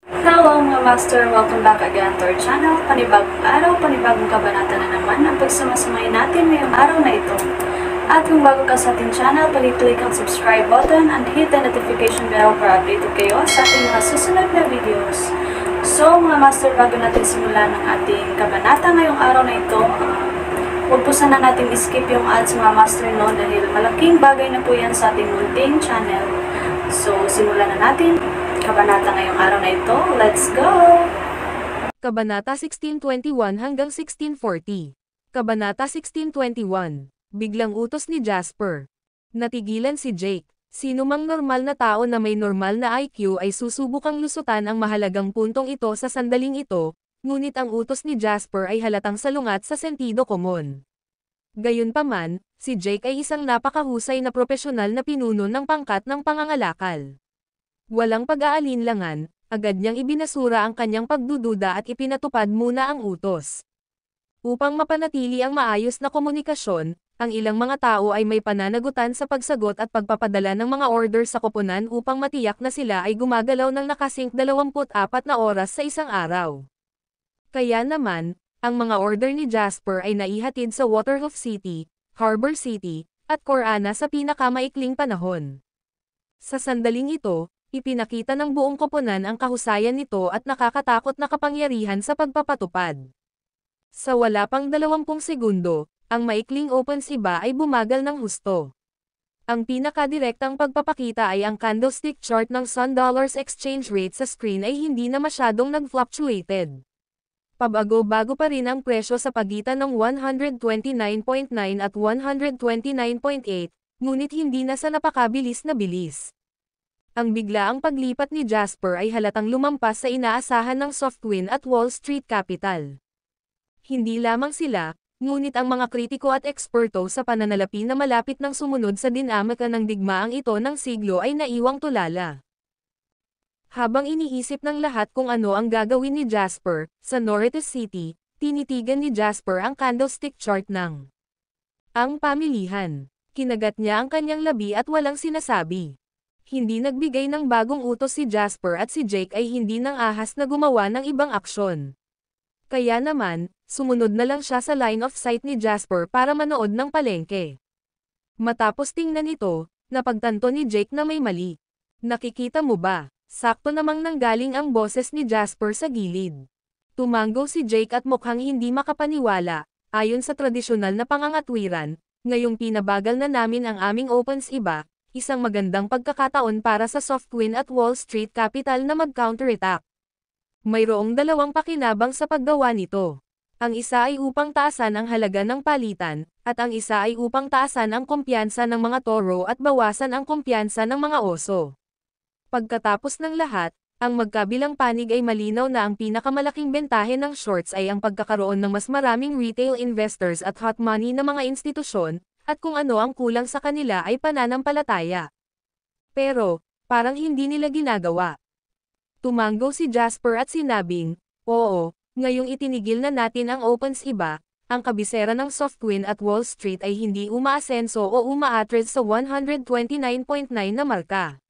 Hello mga master! Welcome back again to our channel. Panibagong araw, panibagong kabanata na naman ang pagsamasamayin natin ngayong araw na ito. At kung bago ka sa ating channel, pag-click ang subscribe button and hit the notification bell para updated kayo sa ating mga susunod na videos. So mga master, bago natin simulan ang ating kabanata ngayong araw na ito, huwag po sana natin skip yung ads mga master no, dahil malaking bagay na po yan sa ating munting channel. So simulan na natin kabanata ngayong araw na ito. Let's go! Kabanata 1621 hanggang 1640. Kabanata 1621. Biglang utos ni Jasper. Natigilan si Jake. Sino mang normal na tao na may normal na IQ ay susubukang lusutan ang mahalagang puntong ito sa sandaling ito, ngunit ang utos ni Jasper ay halatang salungat sa sentido komon. Gayunpaman, si Jake ay isang napakahusay na propesyonal na pinuno ng pangkat ng pangangalakal. Walang pag-aalinlangan, agad niyang ibinasura ang kanyang pagdududa at ipinatupad muna ang utos. Upang mapanatili ang maayos na komunikasyon, ang ilang mga tao ay may pananagutan sa pagsagot at pagpapadala ng mga order sa koponan upang matiyak na sila ay gumagalaw ng nakasync 24 na oras sa isang araw. Kaya naman, ang mga order ni Jasper ay naihatid sa Waterhoof City, Harbor City, at Corana sa pinakamaikling panahon. Sa sandaling ito, ipinakita ng buong koponan ang kahusayan nito at nakakatakot na kapangyarihan sa pagpapatupad. Sa wala pang 20 segundo, ang maikling OpenSea ay bumagal ng husto. Ang pinakadirektang pagpapakita ay ang candlestick chart ng Sun-Dollars exchange rate sa screen ay hindi na masyadong nag-fluctuated. Pabago-bago pa rin ang presyo sa pagitan ng 129.9 at 129.8, ngunit hindi na sa napakabilis na bilis. Ang biglaang paglipat ni Jasper ay halatang lumampas sa inaasahan ng Softwind at Wall Street Capital. Hindi lamang sila, ngunit ang mga kritiko at eksperto sa pananalapi na malapit ng sumunod sa dinamika ng digmaang ito ng siglo ay naiwang tulala. Habang iniisip ng lahat kung ano ang gagawin ni Jasper, sa Norris City, tinitigan ni Jasper ang candlestick chart ng ang pamilihan. Kinagat niya ang kanyang labi at walang sinasabi. Hindi nagbigay ng bagong utos si Jasper at si Jake ay hindi nang ahas na gumawa ng ibang aksyon. Kaya naman, sumunod na lang siya sa line of sight ni Jasper para manood ng palengke. Matapos tingnan ito, napagtanto ni Jake na may mali. Nakikita mo ba? Sakto namang nanggaling ang boses ni Jasper sa gilid. Tumango si Jake at mukhang hindi makapaniwala. Ayon sa tradisyonal na pangangatwiran, ngayong pinabagal na namin ang aming OpenSea, isang magandang pagkakataon para sa Softwind at Wall Street Capital na mag-counterattack. Mayroong dalawang pakinabang sa paggawa nito. Ang isa ay upang taasan ang halaga ng palitan, at ang isa ay upang taasan ang kumpiyansa ng mga toro at bawasan ang kumpiyansa ng mga oso. Pagkatapos ng lahat, ang magkabilang panig ay malinaw na ang pinakamalaking bentahe ng shorts ay ang pagkakaroon ng mas maraming retail investors at hot money na mga institusyon, at kung ano ang kulang sa kanila ay pananampalataya. Pero, parang hindi nila ginagawa. Tumango si Jasper at sinabing, oo, ngayong itinigil na natin ang OpenSea, ang kabisera ng Softwind at Wall Street ay hindi umaasenso o umaatras sa 129.9 na marka.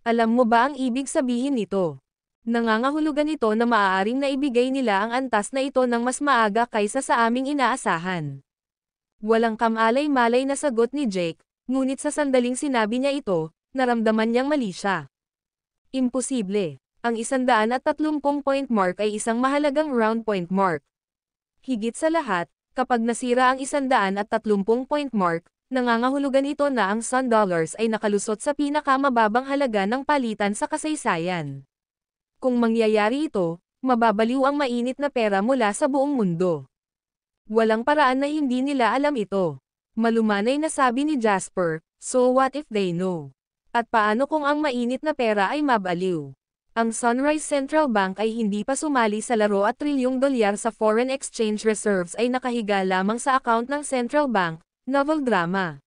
Alam mo ba ang ibig sabihin nito? Nangangahulugan ito na maaaring naibigay nila ang antas na ito ng mas maaga kaysa sa aming inaasahan. Walang kamalay-malay na sagot ni Jake, ngunit sa sandaling sinabi niya ito, naramdaman niyang mali siya. Imposible. Ang 130 point mark ay isang mahalagang round point mark. Higit sa lahat, kapag nasira ang 130 point mark, nangangahulugan ito na ang Sun-Dollars ay nakalusot sa pinakamababang halaga ng palitan sa kasaysayan. Kung mangyayari ito, mababaliw ang mainit na pera mula sa buong mundo. Walang paraan na hindi nila alam ito. Malumanay na sabi ni Jasper, so what if they know? At paano kung ang mainit na pera ay mabaliw? Ang Sunrise Central Bank ay hindi pa sumali sa laro at $1 trilyon sa foreign exchange reserves ay nakahiga lamang sa account ng Central Bank, novel drama.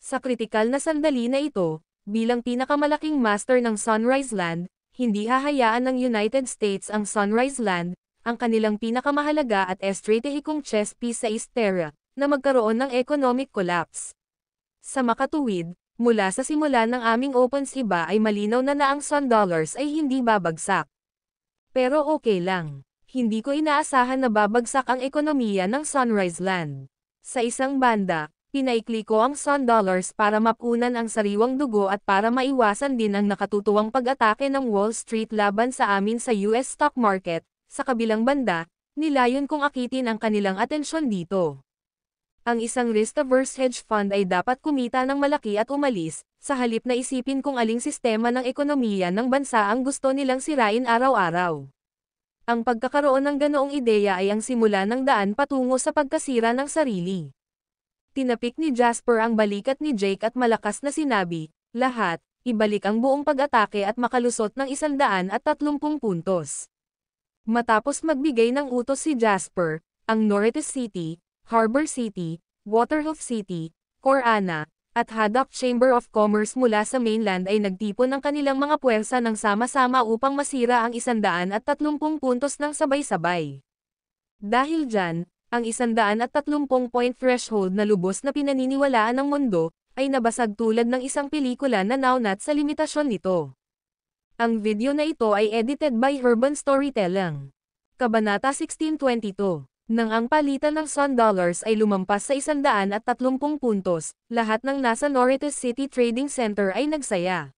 Sa kritikal na sandali na ito, bilang pinakamalaking master ng Sunrise Land, hindi hahayaan ng United States ang Sunrise Land, ang kanilang pinakamahalaga at estratehikong chess piece sa East Terra, na magkaroon ng economic collapse. Sa makatuwid, Mula sa simula ng aming OpenSea ay malinaw na ang Sun Dollars ay hindi babagsak. Pero okay lang. Hindi ko inaasahan na babagsak ang ekonomiya ng Sunrise Land. Sa isang banda, pinaikli ko ang Sun Dollars para mapunan ang sariwang dugo at para maiwasan din ang nakatutuwang pag-atake ng Wall Street laban sa amin sa US stock market. Sa kabilang banda, nilayon kong akitin ang kanilang atensyon dito. Ang isang risk-averse hedge fund ay dapat kumita ng malaki at umalis, sa halip na isipin kung aling sistema ng ekonomiya ng bansa ang gusto nilang sirain araw-araw. Ang pagkakaroon ng ganoong ideya ay ang simula ng daan patungo sa pagkasira ng sarili. Tinapik ni Jasper ang balikat ni Jake at malakas na sinabi, lahat, ibalik ang buong pag-atake at makalusot ng 130 puntos. Matapos magbigay ng utos si Jasper, ang Northeast City, Harbor City, Waterhoof City, Corana, at Haddock Chamber of Commerce mula sa mainland ay nagtipon ng kanilang mga puwersa ng sama-sama upang masira ang 130 puntos ng sabay-sabay. Dahil dyan, ang 130-point threshold na lubos na pinaniniwalaan ng mundo, ay nabasag tulad ng isang pelikula na naunat sa limitasyon nito. Ang video na ito ay edited by Urban Storytelling. Kabanata 1622. Nang ang palitan ng Sun Dollars ay lumampas sa 130 puntos, lahat ng nasa Northeast City Trading Center ay nagsaya.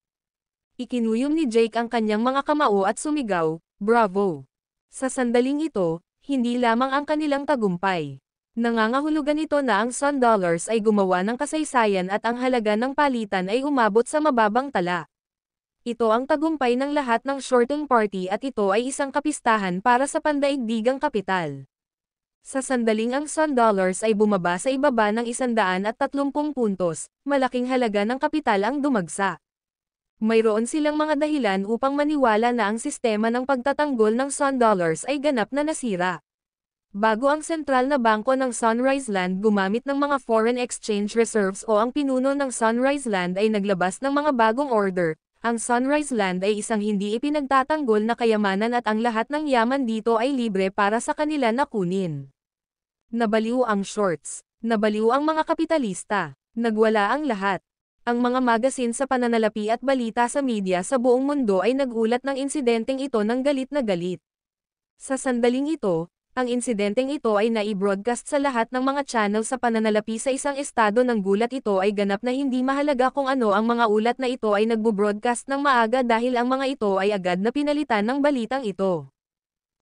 Ikinuyom ni Jake ang kanyang mga kamao at sumigaw, "Bravo!" Sa sandaling ito, hindi lamang ang kanilang tagumpay. Nangangahulugan ito na ang Sun Dollars ay gumawa ng kasaysayan at ang halaga ng palitan ay umabot sa mababang tala. Ito ang tagumpay ng lahat ng shorting party at ito ay isang kapistahan para sa pandaigdigang kapital. Sa sandaling ang Sun Dollars ay bumaba sa ibaba ng 130 puntos, malaking halaga ng kapital ang dumagsa. Mayroon silang mga dahilan upang maniwala na ang sistema ng pagtatanggol ng Sun Dollars ay ganap na nasira. Bago ang sentral na bangko ng Sunrise Land gumamit ng mga foreign exchange reserves o ang pinuno ng Sunrise Land ay naglabas ng mga bagong order, ang Sunrise Land ay isang hindi ipinagtatanggol na kayamanan at ang lahat ng yaman dito ay libre para sa kanila na kunin. Nabaliw ang shorts. Nabaliw ang mga kapitalista. Nagwala ang lahat. Ang mga magasin sa pananalapi at balita sa media sa buong mundo ay nagulat ng insidenteng ito ng galit na galit. Sa sandaling ito, ang insidenteng ito ay nai-broadcast sa lahat ng mga channel sa pananalapi sa isang estado ng gulat ito ay ganap na hindi mahalaga kung ano ang mga ulat na ito ay nagbo-broadcast ng maaga dahil ang mga ito ay agad na pinalitan ng balitang ito.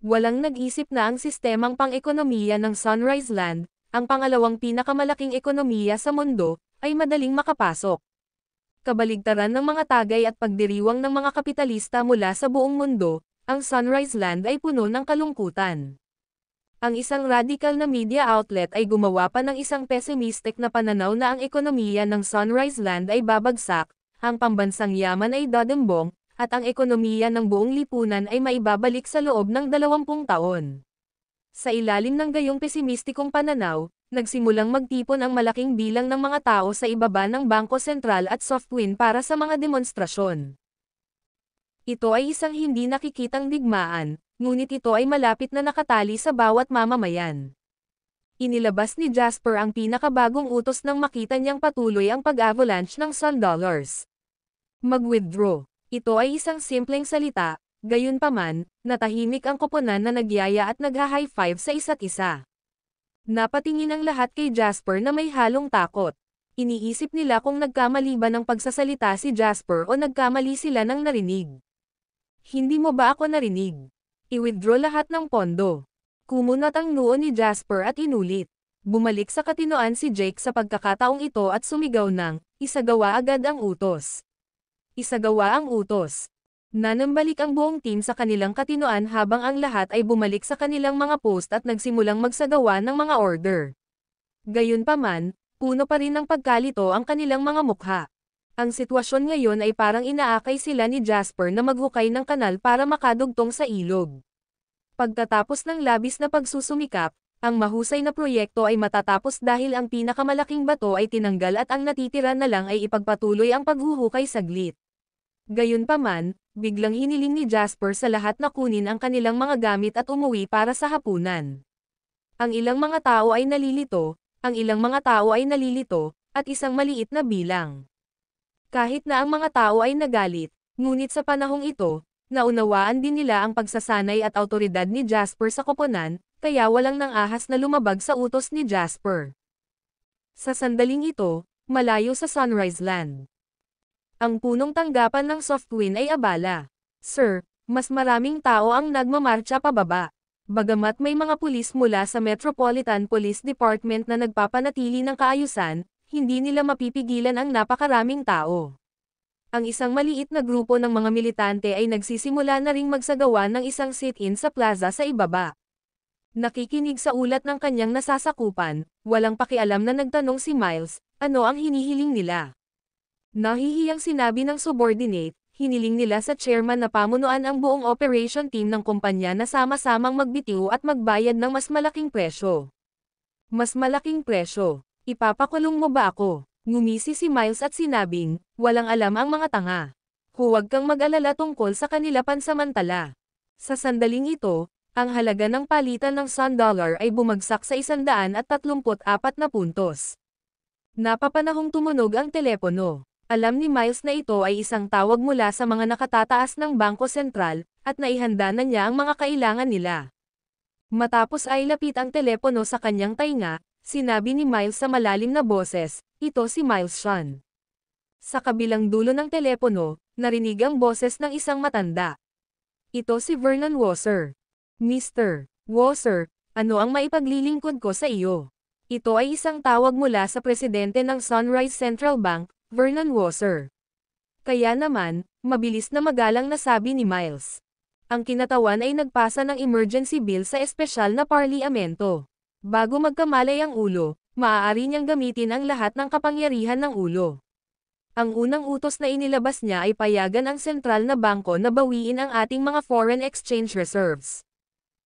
Walang nag-isip na ang sistemang pang-ekonomiya ng Sunrise Land, ang pangalawang pinakamalaking ekonomiya sa mundo, ay madaling makapasok. Kabaligtaran ng mga tagay at pagdiriwang ng mga kapitalista mula sa buong mundo, ang Sunrise Land ay puno ng kalungkutan. Ang isang radical na media outlet ay gumawa pa ng isang pessimistic na pananaw na ang ekonomiya ng Sunrise Land ay babagsak, ang pambansang yaman ay dodembong, at ang ekonomiya ng buong lipunan ay maibabalik sa loob ng 20 taon. Sa ilalim ng gayong pesimistikong pananaw, nagsimulang magtipon ang malaking bilang ng mga tao sa ibaba ng Bangko Sentral at Softwin para sa mga demonstrasyon. Ito ay isang hindi nakikitang digmaan, ngunit ito ay malapit na nakatali sa bawat mamamayan. Inilabas ni Jasper ang pinakabagong utos nang makita niyang patuloy ang pag-avalanche ng Sun Dollars. Mag-withdraw. Ito ay isang simpleng salita, gayunpaman, natahimik ang koponan na nagyaya at nagha-high five sa isa't isa. Napatingin ang lahat kay Jasper na may halong takot. Iniisip nila kung nagkamali ba ng pagsasalita si Jasper o nagkamali sila ng narinig. Hindi mo ba ako narinig? I-withdraw lahat ng pondo. Kumunat ang noo ni Jasper at inulit. Bumalik sa katinoan si Jake sa pagkakataong ito at sumigaw ng, "Isagawa agad ang utos." Isagawa ang utos. Nanambalik ang buong team sa kanilang katinoan habang ang lahat ay bumalik sa kanilang mga post at nagsimulang magsagawa ng mga order. Gayunpaman, puno pa rin ng pagkalito ang kanilang mga mukha. Ang sitwasyon ngayon ay parang inaakay sila ni Jasper na maghukay ng kanal para makadugtong sa ilog. Pagkatapos ng labis na pagsusumikap, ang mahusay na proyekto ay matatapos dahil ang pinakamalaking bato ay tinanggal at ang natitira na lang ay ipagpatuloy ang paghuhukay saglit. Gayunpaman, biglang hiniling ni Jasper sa lahat na kunin ang kanilang mga gamit at umuwi para sa hapunan. Ang ilang mga tao ay nalilito, at isang maliit na bilang. Kahit na ang mga tao ay nagalit, ngunit sa panahong ito, naunawaan din nila ang pagsasanay at awtoridad ni Jasper sa koponan, kaya walang nang ahas na lumabag sa utos ni Jasper. Sa sandaling ito, malayo sa Sunrise Land, ang punong tanggapan ng Softwind ay abala. Sir, mas maraming tao ang nagmamarcha pababa. Bagamat may mga pulis mula sa Metropolitan Police Department na nagpapanatili ng kaayusan, hindi nila mapipigilan ang napakaraming tao. Ang isang maliit na grupo ng mga militante ay nagsisimula na ring magsagawa ng isang sit-in sa plaza sa ibaba. Nakikinig sa ulat ng kanyang nasasakupan, walang pakialam na nagtanong si Miles, ano ang hinihiling nila. Nahihiyang sinabi ng subordinate, hiniling nila sa chairman na pamunuan ang buong operation team ng kumpanya na sama-samang magbitiw at magbayad ng mas malaking presyo. Mas malaking presyo. Ipapakulong mo ba ako? Ngumisi si Miles at sinabing, walang alam ang mga tanga. Huwag kang mag-alala tungkol sa kanila pansamantala. Sa sandaling ito, ang halaga ng palitan ng Sun Dollar ay bumagsak sa 134 na puntos. Napapanahong tumunog ang telepono. Alam ni Miles na ito ay isang tawag mula sa mga nakatataas ng Bangko Sentral, at naihanda na niya ang mga kailangan nila. Matapos ay lapit ang telepono sa kanyang tainga, sinabi ni Miles sa malalim na boses, ito si Miles Sean. Sa kabilang dulo ng telepono, narinig ang boses ng isang matanda. Ito si Vernon Wasser. Mr. Wasser, ano ang maipaglilingkod ko sa iyo? Ito ay isang tawag mula sa presidente ng Sunrise Central Bank, Vernon Wasser. Kaya naman, mabilis na magalang na sabi ni Miles. Ang kinatawan ay nagpasa ng emergency bill sa espesyal na parliamento. Bago magkamalay ang ulo, maaari niyang gamitin ang lahat ng kapangyarihan ng ulo. Ang unang utos na inilabas niya ay payagan ang sentral na bangko na bawiin ang ating mga foreign exchange reserves.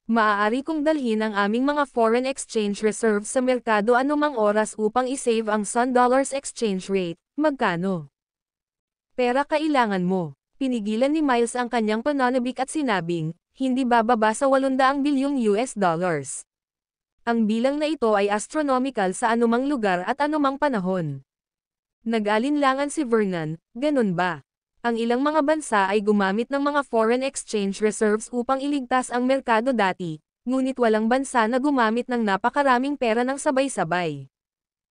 Maaari kong dalhin ang aming mga foreign exchange reserves sa merkado anumang oras upang isave ang Sun Dollars exchange rate. Magkano? Pera kailangan mo. Pinigilan ni Miles ang kanyang pananabik at sinabing, hindi bababa sa 800 bilyong US dollars. Ang bilang na ito ay astronomical sa anumang lugar at anumang panahon. Nag-alinlangan si Vernon, ganun ba? Ang ilang mga bansa ay gumamit ng mga foreign exchange reserves upang iligtas ang merkado dati, ngunit walang bansa na gumamit ng napakaraming pera ng sabay-sabay.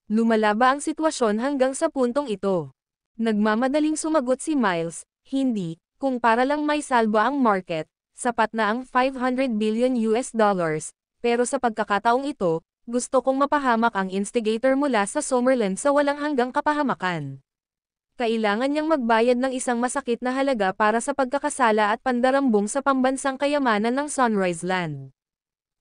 Lumala ba ang sitwasyon hanggang sa puntong ito? Nagmamadaling sumagot si Miles, hindi, kung para lang may salbo ang market, sapat na ang 500 billion US dollars, pero sa pagkakataong ito, gusto kong mapahamak ang instigator mula sa Summerland sa walang hanggang kapahamakan. Kailangan niyang magbayad ng isang masakit na halaga para sa pagkakasala at pandarambong sa pambansang kayamanan ng Sunrise Land.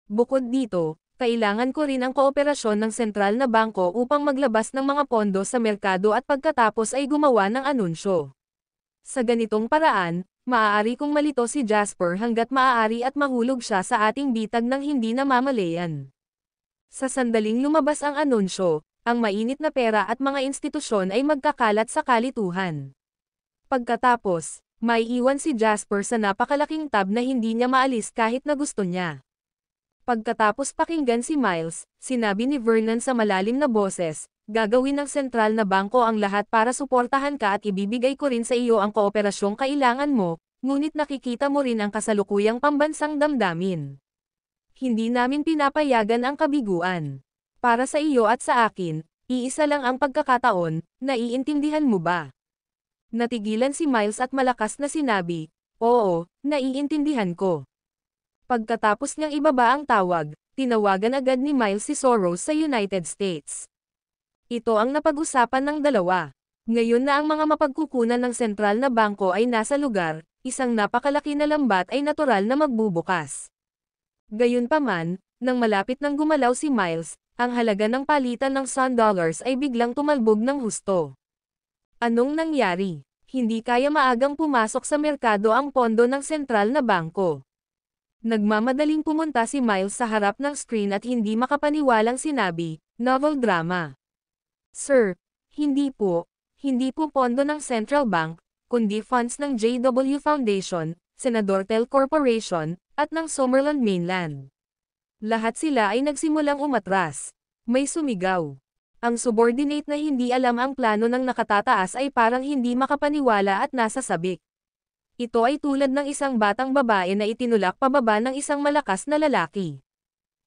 Bukod dito, kailangan ko rin ang kooperasyon ng sentral na bangko upang maglabas ng mga pondo sa merkado at pagkatapos ay gumawa ng anunsyo. Sa ganitong paraan, maaari kong malito si Jasper hanggat maaari at mahulog siya sa ating bitag ng hindi namamalayan. Sa sandaling lumabas ang anunsyo, ang mainit na pera at mga institusyon ay magkakalat sa kalituhan. Pagkatapos, maiiwan si Jasper sa napakalaking tab na hindi niya maalis kahit na gusto niya. Pagkatapos pakinggan si Miles, sinabi ni Vernon sa malalim na boses, gagawin ng sentral na bangko ang lahat para suportahan ka at ibibigay ko rin sa iyo ang kooperasyong kailangan mo, ngunit nakikita mo rin ang kasalukuyang pambansang damdamin. Hindi namin pinapayagan ang kabiguan. Para sa iyo at sa akin, iisa lang ang pagkakataon, naiintindihan mo ba? Natigilan si Miles at malakas na sinabi, oo, naiintindihan ko. Pagkatapos niyang ibaba ang tawag, tinawagan agad ni Miles si Soros sa United States. Ito ang napag-usapan ng dalawa. Ngayon na ang mga mapagkukunan ng sentral na bangko ay nasa lugar, isang napakalaki na lambat ay natural na magbubukas. Gayunpaman, nang malapit nang gumalaw si Miles, ang halaga ng palitan ng Sun Dollars ay biglang tumalbog ng husto. Anong nangyari? Hindi kaya maagang pumasok sa merkado ang pondo ng sentral na bangko. Nagmamadaling pumunta si Miles sa harap ng screen at hindi makapaniwalang sinabi, novel drama. Sir, hindi po pondo ng Central Bank, kundi funds ng JW Foundation, Senador Tel Corporation, at ng Summerland Mainland. Lahat sila ay nagsimulang umatras. May sumigaw. Ang subordinate na hindi alam ang plano ng nakatataas ay parang hindi makapaniwala at nasa sabik. Ito ay tulad ng isang batang babae na itinulak pababa ng isang malakas na lalaki.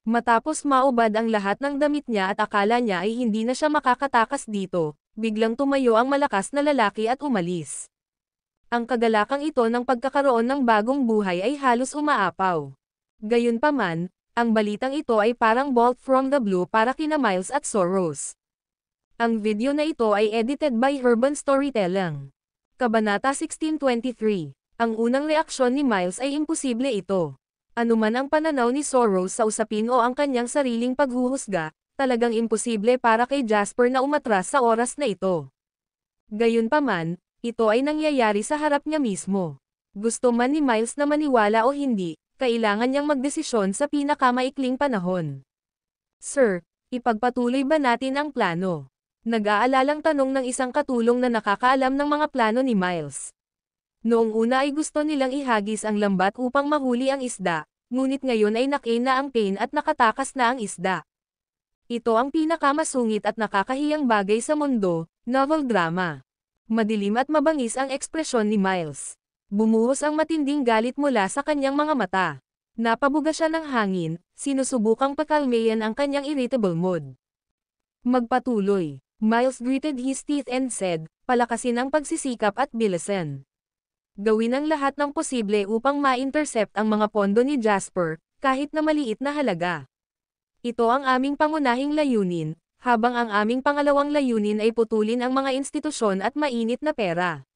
Matapos maubad ang lahat ng damit niya at akala niya ay hindi na siya makakatakas dito, biglang tumayo ang malakas na lalaki at umalis. Ang kagalakang ito ng pagkakaroon ng bagong buhay ay halos umaapaw. Gayunpaman, ang balitang ito ay parang bolt from the blue para kina Miles at Soros. Ang video na ito ay edited by Urban Storytelling. Kabanata 1623. Ang unang reaksyon ni Miles ay imposible ito. Anuman ang pananaw ni Soros sa usapin o ang kanyang sariling paghuhusga, talagang imposible para kay Jasper na umatras sa oras na ito. Gayunpaman, ito ay nangyayari sa harap niya mismo. Gusto man ni Miles na maniwala o hindi, kailangan niyang magdesisyon sa pinakamaikling panahon. Sir, ipagpatuloy ba natin ang plano? Nag-aalalang tanong ng isang katulong na nakakaalam ng mga plano ni Miles. Noong una ay gusto nilang ihagis ang lambat upang mahuli ang isda, ngunit ngayon ay nakain na ang pain at nakatakas na ang isda. Ito ang pinakamasungit at nakakahiyang bagay sa mundo, novel drama. Madilim at mabangis ang ekspresyon ni Miles. Bumuhos ang matinding galit mula sa kanyang mga mata. Napabuga siya ng hangin, sinusubukang pakalmayan ang kanyang irritable mood. Magpatuloy. Miles gritted his teeth and said, palakasin ang pagsisikap at bilisan. Gawin ang lahat ng posible upang ma-intercept ang mga pondo ni Jasper, kahit na maliit na halaga. Ito ang aming pangunahing layunin, habang ang aming pangalawang layunin ay putulin ang mga institusyon at mainit na pera.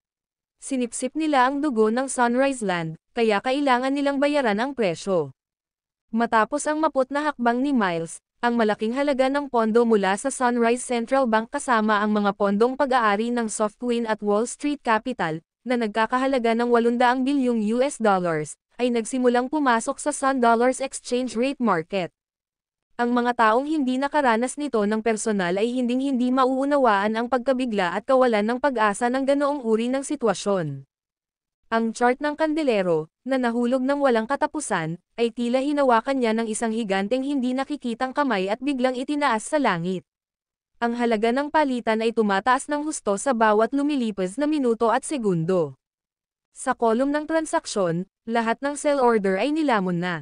Sinipsip nila ang dugo ng Sunrise Land, kaya kailangan nilang bayaran ang presyo. Matapos ang maput na hakbang ni Miles, ang malaking halaga ng pondo mula sa Sunrise Central Bank kasama ang mga pondong pag-aari ng Softwin at Wall Street Capital, na nagkakahalaga ng 800 bilyong US dollars, ay nagsimulang pumasok sa Sun Dollars Exchange Rate Market. Ang mga taong hindi nakaranas nito ng personal ay hinding-hindi mauunawaan ang pagkabigla at kawalan ng pag-asa ng ganoong uri ng sitwasyon. Ang chart ng kandelero, na nahulog ng walang katapusan, ay tila hinawakan niya ng isang higanteng hindi nakikitang kamay at biglang itinaas sa langit. Ang halaga ng palitan ay tumataas ng husto sa bawat lumilipas na minuto at segundo. Sa kolum ng transaksyon, lahat ng sell order ay nilamon na.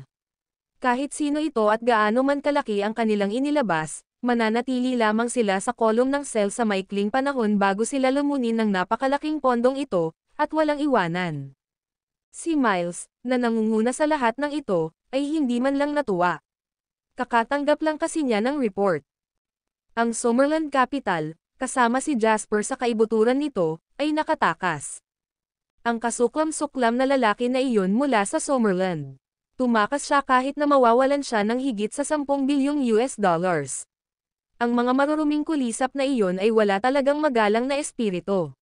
Kahit sino ito at gaano man kalaki ang kanilang inilabas, mananatili lamang sila sa kolum ng sell sa maikling panahon bago sila lumunin ng napakalaking pondong ito, at walang iwanan. Si Miles, na nangunguna sa lahat ng ito, ay hindi man lang natuwa. Kakatanggap lang kasi niya ng report. Ang Summerland Capital, kasama si Jasper sa kaibuturan nito, ay nakatakas. Ang kasuklam-suklam na lalaki na iyon mula sa Summerland. Tumakas siya kahit na mawawalan siya ng higit sa 10 bilyong US dollars. Ang mga maruruming kulisap na iyon ay wala talagang magalang na espiritu.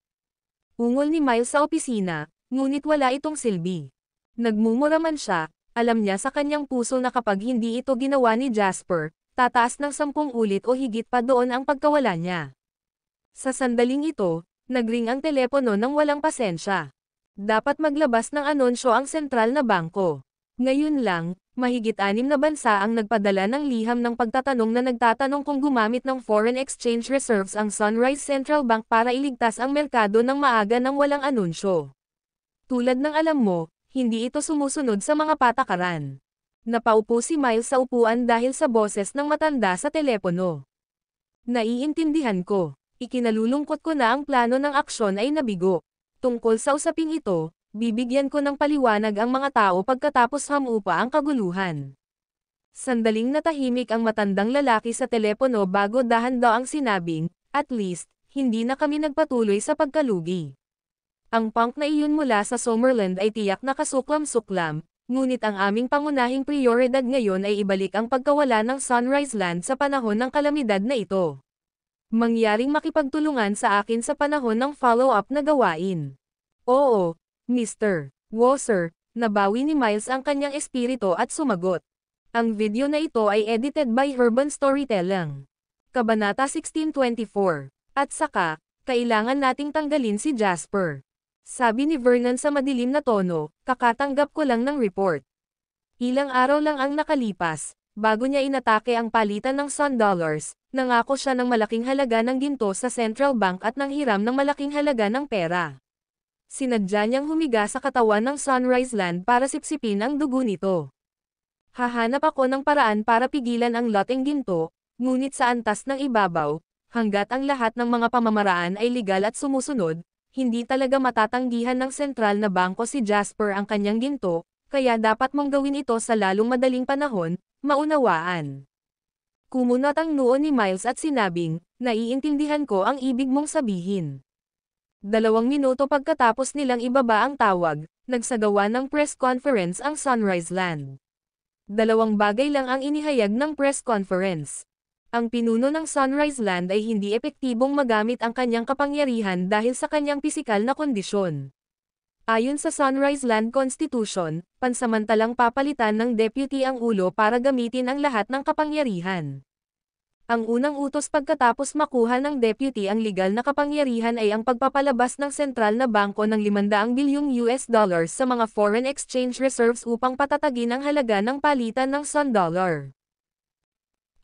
Ungol ni Miles sa opisina, ngunit wala itong silbi. Nagmumura man siya, alam niya sa kanyang puso na kapag hindi ito ginawa ni Jasper, tataas ng 10 ulit o higit pa doon ang pagkawala niya. Sa sandaling ito, nagring ang telepono ng walang pasensya. Dapat maglabas ng anunsyo ang sentral na bangko. Ngayon lang, mahigit 6 na bansa ang nagpadala ng liham ng pagtatanong na nagtatanong kung gumamit ng foreign exchange reserves ang Sunrise Central Bank para iligtas ang merkado ng maaga ng walang anunsyo. Tulad ng alam mo, hindi ito sumusunod sa mga patakaran. Napaupo si Miles sa upuan dahil sa boses ng matanda sa telepono. Naiintindihan ko. Ikinalulungkot ko na ang plano ng aksyon ay nabigo. Tungkol sa usaping ito, bibigyan ko ng paliwanag ang mga tao pagkatapos hamupa ang kaguluhan. Sandaling natahimik ang matandang lalaki sa telepono bago dahan-daang sinabing, at least, hindi na kami nagpatuloy sa pagkalugi. Ang punk na iyon mula sa Summerland ay tiyak na kasuklam-suklam, ngunit ang aming pangunahing prioridad ngayon ay ibalik ang pagkawala ng Sunrise Land sa panahon ng kalamidad na ito. Mangyaring makipagtulungan sa akin sa panahon ng follow-up na gawain. Oo, Mr. Wasser, nabawi ni Miles ang kanyang espiritu at sumagot. Ang video na ito ay edited by Urban Storytelling. Kabanata 1624. At saka, kailangan nating tanggalin si Jasper. Sabi ni Vernon sa madilim na tono, kakatanggap ko lang ng report. Ilang araw lang ang nakalipas, bago niya inatake ang palitan ng Sun Dollars, Nangako siya ng malaking halaga ng ginto sa central bank at nanghiram ng malaking halaga ng pera. Sinadya niyang humiga sa katawan ng Sunrise Land para sipsipin ang dugo nito. Hahanap ako ng paraan para pigilan ang loteng ginto, ngunit sa antas ng ibabaw, hanggat ang lahat ng mga pamamaraan ay legal at sumusunod, hindi talaga matatanggihan ng sentral na bangko si Jasper ang kanyang ginto, kaya dapat mong gawin ito sa lalong madaling panahon, maunawaan. Kumunot ang noo ni Miles at sinabing, naiintindihan ko ang ibig mong sabihin. 2 minuto pagkatapos nilang ibaba ang tawag, nagsagawa ng press conference ang Sunrise Land. 2 bagay lang ang inihayag ng press conference. Ang pinuno ng Sunrise Land ay hindi epektibong magamit ang kanyang kapangyarihan dahil sa kanyang pisikal na kondisyon. Ayon sa Sunrise Land Constitution, pansamantalang papalitan ng deputy ang ulo para gamitin ang lahat ng kapangyarihan. Ang unang utos pagkatapos makuha ng deputy ang legal na kapangyarihan ay ang pagpapalabas ng sentral na bangko ng $500 bilyong sa mga foreign exchange reserves upang patatagin ang halaga ng palitan ng Sun Dollar.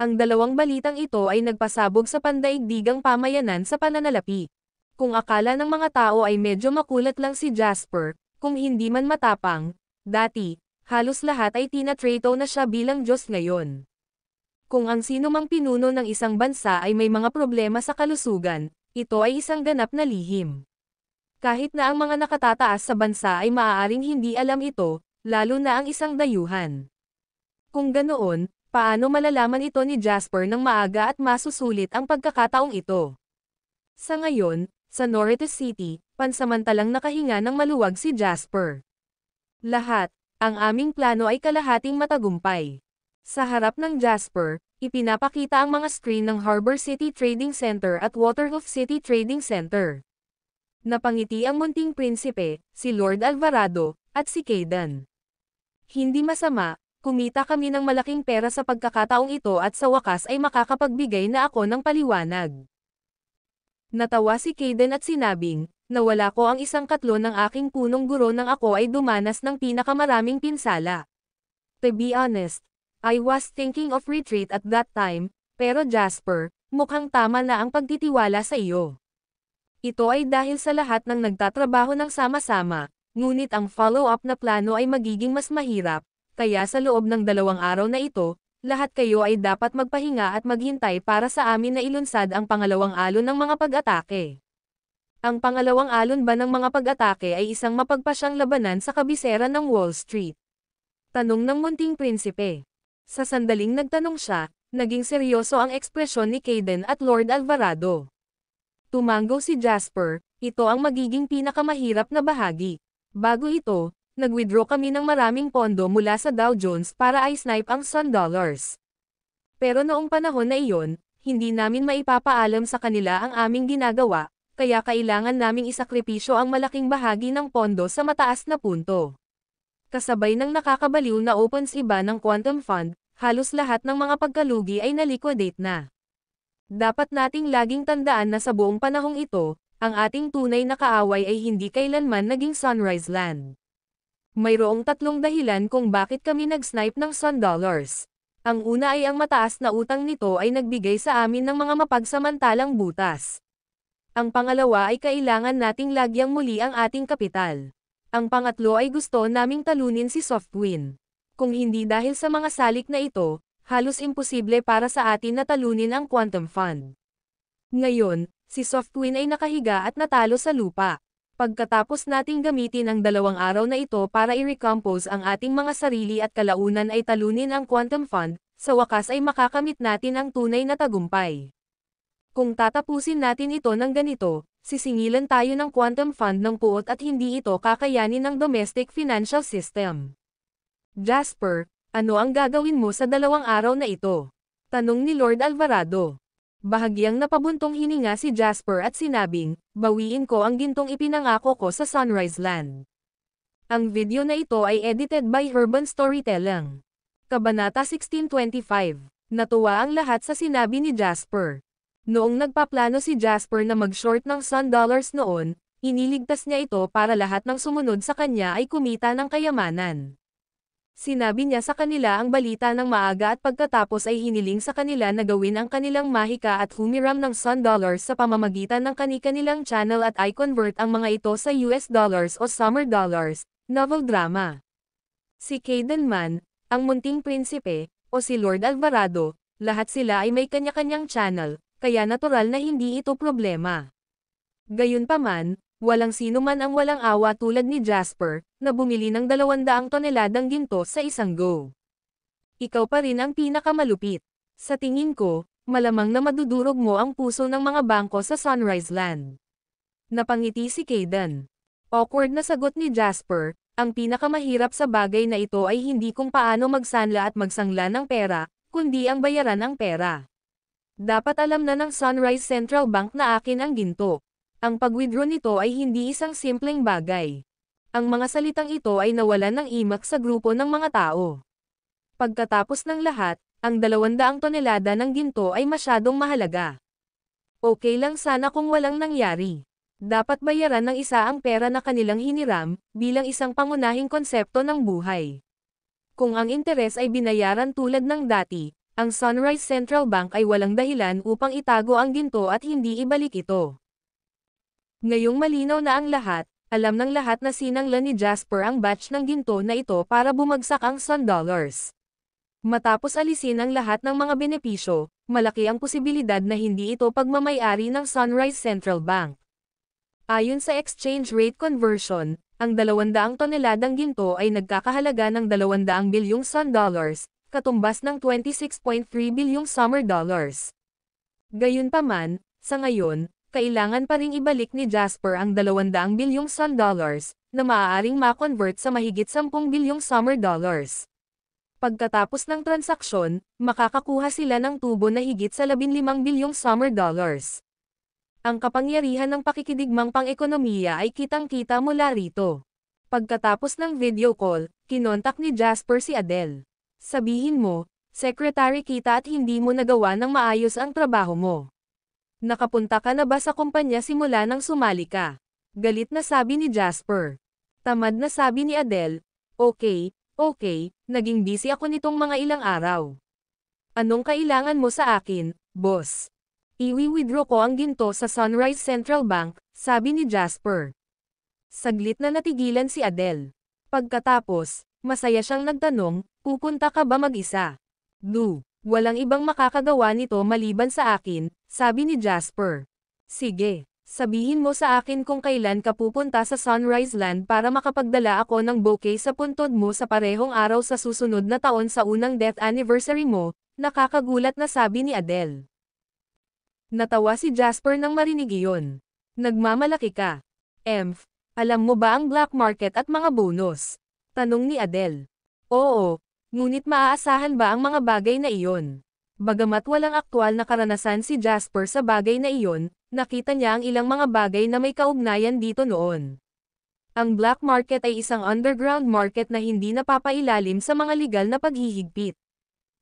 Ang 2 balitang ito ay nagpasabog sa pandaigdigang pamayanan sa pananalapi. Kung akala ng mga tao ay medyo makulat lang si Jasper, kung hindi man matapang, dati, halos lahat ay tinatrato na siya bilang Diyos ngayon. Kung ang sino mang pinuno ng isang bansa ay may mga problema sa kalusugan, ito ay isang ganap na lihim. Kahit na ang mga nakatataas sa bansa ay maaaring hindi alam ito, lalo na ang isang dayuhan. Kung ganoon, paano malalaman ito ni Jasper ng maaga at masusulit ang pagkakataong ito? Sa ngayon, sa Norritos City, pansamantalang nakahinga ng maluwag si Jasper. Lahat, ang aming plano ay kalahating matagumpay. Sa harap ng Jasper, ipinapakita ang mga screen ng Harbor City Trading Center at Waterhoof City Trading Center. Napangiti ang munting prinsipe, si Lord Alvarado, at si Kayden. Hindi masama, kumita kami ng malaking pera sa pagkakataong ito at sa wakas ay makakapagbigay na ako ng paliwanag. Natawa si Kayden at sinabing, nawala ko ang 1/3 ng aking punong guro nang ako ay dumanas ng pinakamaraming pinsala. To be honest, I was thinking of retreat at that time, pero Jasper, mukhang tama na ang pagtitiwala sa iyo. Ito ay dahil sa lahat ng nagtatrabaho ng sama-sama, ngunit ang follow-up na plano ay magiging mas mahirap, kaya sa loob ng 2 araw na ito, lahat kayo ay dapat magpahinga at maghintay para sa amin na ilunsad ang pangalawang alon ng mga pag-atake. Ang pangalawang alon ba ng mga pag-atake ay isang mapagpasyang labanan sa kabisera ng Wall Street? Tanong ng munting prinsipe. Sa sandaling nagtanong siya, naging seryoso ang ekspresyon ni Kayden at Lord Alvarado. Tumango si Jasper, ito ang magiging pinakamahirap na bahagi. Bago ito, nag-withdraw kami ng maraming pondo mula sa Dow Jones para i-snipe ang Sun Dollars. Pero noong panahon na iyon, hindi namin maipapaalam sa kanila ang aming ginagawa, kaya kailangan naming isakripisyo ang malaking bahagi ng pondo sa mataas na punto. Kasabay ng nakakabaliw na OpenSea ng Quantum Fund, halos lahat ng mga pagkalugi ay na-liquidate na. Dapat nating laging tandaan na sa buong panahong ito, ang ating tunay na kaaway ay hindi kailanman naging Sunrise Land. Mayroong 3 dahilan kung bakit kami nag-snipe ng Sun Dollars. Ang una ay ang mataas na utang nito ay nagbigay sa amin ng mga mapagsamantalang butas. Ang pangalawa ay kailangan nating lagyang muli ang ating kapital. Ang pangatlo ay gusto naming talunin si Softwin. Kung hindi dahil sa mga salik na ito, halos imposible para sa atin na talunin ang Quantum Fund. Ngayon, si Softwin ay nakahiga at natalo sa lupa. Pagkatapos nating gamitin ang 2 araw na ito para i-recompose ang ating mga sarili at kalaunan ay talunin ang Quantum Fund, sa wakas ay makakamit natin ang tunay na tagumpay. Kung tatapusin natin ito ng ganito, sisingilan tayo ng Quantum Fund ng puot at hindi ito kakayanin ng domestic financial system. Jasper, ano ang gagawin mo sa 2 araw na ito? Tanong ni Lord Alvarado. Bahagyang napabuntong hininga si Jasper at sinabing, bawiin ko ang gintong ipinangako ko sa Sunrise Land. Ang video na ito ay edited by Urban Storytelling. Kabanata 1625. Natuwa ang lahat sa sinabi ni Jasper. Noong nagpaplano si Jasper na mag-short ng Sun Dollars noon, iniligtas niya ito para lahat ng sumunod sa kanya ay kumita ng kayamanan. Sinabi niya sa kanila ang balita ng maaga at pagkatapos ay hiniling sa kanila na gawin ang kanilang mahika at humiram ng Sun Dollars sa pamamagitan ng kani-kanilang channel at i-convert ang mga ito sa US dollars o Summer Dollars, novel drama. Si Kayden man, ang munting prinsipe, o si Lord Alvarado, lahat sila ay may kanya-kanyang channel, kaya natural na hindi ito problema. Gayunpaman, walang sino man ang walang awa tulad ni Jasper, na bumili ng 200 toneladang ginto sa isang go. Ikaw pa rin ang pinakamalupit. Sa tingin ko, malamang na madudurog mo ang puso ng mga bangko sa Sunrise Land. Napangiti si Kayden. Awkward na sagot ni Jasper, ang pinakamahirap sa bagay na ito ay hindi kung paano magsanla at magsangla ng pera, kundi ang bayaran ng pera. Dapat alam na ng Sunrise Central Bank na akin ang ginto. Ang pag-withdraw nito ay hindi isang simpleng bagay. Ang mga salitang ito ay nawalan ng imak sa grupo ng mga tao. Pagkatapos ng lahat, ang 200 tonelada ng ginto ay masyadong mahalaga. Okay lang sana kung walang nangyari. Dapat bayaran ng isa ang pera na kanilang hiniram, bilang isang pangunahing konsepto ng buhay. Kung ang interes ay binayaran tulad ng dati, ang Sunrise Central Bank ay walang dahilan upang itago ang ginto at hindi ibalik ito. Ngayong malinaw na ang lahat, alam ng lahat na sinanglan ni Jasper ang batch ng ginto na ito para bumagsak ang Sun Dollars. Matapos alisin ang lahat ng mga benepisyo, malaki ang posibilidad na hindi ito pagmamay-ari ng Sunrise Central Bank. Ayon sa exchange rate conversion, ang 200 toneladang ginto ay nagkakahalaga ng 200 bilyong Sun Dollars, katumbas ng 26.3 bilyong Summer Dollars. Gayunpaman, sa ngayon, kailangan pa ring ibalik ni Jasper ang 200 bilyong Sun Dollars, na maaaring ma-convert sa mahigit 10 bilyong Summer Dollars. Pagkatapos ng transaksyon, makakakuha sila ng tubo na higit sa 15 bilyong Summer Dollars. Ang kapangyarihan ng pakikidigmang pang-ekonomiya ay kitang-kita mula rito. Pagkatapos ng video call, kinontak ni Jasper si Adele. Sabihin mo, secretary kita at hindi mo nagawa ng maayos ang trabaho mo. Nakapunta ka na ba sa kumpanya simula nang sumali ka? Galit na sabi ni Jasper. Tamad na sabi ni Adele, okay, naging busy ako nitong mga ilang araw. Anong kailangan mo sa akin, boss? Iwi-withdraw ko ang ginto sa Sunrise Central Bank, sabi ni Jasper. Saglit na natigilan si Adele. Pagkatapos, masaya siyang nagtanong, pupunta ka ba mag-isa? Walang ibang makakagawa nito maliban sa akin, sabi ni Jasper. Sige, sabihin mo sa akin kung kailan ka pupunta sa Sunrise Land para makapagdala ako ng bouquet sa puntod mo sa parehong araw sa susunod na taon sa unang death anniversary mo, nakakagulat na sabi ni Adele. Natawa si Jasper nang marinig iyon. Nagmamalaki ka. Alam mo ba ang black market at mga bonus? Tanong ni Adele. Oo. Ngunit maaasahan ba ang mga bagay na iyon? Bagamat walang aktwal na karanasan si Jasper sa bagay na iyon, nakita niya ang ilang mga bagay na may kaugnayan dito noon. Ang black market ay isang underground market na hindi napapailalim sa mga legal na paghihigpit.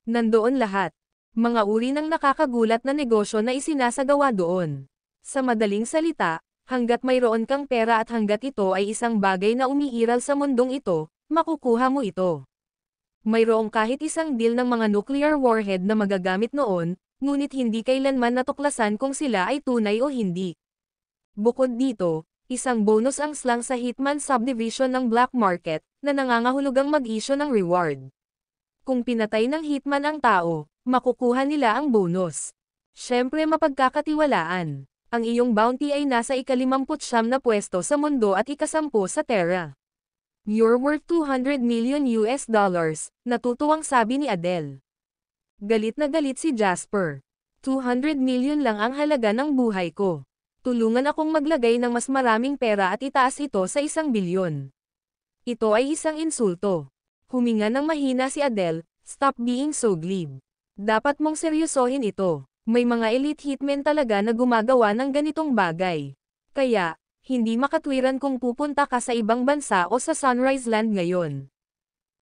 Nandoon lahat. Mga uri ng nakakagulat na negosyo na isinasagawa doon. Sa madaling salita, hanggat mayroon kang pera at hanggat ito ay isang bagay na umiiral sa mundong ito, makukuha mo ito. Mayroong kahit isang deal ng mga nuclear warhead na magagamit noon, ngunit hindi kailanman natuklasan kung sila ay tunay o hindi. Bukod dito, isang bonus ang slang sa Hitman subdivision ng black market, na nangangahulugang mag-issue ng reward. Kung pinatay ng Hitman ang tao, makukuha nila ang bonus. Syempre mapagkakatiwalaan. Ang iyong bounty ay nasa ika-59 na pwesto sa mundo at ika-10 sa Terra. You're worth 200 million US dollars, natutuwang sabi ni Adele. Galit na galit si Jasper. 200 million lang ang halaga ng buhay ko. Tulungan akong maglagay ng mas maraming pera at itaas ito sa 1 bilyon. Ito ay isang insulto. Huminga ng mahina si Adele, stop being so glib. Dapat mong seryosohin ito. May mga elite hitmen talaga na gumagawa ng ganitong bagay. Kaya, hindi makatwiran kung pupunta ka sa ibang bansa o sa Sunrise Land ngayon.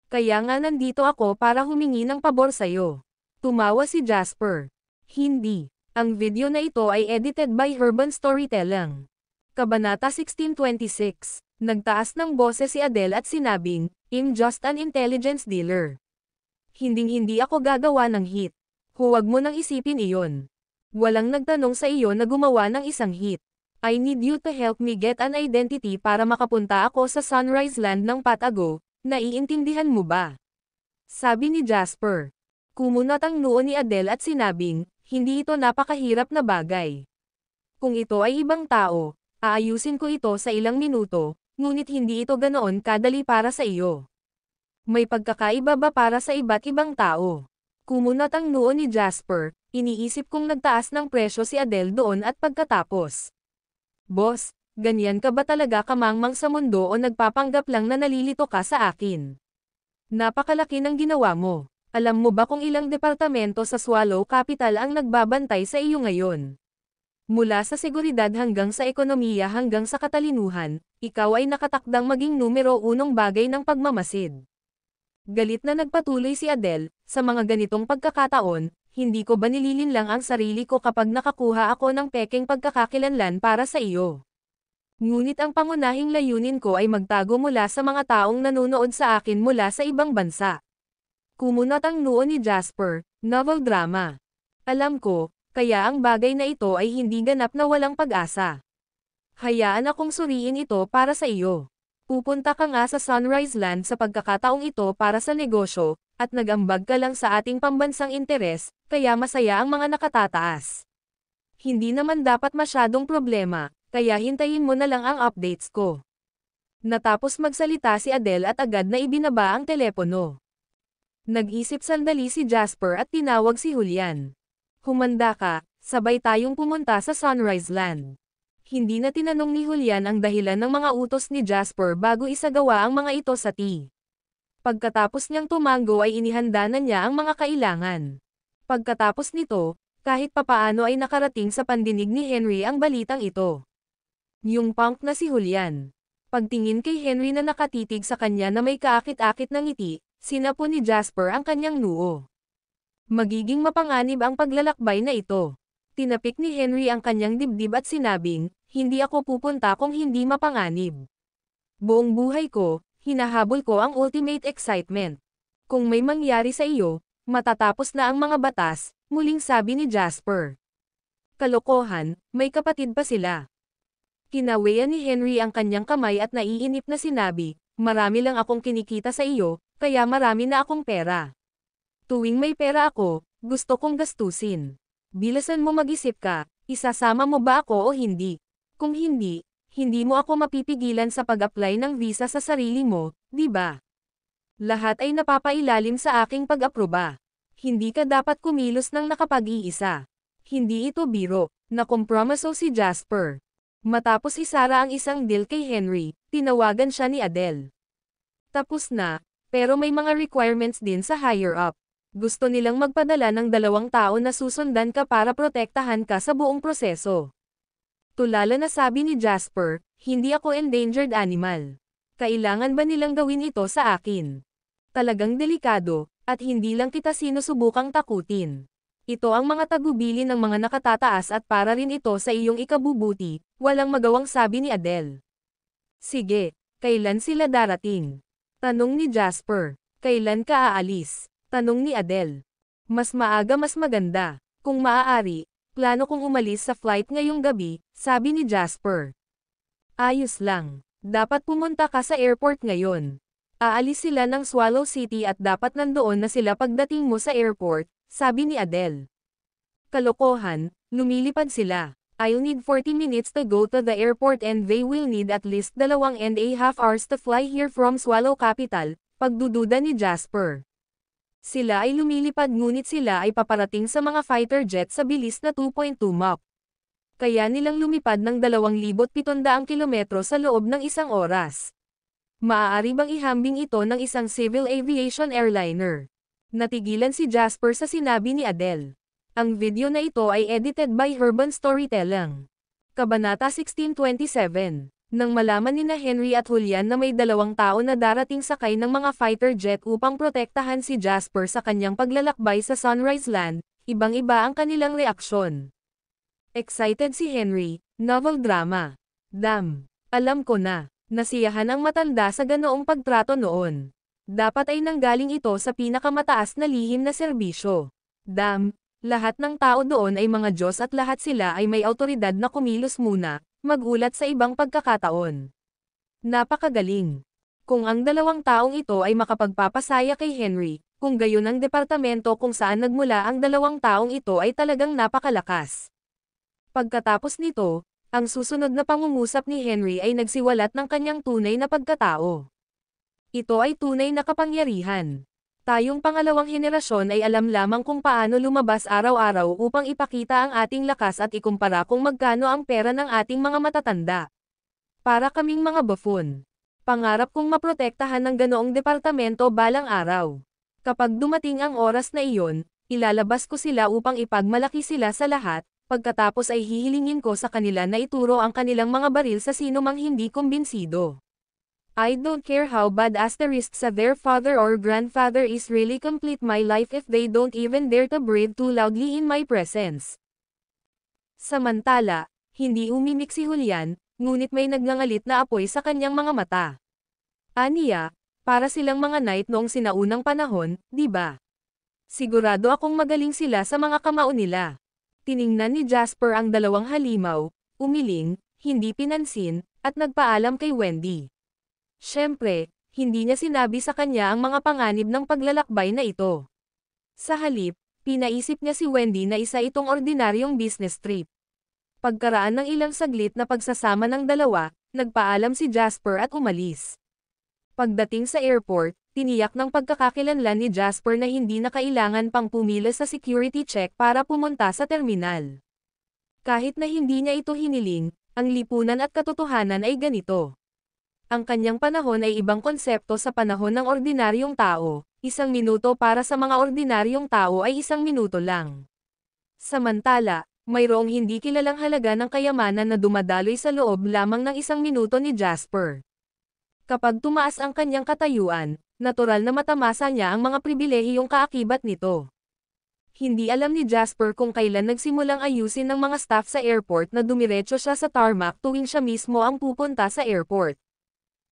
Kaya nga nandito ako para humingi ng pabor sa'yo. Tumawa si Jasper. Hindi. Ang video na ito ay edited by Urban Storytelling. Kabanata 1626. Nagtaas ng boses si Adele at sinabing, "I'm just an intelligence dealer. Hinding-hindi ako gagawa ng hit. Huwag mo nang isipin iyon. Walang nagtanong sa iyo na gumawa ng isang hit. I need you to help me get an identity para makapunta ako sa Sunrise Land ng Patago, naiintindihan mo ba?" Sabi ni Jasper. Kumunat ang noo ni Adele at sinabing, "Hindi ito napakahirap na bagay. Kung ito ay ibang tao, aayusin ko ito sa ilang minuto, ngunit hindi ito ganoon kadali para sa iyo. May pagkakaiba ba para sa iba't ibang tao?" Kumunat ang noo ni Jasper, iniisip kong nagtaas ng presyo si Adele doon at pagkatapos. "Boss, ganyan ka ba talaga kamangmang sa mundo o nagpapanggap lang na nalilito ka sa akin? Napakalaki ng ginawa mo. Alam mo ba kung ilang departamento sa Swallow Capital ang nagbabantay sa iyo ngayon? Mula sa seguridad hanggang sa ekonomiya hanggang sa katalinuhan, ikaw ay nakatakdang maging numero unong bagay ng pagmamasid." Galit na nagpatuloy si Adele, "Sa mga ganitong pagkakataon, hindi ko ba nililinlang ang sarili ko kapag nakakuha ako ng pekeng pagkakakilanlan para sa iyo? Ngunit ang pangunahing layunin ko ay magtago mula sa mga taong nanonood sa akin mula sa ibang bansa." Kumunat ang noo ni Jasper, "Novel drama. Alam ko, kaya ang bagay na ito ay hindi ganap na walang pag-asa. Hayaan akong suriin ito para sa iyo. Pupunta ka nga sa Sunrise Land sa pagkakataong ito para sa negosyo, at nag-ambag ka lang sa ating pambansang interes, kaya masaya ang mga nakatataas. Hindi naman dapat masyadong problema, kaya hintayin mo na lang ang updates ko." Natapos magsalita si Adele at agad na ibinaba ang telepono. Nag-isip sandali si Jasper at tinawag si Julian. "Humanda ka, sabay tayong pumunta sa Sunrise Land." Hindi na tinanong ni Julian ang dahilan ng mga utos ni Jasper bago isagawa ang mga ito sa tea. Pagkatapos niyang tumango ay inihanda na niya ang mga kailangan. Pagkatapos nito, kahit papaano ay nakarating sa pandinig ni Henry ang balitang ito. Yung punk na si Julian. Pagtingin kay Henry na nakatitig sa kanya na may kaakit-akit ng ngiti, sinapo ni Jasper ang kanyang noo. Magiging mapanganib ang paglalakbay na ito. Tinapik ni Henry ang kanyang dibdib at sinabing, "Hindi ako pupunta kung hindi mapanganib. Buong buhay ko, hinahabol ko ang ultimate excitement. Kung may mangyari sa iyo, matatapos na ang mga batas," muling sabi ni Jasper. "Kalokohan, may kapatid pa sila." Kinawean ni Henry ang kanyang kamay at naiinip na sinabi, "Marami lang akong kinikita sa iyo, kaya marami na akong pera. Tuwing may pera ako, gusto kong gastusin. Bilasan mo mag-isip ka, isasama mo ba ako o hindi? Kung hindi, hindi mo ako mapipigilan sa pag-apply ng visa sa sarili mo, di ba? Lahat ay napapailalim sa aking pag-aproba. Hindi ka dapat kumilos ng nakapag-iisa. Hindi ito biro," nakompromiso si Jasper. Matapos isara ang isang deal kay Henry, tinawagan siya ni Adele. "Tapos na, pero may mga requirements din sa higher up. Gusto nilang magpadala ng 2 tao na susundan ka para protektahan ka sa buong proseso." Tulala na sabi ni Jasper, "Hindi ako endangered animal. Kailangan ba nilang gawin ito sa akin? Talagang delikado, at hindi lang kita sinusubukang takutin. Ito ang mga tagubili ng mga nakatataas at para rin ito sa iyong ikabubuti," walang magawang sabi ni Adele. "Sige, kailan sila darating?" tanong ni Jasper. "Kailan ka aalis?" tanong ni Adele. "Mas maaga mas maganda. Kung maaari, plano kong umalis sa flight ngayong gabi," sabi ni Jasper. "Ayos lang. Dapat pumunta ka sa airport ngayon. Aalis sila ng Swallow City at dapat nandoon na sila pagdating mo sa airport," sabi ni Adele. "Kalokohan, lumilipad sila. I'll need 40 minutes to go to the airport and they will need at least 2.5 hours to fly here from Swallow Capital," pagdududa ni Jasper. Sila ay lumilipad ngunit sila ay paparating sa mga fighter jet sa bilis na 2.2 Mach. Kaya nilang lumipad ng 2,700 kilometro sa loob ng 1 oras. Maaari bang ihambing ito ng isang civil aviation airliner? Natigilan si Jasper sa sinabi ni Adele. Ang video na ito ay edited by Urban Storytelling. Kabanata 1627. Nang malaman ni Henry at Julian na may 2 tao na darating sakay ng mga fighter jet upang protektahan si Jasper sa kanyang paglalakbay sa Sunrise Land, ibang-iba ang kanilang reaksyon. Excited si Henry, "Novel drama. Damn, alam ko na. Nasiyahan ang matanda sa ganoong pagtrato noon. Dapat ay nanggaling ito sa pinakamataas na lihim na serbisyo. Lahat ng tao doon ay mga Diyos at lahat sila ay may awtoridad na kumilos muna, magulat sa ibang pagkakataon. Napakagaling. Kung ang dalawang taong ito ay makapagpapasaya kay Henry, kung gayon ang departamento kung saan nagmula ang dalawang taong ito ay talagang napakalakas. Pagkatapos nito, ang susunod na pangungusap ni Henry ay nagsiwalat ng kanyang tunay na pagkatao. Ito ay tunay na kapangyarihan. Tayong pangalawang henerasyon ay alam lamang kung paano lumabas araw-araw upang ipakita ang ating lakas at ikumpara kung magkano ang pera ng ating mga matatanda. Para kaming mga buffoon. Pangarap kong maprotektahan ng ganoong departamento balang araw. Kapag dumating ang oras na iyon, ilalabas ko sila upang ipagmalaki sila sa lahat, pagkatapos ay hihilingin ko sa kanila na ituro ang kanilang mga baril sa sino mang hindi kumbinsido. I don't care how bad asterisks sa their father or grandfather is really complete my life if they don't even dare to breathe too loudly in my presence. Samantala, hindi umimik si Julian, ngunit may nagngangalit na apoy sa kanyang mga mata. Aniya, para silang mga knight noong sinaunang panahon, di ba? Sigurado akong magaling sila sa mga kamao nila. Tiningnan ni Jasper ang dalawang halimaw, umiling, hindi pinansin, at nagpaalam kay Wendy. Siyempre, hindi niya sinabi sa kanya ang mga panganib ng paglalakbay na ito. Sa halip, pinaisip niya si Wendy na isa itong ordinaryong business trip. Pagkaraan ng ilang saglit na pagsasama ng dalawa, nagpaalam si Jasper at umalis. Pagdating sa airport, tiniyak ng pagkakakilanlan ni Jasper na hindi na kailangan pang pumila sa security check para pumunta sa terminal. Kahit na hindi niya ito hiniling, ang lipunan at katotohanan ay ganito. Ang kanyang panahon ay ibang konsepto sa panahon ng ordinaryong tao, 1 minuto para sa mga ordinaryong tao ay 1 minuto lang. Samantala, mayroong hindi kilalang halaga ng kayamanan na dumadaloy sa loob lamang ng 1 minuto ni Jasper. Kapag tumaas ang kanyang katayuan, natural na matamasa niya ang mga pribilehiyong kaakibat nito. Hindi alam ni Jasper kung kailan nagsimulang ayusin ng mga staff sa airport na dumiretso siya sa tarmac tuwing siya mismo ang pupunta sa airport.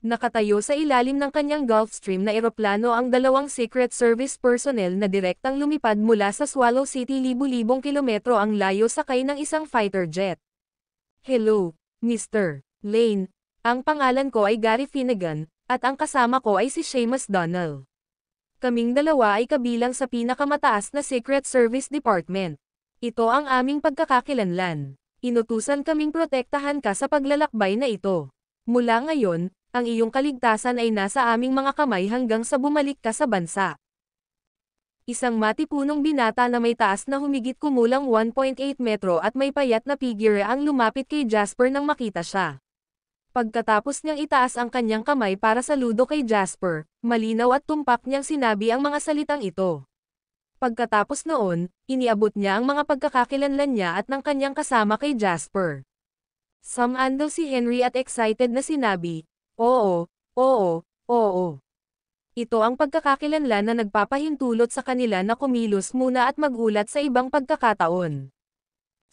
Nakatayo sa ilalim ng kanyang Gulfstream na eroplano ang 2 Secret Service personnel na direktang lumipad mula sa Swallow City libu-libong kilometro ang layo sakay ng isang fighter jet. Hello, Mr. Lane. Ang pangalan ko ay Gary Finnegan, at ang kasama ko ay si Seamus Donnell. Kaming dalawa ay kabilang sa pinakamataas na Secret Service Department. Ito ang aming pagkakakilanlan. Inutusan kaming protektahan ka sa paglalakbay na ito. Mula ngayon, ang iyong kaligtasan ay nasa aming mga kamay hanggang sa bumalik ka sa bansa. Isang matipunong binata na may taas na humigit kumulang 1.8 metro at may payat na figure ang lumapit kay Jasper nang makita siya. Pagkatapos niyang itaas ang kanyang kamay para saludo kay Jasper, malinaw at tumpak niyang sinabi ang mga salitang ito. Pagkatapos noon, iniabot niya ang mga pagkakakilanlan niya at ng kanyang kasama kay Jasper. Sumandal si Henry at excited na sinabi, Oo, oo, oo. Ito ang pagkakakilanlan na nagpapahintulot sa kanila na kumilos muna at magulat sa ibang pagkakataon.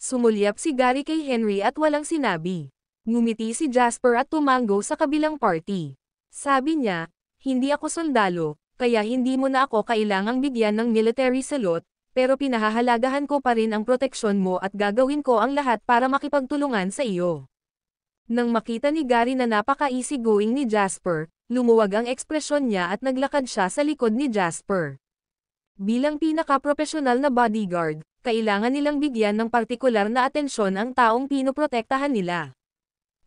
Sumulyap si Gary kay Henry at walang sinabi. Ngumiti si Jasper at tumango sa kabilang party. Sabi niya, hindi ako sundalo, kaya hindi mo na ako kailangang bigyan ng military salute, pero pinahahalagahan ko pa rin ang proteksyon mo at gagawin ko ang lahat para makipagtulungan sa iyo. Nang makita ni Gary na napaka-easygoing ni Jasper, lumuwag ang ekspresyon niya at naglakad siya sa likod ni Jasper. Bilang pinaka-profesional na bodyguard, kailangan nilang bigyan ng partikular na atensyon ang taong pinoprotektahan nila.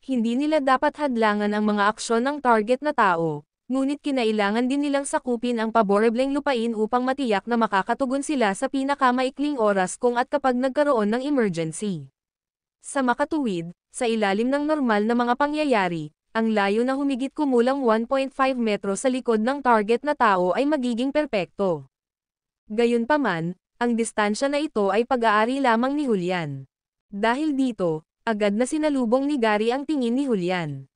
Hindi nila dapat hadlangan ang mga aksyon ng target na tao, ngunit kinailangan din nilang sakupin ang paborebleng lupain upang matiyak na makakatugon sila sa pinakamaikling oras kung at kapag nagkaroon ng emergency. Sa makatuwid, sa ilalim ng normal na mga pangyayari, ang layo na humigit kumulang 1.5 metro sa likod ng target na tao ay magiging perpekto. Gayunpaman, ang distansya na ito ay pag-aari lamang ni Julian. Dahil dito, agad na sinalubong ni Gary ang tingin ni Julian.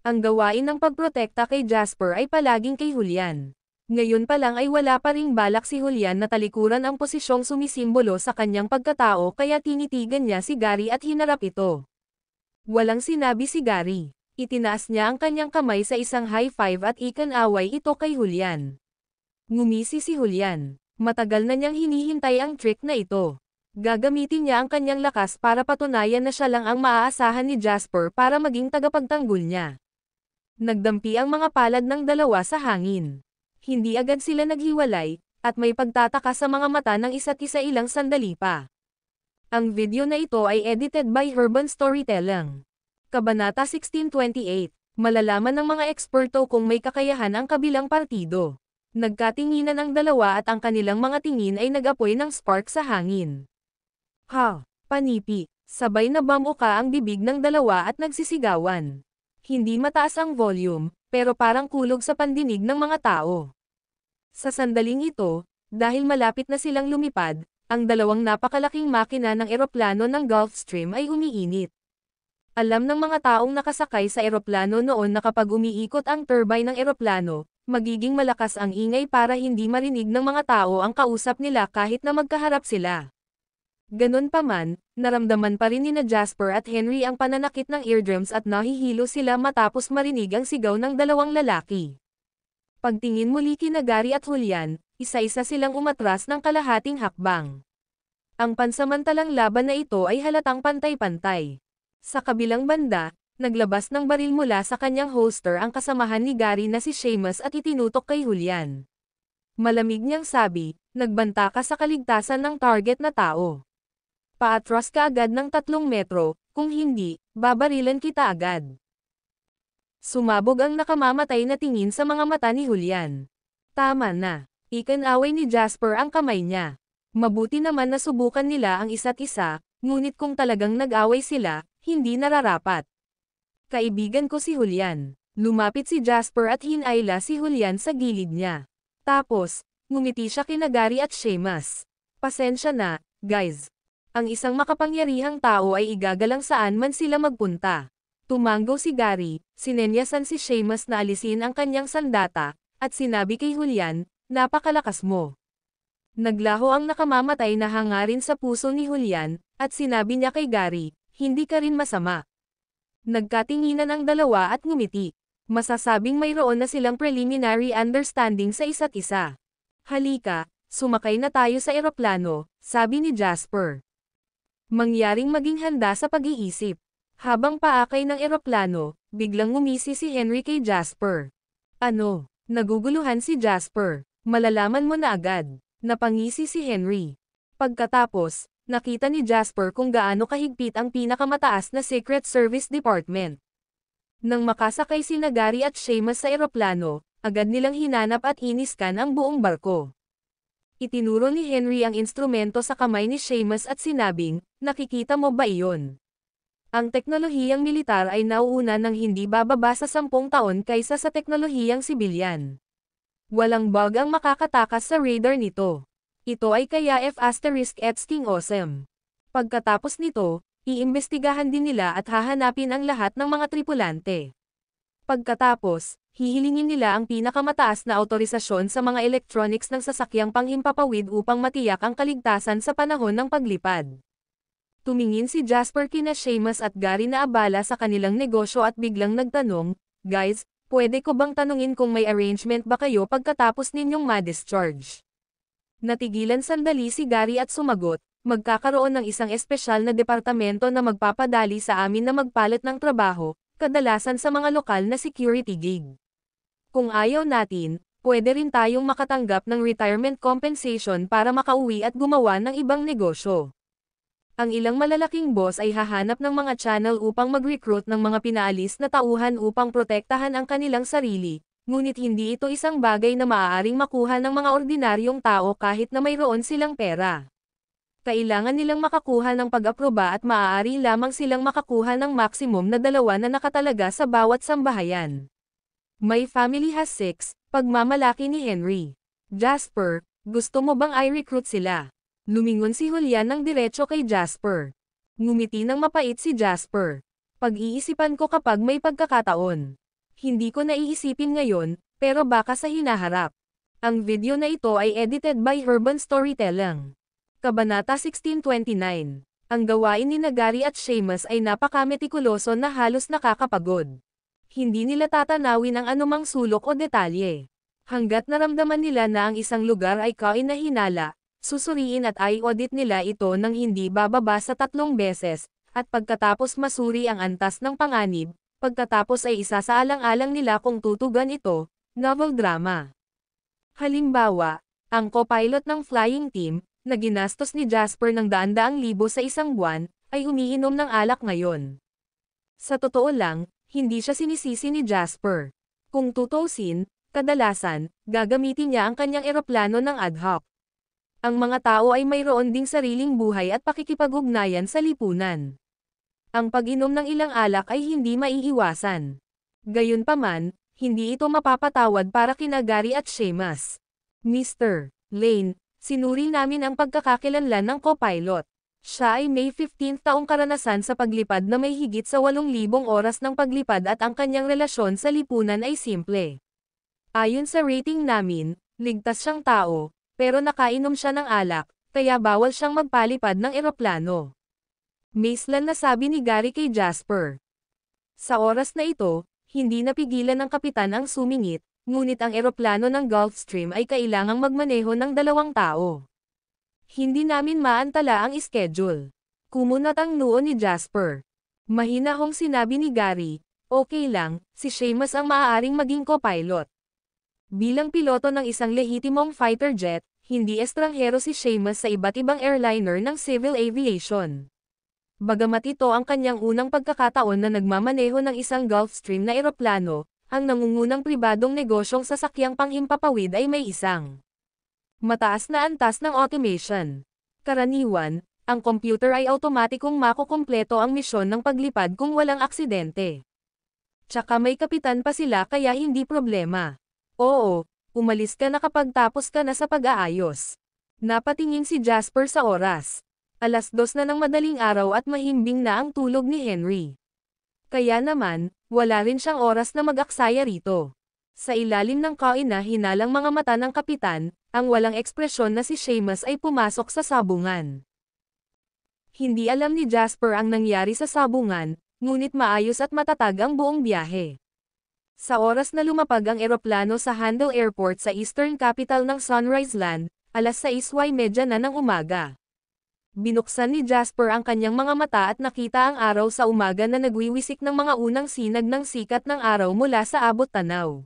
Ang gawain ng pagprotekta kay Jasper ay palaging kay Julian. Ngayon pa lang ay wala pa ring balak si Julian na talikuran ang posisyong sumisimbolo sa kanyang pagkatao kaya tinitigan niya si Gary at hinarap ito. Walang sinabi si Gary. Itinaas niya ang kanyang kamay sa isang high five at ikan-away ito kay Julian. Ngumisi si Julian. Matagal na niyang hinihintay ang trick na ito. Gagamitin niya ang kanyang lakas para patunayan na siya lang ang maaasahan ni Jasper para maging tagapagtanggol niya. Nagdampi ang mga palad ng dalawa sa hangin. Hindi agad sila naghiwalay, at may pagtataka sa mga mata ng isa't isa ilang sandali pa. Ang video na ito ay edited by Urban Storytelling. Kabanata 1628. Malalaman ng mga eksperto kung may kakayahan ang kabilang partido. Nagkatinginan ang dalawa at ang kanilang mga tingin ay nag-apoy ng spark sa hangin. Ha! Panipi! Sabay na bamuka ang bibig ng dalawa at nagsisigawan. Hindi mataas ang volume, pero parang kulog sa pandinig ng mga tao. Sa sandaling ito, dahil malapit na silang lumipad, ang dalawang napakalaking makina ng eroplano ng Gulfstream ay umiinit. Alam ng mga taong nakasakay sa eroplano noon na kapag umiikot ang turbine ng eroplano, magiging malakas ang ingay para hindi marinig ng mga tao ang kausap nila kahit na magkaharap sila. Ganun pa man, naramdaman pa rin ni Jasper at Henry ang pananakit ng eardrums at nahihilo sila matapos marinig ang sigaw ng dalawang lalaki. Pagtingin muli kina Gary at Julian, isa-isa silang umatras ng kalahating hakbang. Ang pansamantalang laban na ito ay halatang pantay-pantay. Sa kabilang banda, naglabas ng baril mula sa kanyang holster ang kasamahan ni Gary na si Seamus at itinutok kay Julian. Malamig niyang sabi, nagbanta ka sa kaligtasan ng target na tao. Paatras ka agad ng 3 metro, kung hindi, babarilan kita agad. Sumabog ang nakamamatay na tingin sa mga mata ni Julian. Tama na. Ikan-away ni Jasper ang kamay niya. Mabuti naman na subukan nila ang isa't isa, ngunit kung talagang nag-away sila, hindi nararapat. Kaibigan ko si Julian. Lumapit si Jasper at hinayla si Julian sa gilid niya. Tapos, ngumiti siya kina Gary at Seamus. Pasensya na, guys. Ang isang makapangyarihang tao ay igagalang saan man sila magpunta. Tumango si Gary, sinenyasan si Seamus na alisin ang kanyang sandata, at sinabi kay Julian, napakalakas mo. Naglaho ang nakamamatay na hangarin sa puso ni Julian, at sinabi niya kay Gary, hindi ka rin masama. Nagkatinginan ang dalawa at ngumiti. Masasabing mayroon na silang preliminary understanding sa isa't isa. Halika, sumakay na tayo sa eroplano, sabi ni Jasper. Mangyaring maging handa sa pag-iisip. Habang paakay ng eroplano, biglang ngumisi si Henry kay Jasper. Ano? Naguguluhan si Jasper. Malalaman mo na agad. Napangisi si Henry. Pagkatapos, nakita ni Jasper kung gaano kahigpit ang pinakamataas na Secret Service Department. Nang makasakay sina Gary at Seamus sa eroplano, agad nilang hinanap at iniskan ang buong barko. Itinuro ni Henry ang instrumento sa kamay ni Seamus at sinabing, nakikita mo ba iyon? Ang teknolohiyang militar ay nauuna ng hindi bababa sa 10 taon kaysa sa teknolohiyang sibilyan. Walang bug ang makakatakas sa radar nito. Ito ay kaya F***Sting awesome. Pagkatapos nito, iimbestigahan din nila at hahanapin ang lahat ng mga tripulante. Pagkatapos, hihilingin nila ang pinakamataas na autorisasyon sa mga electronics ng sasakyang panghimpapawid upang matiyak ang kaligtasan sa panahon ng paglipad. Tumingin si Jasper kina Seamus at Gary na abala sa kanilang negosyo at biglang nagtanong, guys, pwede ko bang tanungin kung may arrangement ba kayo pagkatapos ninyong ma-discharge? Natigilan sandali si Gary at sumagot, magkakaroon ng isang espesyal na departamento na magpapadali sa amin na magpalit ng trabaho, kadalasan sa mga lokal na security gig. Kung ayaw natin, pwede rin tayong makatanggap ng retirement compensation para makauwi at gumawa ng ibang negosyo. Ang ilang malalaking boss ay hahanap ng mga channel upang mag-recruit ng mga pinaalis na tauhan upang protektahan ang kanilang sarili, ngunit hindi ito isang bagay na maaaring makuha ng mga ordinaryong tao kahit na mayroon silang pera. Kailangan nilang makakuha ng pag-aproba at maaari lamang silang makakuha ng maximum na 2 na nakatalaga sa bawat sambahayan. My family has 6, pagmamalaki ni Henry. Jasper, gusto mo bang i-recruit sila? Lumingon si Julian ng diretso kay Jasper. Ngumiti ng mapait si Jasper. Pag-iisipan ko kapag may pagkakataon. Hindi ko naiisipin ngayon, pero baka sa hinaharap. Ang video na ito ay edited by Urban Storytelling. Kabanata 1629. Ang gawain ni Gary at Seamus ay napakametikuloso na halos nakakapagod. Hindi nila tatanawin ang anumang sulok o detalye. Hanggat naramdaman nila na ang isang lugar ay kainahinala, susuriin at i-audit nila ito ng hindi bababa sa 3 beses, at pagkatapos masuri ang antas ng panganib, pagkatapos ay isasaalang-alang nila kung tutugan ito, novel drama. Halimbawa, ang co-pilot ng flying team, na ginastos ni Jasper ng daan-daang libo sa isang buwan, ay umiinom ng alak ngayon. Sa totoo lang, hindi siya sinisisi ni Jasper. Kung tutusin, kadalasan, gagamitin niya ang kanyang eroplano ng ad hoc. Ang mga tao ay mayroon ding sariling buhay at pakikipag-ugnayan sa lipunan. Ang pag-inom ng ilang alak ay hindi maiiwasan. Gayunpaman, hindi ito mapapatawad para kina Gary at Seamus. Mr. Lane, sinuri namin ang pagkakakilanlan ng co-pilot. Siya ay may 15 taong karanasan sa paglipad na may higit sa 8,000 oras ng paglipad at ang kanyang relasyon sa lipunan ay simple. Ayon sa rating namin, ligtas siyang tao, pero nakainom siya ng alak, kaya bawal siyang magpalipad ng eroplano. Maislan na sabi ni Gary kay Jasper. Sa oras na ito, hindi napigilan ng kapitan ang sumingit, ngunit ang eroplano ng Gulfstream ay kailangang magmaneho ng 2 tao. Hindi namin maantala ang schedule. Kumunat ang noo ni Jasper. Mahinahong sinabi ni Gary, okay lang, si Seamus ang maaaring maging co-pilot. Bilang piloto ng isang lehitimong fighter jet, hindi estranghero si Seamus sa iba't ibang airliner ng civil aviation. Bagamat ito ang kanyang unang pagkakataon na nagmamaneho ng isang Gulfstream na eroplano, ang nangungunang pribadong negosyong sasakyang panghimpapawid ay may isang mataas na antas ng automation. Karaniwan, ang computer ay automatikong makukumpleto ang misyon ng paglipad kung walang aksidente. Tsaka may kapitan pa sila kaya hindi problema. Oo, umalis ka na kapag tapos ka na sa pag-aayos. Napatingin si Jasper sa oras. 2:00 na ng madaling araw at mahimbing na ang tulog ni Henry. Kaya naman, wala rin siyang oras na mag-aksaya rito. Sa ilalim ng kaina hinalang mga mata ng kapitan, ang walang ekspresyon na si Seamus ay pumasok sa sabungan. Hindi alam ni Jasper ang nangyari sa sabungan, ngunit maayos at matatag ang buong biyahe. Sa oras na lumapag ang eroplano sa Handel Airport sa eastern capital ng Sunrise Land, 6:30 na ng umaga. Binuksan ni Jasper ang kanyang mga mata at nakita ang araw sa umaga na nagwiwisik ng mga unang sinag ng sikat ng araw mula sa abot tanaw.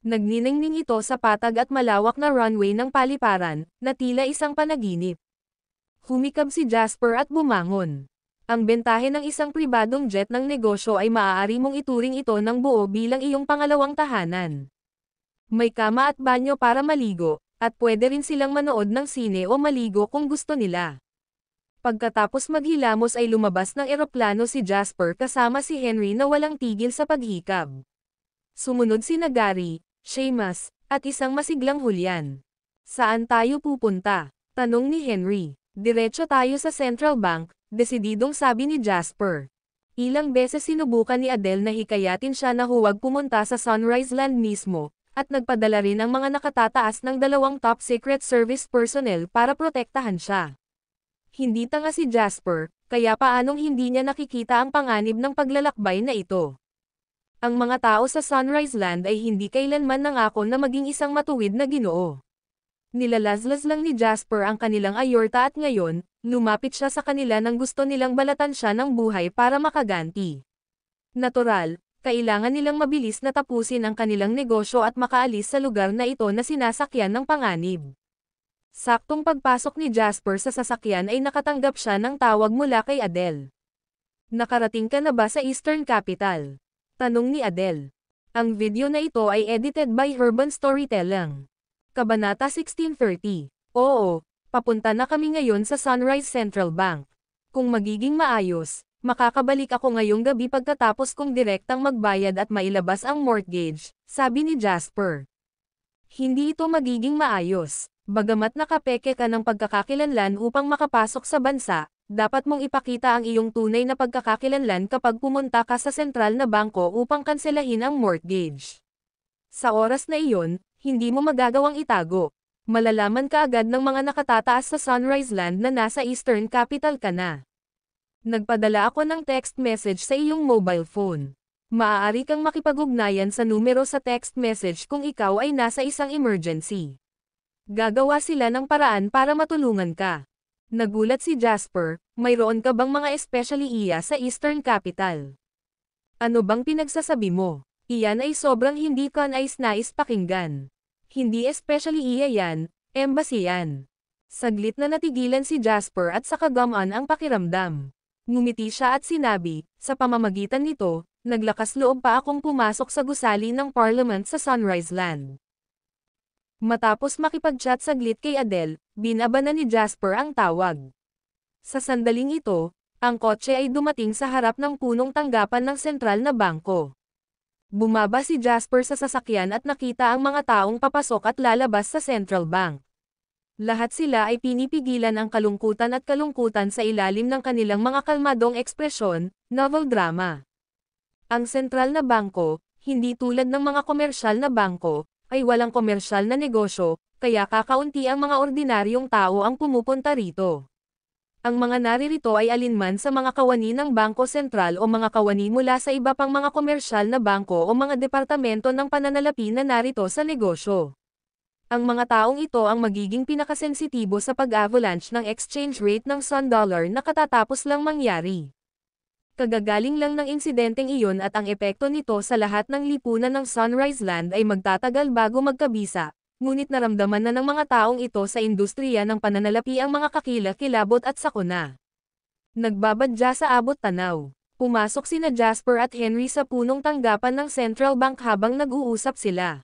Nagniningning ito sa patag at malawak na runway ng paliparan, na tila isang panaginip. Humikab si Jasper at bumangon. Ang bentahe ng isang pribadong jet ng negosyo ay maaari mong ituring ito ng buo bilang iyong pangalawang tahanan. May kama at banyo para maligo, at pwede rin silang manood ng sine o maligo kung gusto nila. Pagkatapos maghilamos ay lumabas ng eroplano si Jasper kasama si Henry na walang tigil sa paghikab. Sumunod sina Gary, Seamus, at isang masiglang Julian. Saan tayo pupunta? Tanong ni Henry. Diretso tayo sa Central Bank, desididong sabi ni Jasper. Ilang beses sinubukan ni Adele na hikayatin siya na huwag pumunta sa Sunrise Land mismo, at nagpadala rin ang mga nakatataas ng 2 top secret service personnel para protektahan siya. Hindi tanga si Jasper, kaya paanong hindi niya nakikita ang panganib ng paglalakbay na ito. Ang mga tao sa Sunrise Land ay hindi kailanman nangako na maging isang matuwid na Ginoo. Nilalazlas lang ni Jasper ang kanilang ayorta at ngayon, lumapit siya sa kanila nang gusto nilang balatan siya ng buhay para makaganti. Natural, kailangan nilang mabilis na tapusin ang kanilang negosyo at makaalis sa lugar na ito na sinasakyan ng panganib. Saktong pagpasok ni Jasper sa sasakyan ay nakatanggap siya ng tawag mula kay Adele. Nakarating ka na ba sa Eastern Capital? Tanong ni Adele. Ang video na ito ay edited by Urban Storytelling. Kabanata 1630. Oo, papunta na kami ngayon sa Sunrise Central Bank. Kung magiging maayos, makakabalik ako ngayong gabi pagkatapos kong direktang magbayad at mailabas ang mortgage, sabi ni Jasper. Hindi ito magiging maayos. Bagamat nakapeke ka ng pagkakakilanlan upang makapasok sa bansa, dapat mong ipakita ang iyong tunay na pagkakakilanlan kapag pumunta ka sa sentral na bangko upang kanselahin ang mortgage. Sa oras na iyon, hindi mo magagawang itago. Malalaman ka agad ng mga nakatataas sa Sunrise Land na nasa Eastern Capital ka na. Nagpadala ako ng text message sa iyong mobile phone. Maaari kang makipag-ugnayan sa numero sa text message kung ikaw ay nasa isang emergency. Gagawa sila ng paraan para matulungan ka. Nagulat si Jasper, mayroon ka bang mga especially iya sa Eastern Capital? Ano bang pinagsasabi mo? Iyan ay sobrang hindi ka nais pakinggan. Hindi especially iya yan, embassy yan. Saglit na natigilan si Jasper at saka gumaan ang pakiramdam. Ngumiti siya at sinabi, sa pamamagitan nito, naglakas loob pa akong pumasok sa gusali ng Parliament sa Sunrise Land. Matapos makipag-chat saglit kay Adele, binaba na ni Jasper ang tawag. Sa sandaling ito, ang kotse ay dumating sa harap ng punong tanggapan ng sentral na bangko. Bumaba si Jasper sa sasakyan at nakita ang mga taong papasok at lalabas sa Central Bank. Lahat sila ay pinipigilan ang kalungkutan sa ilalim ng kanilang mga kalmadong ekspresyon, novel drama. Ang sentral na bangko, hindi tulad ng mga komersyal na bangko, ay walang komersyal na negosyo, kaya kakaunti ang mga ordinaryong tao ang pumupunta rito. Ang mga naririto ay alinman sa mga kawani ng Bangko Sentral o mga kawani mula sa iba pang mga komersyal na bangko o mga departamento ng pananalapi na narito sa negosyo. Ang mga taong ito ang magiging pinakasensitibo sa pag-avalanche ng exchange rate ng Sun Dollar na katatapos lang mangyari. Kagagaling lang ng insidenteng iyon at ang epekto nito sa lahat ng lipunan ng Sunrise Land ay magtatagal bago magkabisa, ngunit naramdaman na ng mga taong ito sa industriya ng pananalapi ang mga kakilakilabot at sakuna. Nagbabadya sa abot tanaw. Pumasok sina Jasper at Henry sa punong tanggapan ng Central Bank habang nag-uusap sila.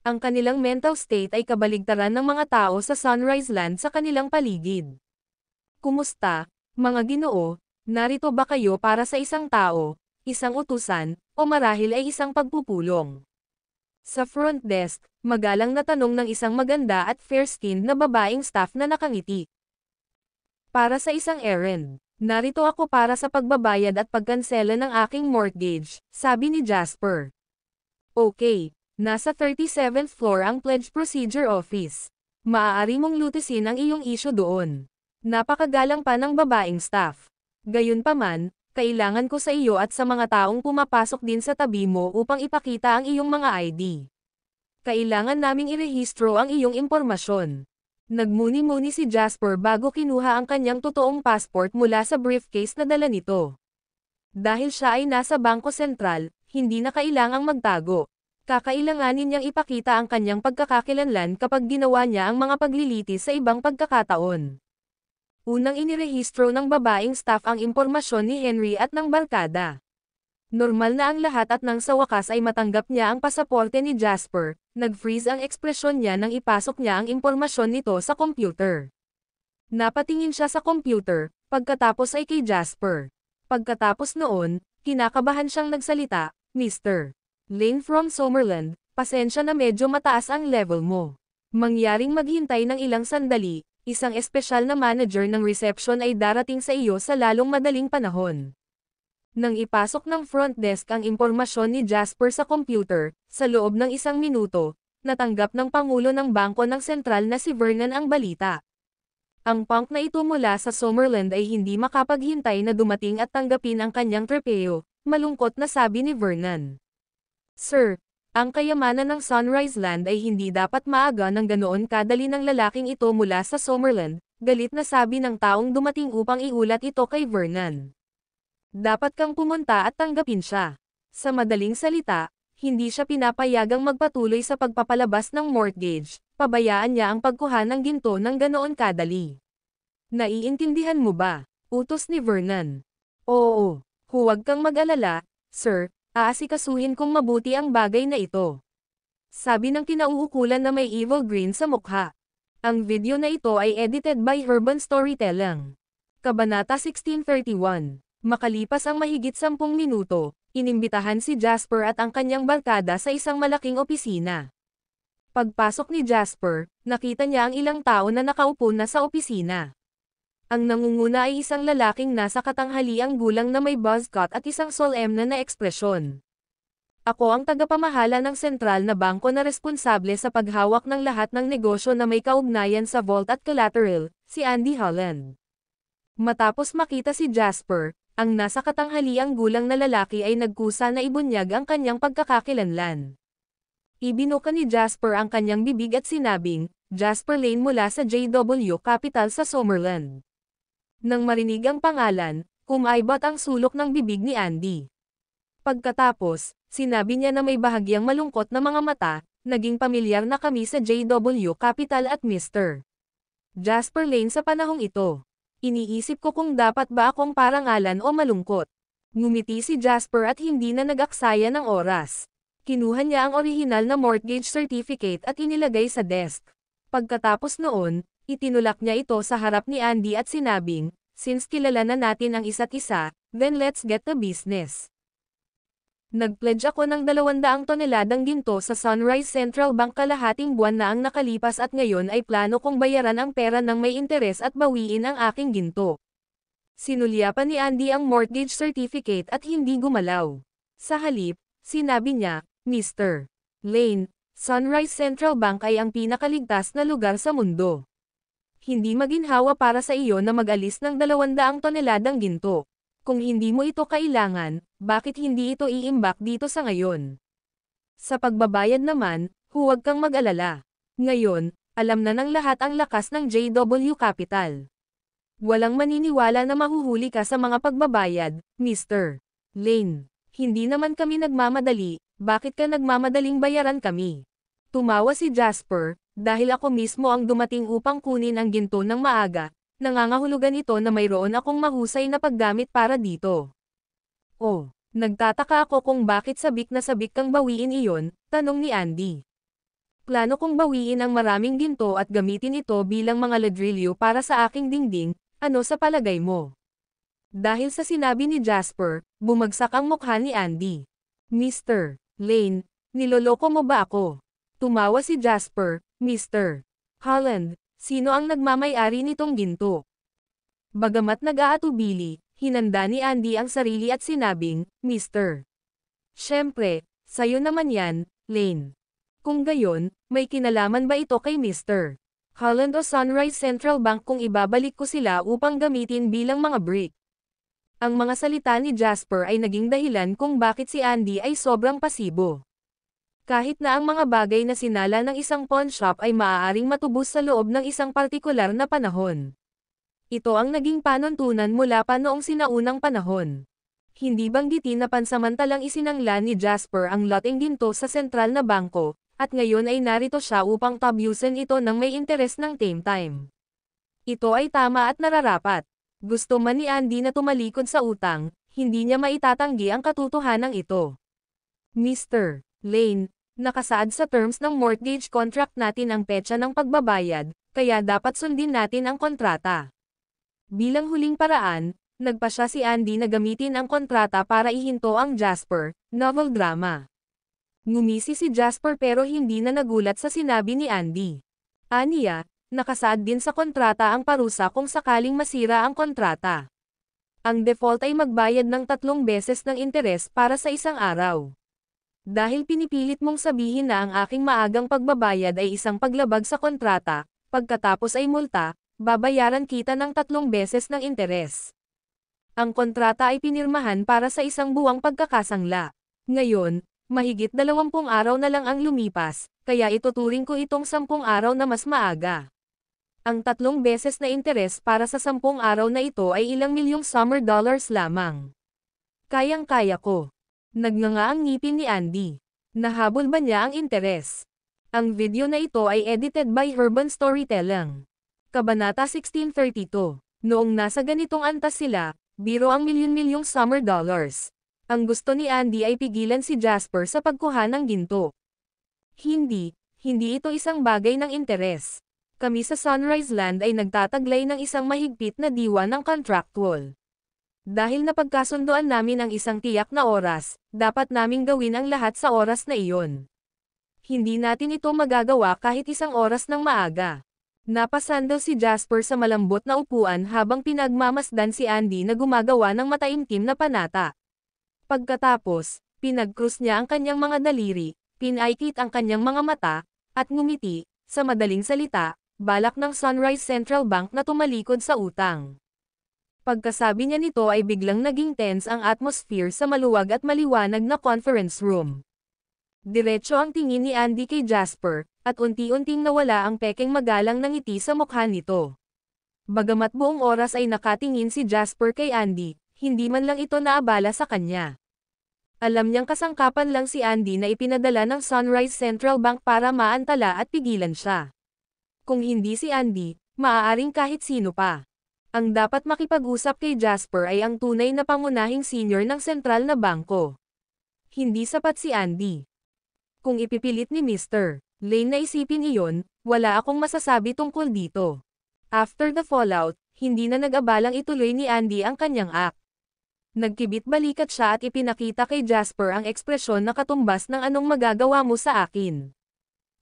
Ang kanilang mental state ay kabaligtaran ng mga tao sa Sunrise Land sa kanilang paligid. Kumusta, mga ginoo? Narito ba kayo para sa isang tao, isang utusan, o marahil ay isang pagpupulong? Sa front desk, magalang na tanong ng isang maganda at fair-skinned na babaeng staff na nakangiti. Para sa isang errand, narito ako para sa pagbabayad at pagkansela ng aking mortgage, sabi ni Jasper. Okay. Nasa 37th floor ang Pledge Procedure Office. Maaari mong lutisin ang iyong issue doon. Napakagalang pa ng babaeng staff. Gayunpaman, kailangan ko sa iyo at sa mga taong pumapasok din sa tabi mo upang ipakita ang iyong mga ID. Kailangan naming irehistro ang iyong impormasyon. Nagmuni-muni si Jasper bago kinuha ang kanyang totoong passport mula sa briefcase na dala nito. Dahil siya ay nasa Bangko Sentral, hindi na kailangang magtago. Kakailanganin niyang ipakita ang kanyang pagkakakilanlan kapag ginawa niya ang mga paglilitis sa ibang pagkakataon. Unang inirehistro ng babaeng staff ang impormasyon ni Henry at ng barkada. Normal na ang lahat at nang sa wakas ay matanggap niya ang pasaporte ni Jasper, nag-freeze ang ekspresyon niya nang ipasok niya ang impormasyon nito sa computer. Napatingin siya sa computer, pagkatapos ay kay Jasper. Pagkatapos noon, kinakabahan siyang nagsalita, Mr. Lane from Summerland, pasensya na medyo mataas ang level mo. Mangyaring maghintay ng ilang sandali, isang espesyal na manager ng reception ay darating sa iyo sa lalong madaling panahon. Nang ipasok ng front desk ang impormasyon ni Jasper sa computer, sa loob ng 1 minuto, natanggap ng Pangulo ng Bangko ng Sentral na si Vernon ang balita. Ang punk na ito mula sa Summerland ay hindi makapaghintay na dumating at tanggapin ang kanyang trepeo, malungkot na sabi ni Vernon. Sir, ang kayamanan ng Sunrise Land ay hindi dapat maaga ng ganoon kadali ng lalaking ito mula sa Summerland, galit na sabi ng taong dumating upang iulat ito kay Vernon. Dapat kang pumunta at tanggapin siya. Sa madaling salita, hindi siya pinapayagang magpatuloy sa pagpapalabas ng mortgage, pabayaan niya ang pagkuha ng ginto ng ganoon kadali. Naiintindihan mo ba? Utos ni Vernon. Oo, huwag kang mag-alala, sir. Aasikasuhin kong mabuti ang bagay na ito. Sabi ng kinauukulan na may evil grin sa mukha. Ang video na ito ay edited by Urban Storytelling. Kabanata 1631. Makalipas ang mahigit 10 minuto, inimbitahan si Jasper at ang kanyang barkada sa isang malaking opisina. Pagpasok ni Jasper, nakita niya ang ilang tao na nakaupo na sa opisina. Ang nangunguna ay isang lalaking nasa katanghaliang gulang na may buzz cut at isang solemne na ekspresyon. Ako ang tagapamahala ng sentral na bangko na responsable sa paghawak ng lahat ng negosyo na may kaugnayan sa vault at collateral, si Andy Holland. Matapos makita si Jasper, Ang nasa katanghaliang gulang na lalaki ay nagkusa na ibunyag ang kanyang pagkakakilanlan. Ibinuka ni Jasper ang kanyang bibig at sinabing, Jasper Lane mula sa JW Capital sa Summerland. Nang marinig ang pangalan, kumaibot ang sulok ng bibig ni Andy. Pagkatapos, sinabi niya na may bahagyang malungkot na mga mata, naging pamilyar na kami sa JW Capital at Mr. Jasper Lane sa panahong ito. Iniisip ko kung dapat ba akong parangalan o malungkot. Ngumiti si Jasper at hindi na nag-aksaya ng oras. Kinuha niya ang orihinal na mortgage certificate at inilagay sa desk. Pagkatapos noon, itinulak niya ito sa harap ni Andy at sinabing, since kilala na natin ang isa't isa, then let's get to business. Nag-pledge ako ng 200 toneladang ginto sa Sunrise Central Bank kalahating buwan na ang nakalipas at ngayon ay plano kong bayaran ang pera ng may interes at bawiin ang aking ginto. Sinulyapan ni Andy ang mortgage certificate at hindi gumalaw. Sa halip, sinabi niya, Mr. Lane, Sunrise Central Bank ay ang pinakaligtas na lugar sa mundo. Hindi maginhawa para sa iyo na mag-alis ng 200 toneladang ginto. Kung hindi mo ito kailangan, bakit hindi ito iimbak dito sa ngayon? Sa pagbabayad naman, huwag kang mag-alala. Ngayon, alam na ng lahat ang lakas ng JW Capital. Walang maniniwala na mahuhuli ka sa mga pagbabayad, Mr. Lane. Hindi naman kami nagmamadali, bakit ka nagmamadaling bayaran kami? Tumawa si Jasper, dahil ako mismo ang dumating upang kunin ang ginto ng maaga. Nangangahulugan ito na mayroon akong mahusay na paggamit para dito. Oh, nagtataka ako kung bakit sabik na sabik kang bawiin iyon, tanong ni Andy. Plano kong bawiin ang maraming ginto at gamitin ito bilang mga ladrilyo para sa aking dingding, ano sa palagay mo? Dahil sa sinabi ni Jasper, bumagsak ang mukha ni Andy. Mr. Lane, niloloko mo ba ako? Tumawa si Jasper, Mr. Holland. Sino ang nagmamay-ari nitong ginto? Bagamat nag-aatubili, hinanda ni Andy ang sarili at sinabing, Mr. Siyempre, sayo naman yan, Lane. Kung gayon, may kinalaman ba ito kay Mr. Holland o Sunrise Central Bank kung ibabalik ko sila upang gamitin bilang mga brick? Ang mga salita ni Jasper ay naging dahilan kung bakit si Andy ay sobrang pasibo. Kahit na ang mga bagay na sinala ng isang pawn shop ay maaaring matubos sa loob ng isang partikular na panahon. Ito ang naging panuntunan mula pa noong sinaunang panahon. Hindi banggitin na pansamantalang isinangla ni Jasper ang loteng ginto sa sentral na bangko, at ngayon ay narito siya upang tabyusin ito ng may interes ng same time. Ito ay tama at nararapat. Gusto man ni Andy na tumalikod sa utang, hindi niya maitatanggi ang katotohanan ito. Mr. Lane, nakasaad sa terms ng mortgage contract natin ang petsa ng pagbabayad, kaya dapat sundin natin ang kontrata. Bilang huling paraan, nagpasya si Andy na gamitin ang kontrata para ihinto ang Jasper, novel drama. Ngumisi si Jasper pero hindi na nagulat sa sinabi ni Andy. Aniya, nakasaad din sa kontrata ang parusa kung sakaling masira ang kontrata. Ang default ay magbayad ng 3 beses ng interes para sa isang araw. Dahil pinipilit mong sabihin na ang aking maagang pagbabayad ay isang paglabag sa kontrata, pagkatapos ay multa, babayaran kita ng 3 beses ng interes. Ang kontrata ay pinirmahan para sa isang buwang pagkakasangla. Ngayon, mahigit 20 araw na lang ang lumipas, kaya ituturing ko itong 10 araw na mas maaga. Ang 3 beses na interes para sa 10 araw na ito ay ilang milyong summer dollars lamang. Kayang-kaya ko. Nagnganga ang ngipin ni Andy. Nahabol ba niya ang interes? Ang video na ito ay edited by Urban Storytelling. Kabanata 1632. Noong nasa ganitong antas sila, biro ang milyon-milyong summer dollars. Ang gusto ni Andy ay pigilan si Jasper sa pagkuha ng ginto. Hindi ito isang bagay ng interes. Kami sa Sunrise Land ay nagtataglay ng isang mahigpit na diwa ng contractual. Dahil napagkasundoan namin ang isang tiyak na oras, dapat naming gawin ang lahat sa oras na iyon. Hindi natin ito magagawa kahit isang oras ng maaga. Napasandal si Jasper sa malambot na upuan habang pinagmamasdan si Andy na gumagawa ng mataimtim na panata. Pagkatapos, pinagkrus niya ang kanyang mga daliri, pinaikit ang kanyang mga mata, at ngumiti, sa madaling salita, balak ng Sunrise Central Bank na tumalikod sa utang. Pagkasabi niya nito ay biglang naging tense ang atmosphere sa maluwag at maliwanag na conference room. Diretso ang tingin ni Andy kay Jasper, at unti-unting nawala ang pekeng magalang ng ngiti sa mukha nito. Bagamat buong oras ay nakatingin si Jasper kay Andy, hindi man lang ito naabala sa kanya. Alam niyang kasangkapan lang si Andy na ipinadala ng Sunrise Central Bank para maantala at pigilan siya. Kung hindi si Andy, maaaring kahit sino pa. Ang dapat makipag-usap kay Jasper ay ang tunay na pangunahing senior ng sentral na bangko. Hindi sapat si Andy. Kung ipipilit ni Mr. Lane na isipin iyon, wala akong masasabi tungkol dito. After the fallout, hindi na nag-abalang ituloy ni Andy ang kanyang act. Nagkibit balikat siya at ipinakita kay Jasper ang ekspresyon na katumbas ng anong magagawa mo sa akin.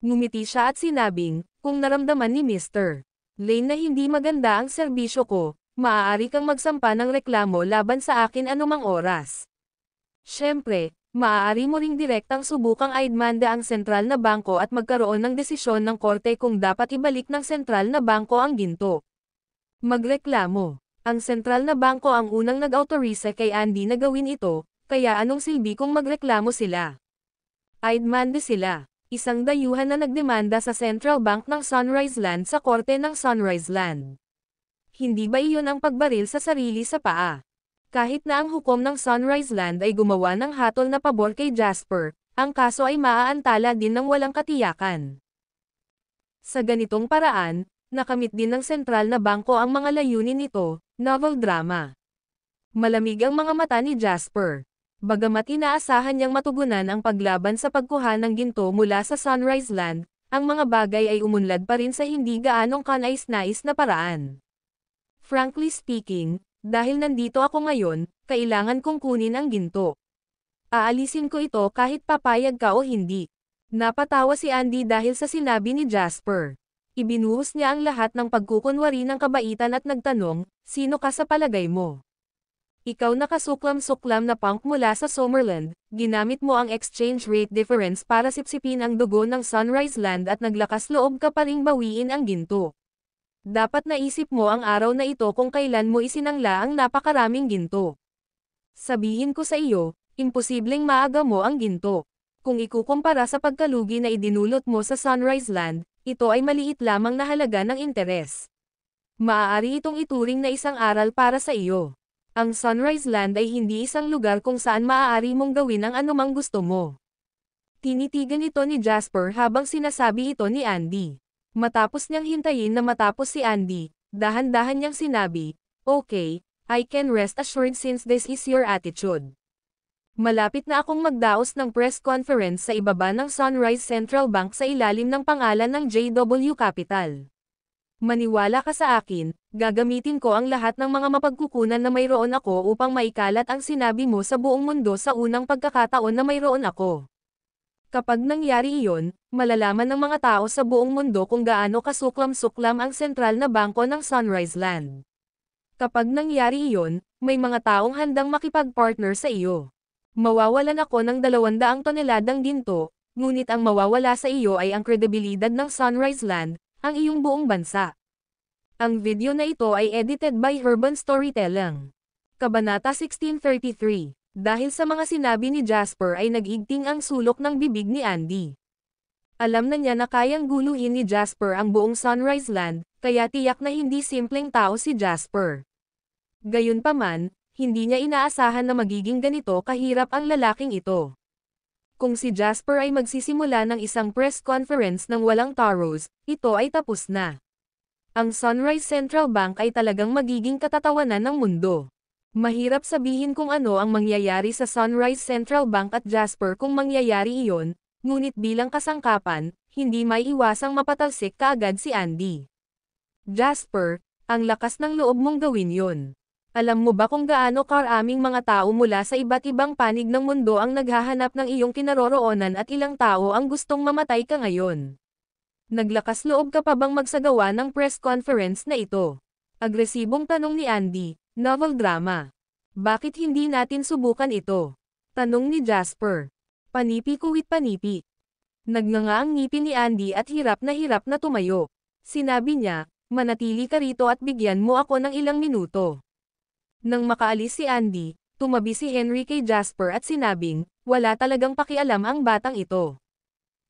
Ngumiti siya at sinabing, kung naramdaman ni Mr. Lane na hindi maganda ang serbisyo ko, maaari kang magsampa ng reklamo laban sa akin anumang oras. Siyempre, maaari mo ring direktang subukang idmanda ang sentral na bangko at magkaroon ng desisyon ng korte kung dapat ibalik ng sentral na bangko ang ginto. Magreklamo. Ang sentral na bangko ang unang nag-autorize kay Andy na gawin ito, kaya anong silbi kung magreklamo sila? Idmanda sila. Isang dayuhan na nagdemanda sa Central Bank ng Sunrise Land sa korte ng Sunrise Land. Hindi ba iyon ang pagbaril sa sarili sa paa? Kahit na ang hukom ng Sunrise Land ay gumawa ng hatol na pabor kay Jasper, ang kaso ay maaantala din ng walang katiyakan. Sa ganitong paraan, nakamit din ng sentral na bangko ang mga layunin nito, novel drama. Malamig ang mga mata ni Jasper. Bagamat inaasahan niyang matugunan ang paglaban sa pagkuha ng ginto mula sa Sunrise Land, ang mga bagay ay umunlad pa rin sa hindi gaanong kanais-nais na paraan. Frankly speaking, dahil nandito ako ngayon, kailangan kong kunin ang ginto. Aalisin ko ito kahit papayag ka o hindi. Napatawa si Andy dahil sa sinabi ni Jasper. Ibinuhos niya ang lahat ng pagkukunwari ng kabaitan at nagtanong, sino ka sa palagay mo? Ikaw na kasuklam-suklam na punk mula sa Summerland, ginamit mo ang exchange rate difference para sipsipin ang dugo ng Sunrise Land at naglakas loob ka pa ring bawiin ang ginto. Dapat naisip mo ang araw na ito kung kailan mo isinangla ang napakaraming ginto. Sabihin ko sa iyo, imposibleng maaga mo ang ginto. Kung ikukumpara sa pagkalugi na idinulot mo sa Sunrise Land, ito ay maliit lamang na halaga ng interes. Maaari itong ituring na isang aral para sa iyo. Ang Sunrise Land ay hindi isang lugar kung saan maaari mong gawin ang anumang gusto mo. Tinitigan ito ni Jasper habang sinasabi ito ni Andy. Matapos niyang hintayin na matapos si Andy, dahan-dahan niyang sinabi, okay, I can rest assured since this is your attitude. Malapit na akong magdaos ng press conference sa ibaba ng Sunrise Central Bank sa ilalim ng pangalan ng JW Capital. Maniwala ka sa akin, gagamitin ko ang lahat ng mga mapagkukunan na mayroon ako upang maikalat ang sinabi mo sa buong mundo sa unang pagkakataon na mayroon ako. Kapag nangyari iyon, malalaman ng mga tao sa buong mundo kung gaano kasuklam-suklam ang sentral na bangko ng Sunrise Land. Kapag nangyari iyon, may mga taong handang makipag-partner sa iyo. Mawawalan ako ng 200 toneladang ginto, ngunit ang mawawala sa iyo ay ang kredibilidad ng Sunrise Land, ang iyong buong bansa. Ang video na ito ay edited by Urban Storytelling. Kabanata 1633. Dahil sa mga sinabi ni Jasper ay nag-igting ang sulok ng bibig ni Andy. Alam na niya na kayang guluhin ni Jasper ang buong Sunrise Land, kaya tiyak na hindi simpleng tao si Jasper. Gayunpaman, hindi niya inaasahan na magiging ganito kahirap ang lalaking ito. Kung si Jasper ay magsisimula ng isang press conference ng walang taros, ito ay tapos na. Ang Sunrise Central Bank ay talagang magiging katatawanan ng mundo. Mahirap sabihin kung ano ang mangyayari sa Sunrise Central Bank at Jasper kung mangyayari iyon, ngunit bilang kasangkapan, hindi may iwasang mapatalsik kaagad si Andy. Jasper, ang lakas ng loob mong gawin yon. Alam mo ba kung gaano karaming mga tao mula sa iba't ibang panig ng mundo ang naghahanap ng iyong kinaroroonan at ilang tao ang gustong mamatay ka ngayon? Naglakas loob ka pa bang magsagawa ng press conference na ito? Agresibong tanong ni Andy, novel drama. Bakit hindi natin subukan ito? Tanong ni Jasper. Panipi kuwit panipi. Nagnganga ang ngipin ni Andy at hirap na tumayo. Sinabi niya, manatili ka rito at bigyan mo ako ng ilang minuto. Nang makaalis si Andy, tumabi si Henry kay Jasper at sinabing, wala talagang pakialam ang batang ito.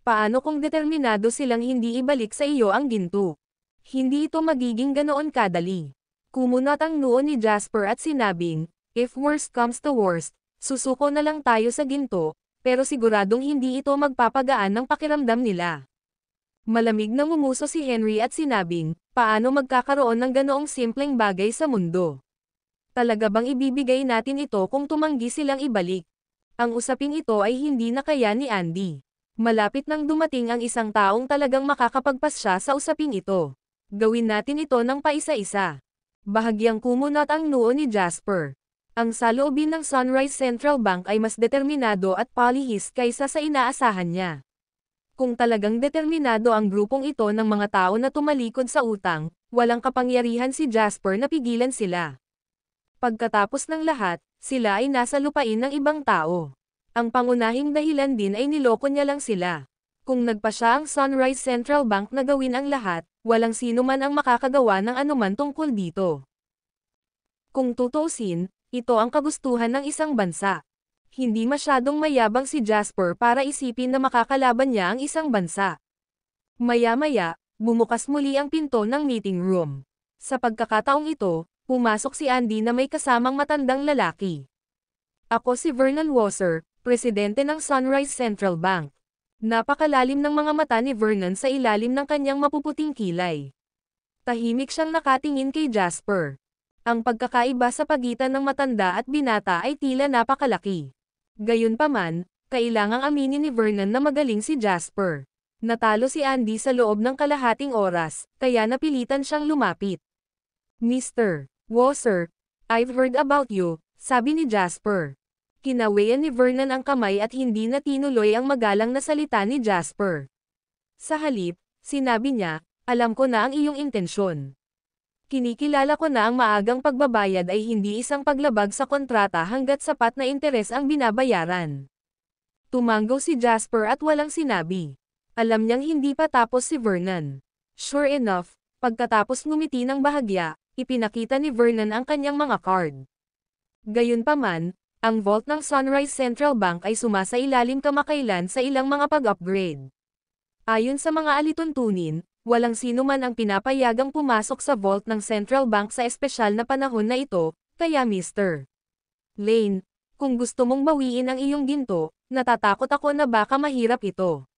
Paano kung determinado silang hindi ibalik sa iyo ang ginto? Hindi ito magiging ganoon kadali. Kumunat ang noo ni Jasper at sinabing, if worst comes to worst, susuko na lang tayo sa ginto, pero siguradong hindi ito magpapagaan ng pakiramdam nila. Malamig na ngumuso si Henry at sinabing, paano magkakaroon ng ganoong simpleng bagay sa mundo? Talaga bang ibibigay natin ito kung tumanggi silang ibalik? Ang usaping ito ay hindi na kaya ni Andy. Malapit nang dumating ang isang taong talagang makakapagpasya sa usaping ito. Gawin natin ito ng paisa-isa. Bahagyang kumunat ang noo ni Jasper. Ang saloobin ng Sunrise Central Bank ay mas determinado at palihis kaysa sa inaasahan niya. Kung talagang determinado ang grupong ito ng mga tao na tumalikod sa utang, walang kapangyarihan si Jasper na pigilan sila. Pagkatapos ng lahat, sila ay nasa lupain ng ibang tao. Ang pangunahing dahilan din ay niloko niya lang sila. Kung nagpa siya ang Sunrise Central Bank na gawin ang lahat, walang sino man ang makakagawa ng anuman tungkol dito. Kung tutuusin, ito ang kagustuhan ng isang bansa. Hindi masyadong mayabang si Jasper para isipin na makakalaban niya ang isang bansa. Maya-maya, bumukas muli ang pinto ng meeting room. Sa pagkakataong ito, pumasok si Andy na may kasamang matandang lalaki. Ako si Vernon Wasser, presidente ng Sunrise Central Bank. Napakalalim ng mga mata ni Vernon sa ilalim ng kanyang mapuputing kilay. Tahimik siyang nakatingin kay Jasper. Ang pagkakaiba sa pagitan ng matanda at binata ay tila napakalaki. Gayunpaman, kailangang aminin ni Vernon na magaling si Jasper. Natalo si Andy sa loob ng kalahating oras, kaya napilitan siyang lumapit. Mr. Wasser, I've heard about you, sabi ni Jasper. Kinawayan ni Vernon ang kamay at hindi na tinuloy ang magalang na salita ni Jasper. Sa halip, sinabi niya, alam ko na ang iyong intensyon. Kinikilala ko na ang maagang pagbabayad ay hindi isang paglabag sa kontrata hanggat sapat na interes ang binabayaran. Tumanggaw si Jasper at walang sinabi. Alam niyang hindi pa tapos si Vernon. Sure enough, pagkatapos ngumiti ng bahagya, ipinakita ni Vernon ang kanyang mga card. Gayunpaman, ang vault ng Sunrise Central Bank ay sumasailalim kamakailan sa ilang mga pag-upgrade. Ayon sa mga alituntunin, walang sino man ang pinapayagang pumasok sa vault ng Central Bank sa espesyal na panahon na ito, kaya Mr. Lane, kung gusto mong bawiin ang iyong ginto, natatakot ako na baka mahirap ito.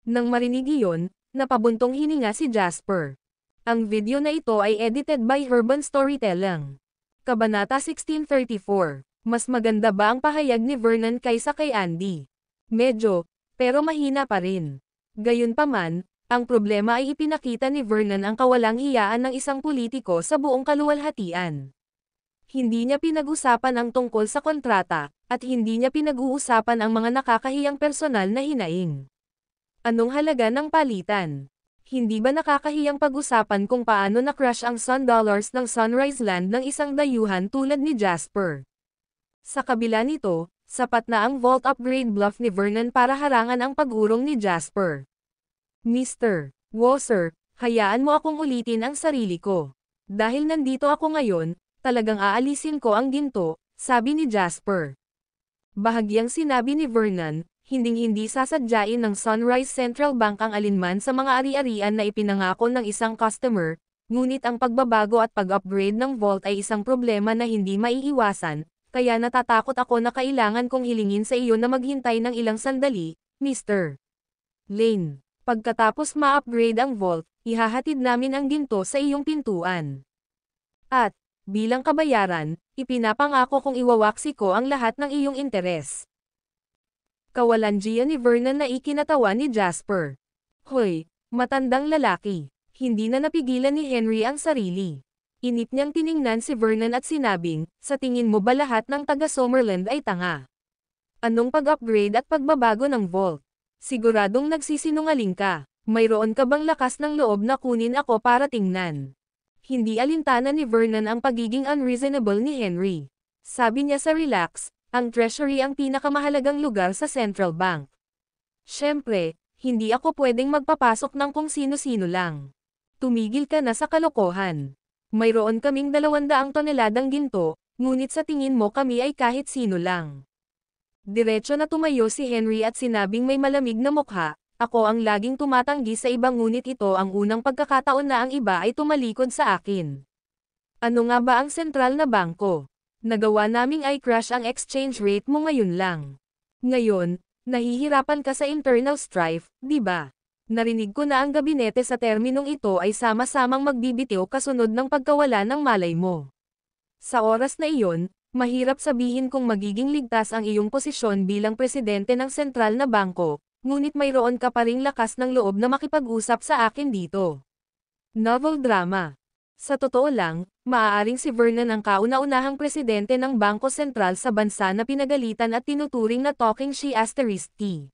Nang marinig iyon, napabuntong hininga si Jasper. Ang video na ito ay edited by Urban Storytelling. Kabanata 1634. Mas maganda ba ang pahayag ni Vernon kaysa kay Andy? Medyo, pero mahina pa rin. Gayunpaman, ang problema ay ipinakita ni Vernon ang kawalang hiyaan ng isang politiko sa buong kaluwalhatian. Hindi niya pinag-usapan ang tungkol sa kontrata, at hindi niya pinag-uusapan ang mga nakakahiyang personal na hinaing. Anong halaga ng palitan? Hindi ba nakakahiyang pag-usapan kung paano na-crush ang Sun Dollars ng Sunrise Land ng isang dayuhan tulad ni Jasper? Sa kabila nito, sapat na ang vault upgrade bluff ni Vernon para harangan ang pag-urong ni Jasper. Mr. Wasser, hayaan mo akong ulitin ang sarili ko. Dahil nandito ako ngayon, talagang aalisin ko ang ginto, sabi ni Jasper. Bahagyang sinabi ni Vernon, hinding-hindi sasadyain ng Sunrise Central Bank ang alinman sa mga ari-arian na ipinangako ng isang customer, ngunit ang pagbabago at pag-upgrade ng vault ay isang problema na hindi maiiwasan. Kaya natatakot ako na kailangan kong hilingin sa iyo na maghintay ng ilang sandali, Mr. Lane. Pagkatapos ma-upgrade ang vault, ihahatid namin ang ginto sa iyong pintuan. At, bilang kabayaran, ipinapangako kong iwawaksi ko ang lahat ng iyong interes. Kawalanjian ni Vernon na ikinatawa ni Jasper. Hoy, matandang lalaki. Hindi na napigilan ni Henry ang sarili. Inip niyang tiningnan si Vernon at sinabing, sa tingin mo ba lahat ng taga-Summerland ay tanga? Anong pag-upgrade at pagbabago ng vault? Siguradong nagsisinungaling ka. Mayroon ka bang lakas ng loob na kunin ako para tingnan? Hindi alintana ni Vernon ang pagiging unreasonable ni Henry. Sabi niya sa relax, ang treasury ang pinakamahalagang lugar sa Central Bank. Siyempre, hindi ako pwedeng magpapasok ng kung sino-sino lang. Tumigil ka na sa kalokohan. Mayroon kaming 200 toneladang ginto, Ngunit sa tingin mo kami ay kahit sino lang. Diretso na tumayo si Henry at sinabing may malamig na mukha, ako ang laging tumatanggi sa iba ngunit ito ang unang pagkakataon na ang iba ay tumalikod sa akin. Ano nga ba ang sentral na bangko? Nagawa naming i-crash ang exchange rate mo ngayon lang. Ngayon, nahihirapan ka sa internal strife, di ba? Narinig ko na ang gabinete sa terminong ito ay sama-samang magbibitiw kasunod ng pagkawala ng malay mo. Sa oras na iyon, mahirap sabihin kung magiging ligtas ang iyong posisyon bilang presidente ng sentral na bangko, ngunit mayroon ka pa ring lakas ng loob na makipag-usap sa akin dito. Novel drama. Sa totoo lang, maaaring si Vernon ang kauna-unahang presidente ng Bangko Sentral sa bansa na pinagalitan at tinuturing na talking she asterisk T.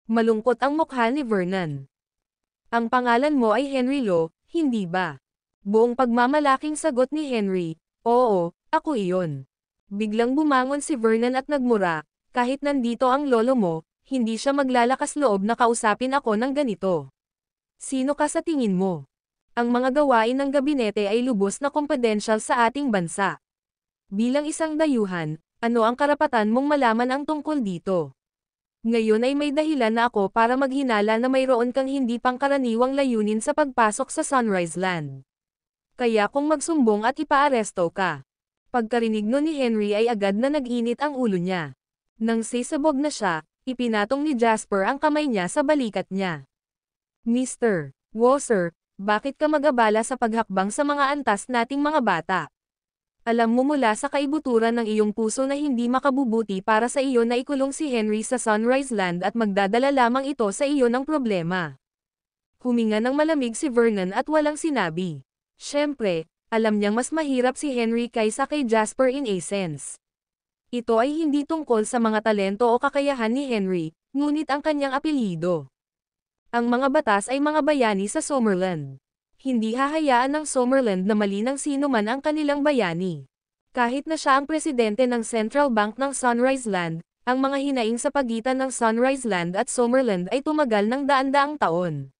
Malungkot ang mukha ni Vernon. Ang pangalan mo ay Henry Lo, hindi ba? Buong pagmamalaking sagot ni Henry, oo, ako iyon. Biglang bumangon si Vernon at nagmura, kahit nandito ang lolo mo, hindi siya maglalakas loob na kausapin ako ng ganito. Sino ka sa tingin mo? Ang mga gawain ng gabinete ay lubos na confidential sa ating bansa. Bilang isang dayuhan, ano ang karapatan mong malaman ang tungkol dito? Ngayon ay may dahilan na ako para maghinala na mayroon kang hindi pangkaraniwang layunin sa pagpasok sa Sunrise Land. Kaya kung magsumbong at ipaaresto ka. Pagkarinig nun ni Henry ay agad na nag-init ang ulo niya. Nang sisabog na siya, ipinatong ni Jasper ang kamay niya sa balikat niya. Mr. Wasser, bakit ka mag-abala sa paghakbang sa mga antas nating mga bata? Alam mo mula sa kaibuturan ng iyong puso na hindi makabubuti para sa iyo na ikulong si Henry sa Sunrise Land at magdadala lamang ito sa iyo ng problema. Huminga ng malamig si Vernon at walang sinabi. Siyempre, alam niyang mas mahirap si Henry kaysa kay Jasper in a sense. Ito ay hindi tungkol sa mga talento o kakayahan ni Henry, ngunit ang kanyang apelyido. Ang mga batas ay mga bayani sa Summerland. Hindi hahayaan ng Summerland na mali ng sino man ang kanilang bayani. Kahit na siya ang presidente ng Central Bank ng Sunrise Land, ang mga hinaing sa pagitan ng Sunrise Land at Summerland ay tumagal ng daan-daang taon.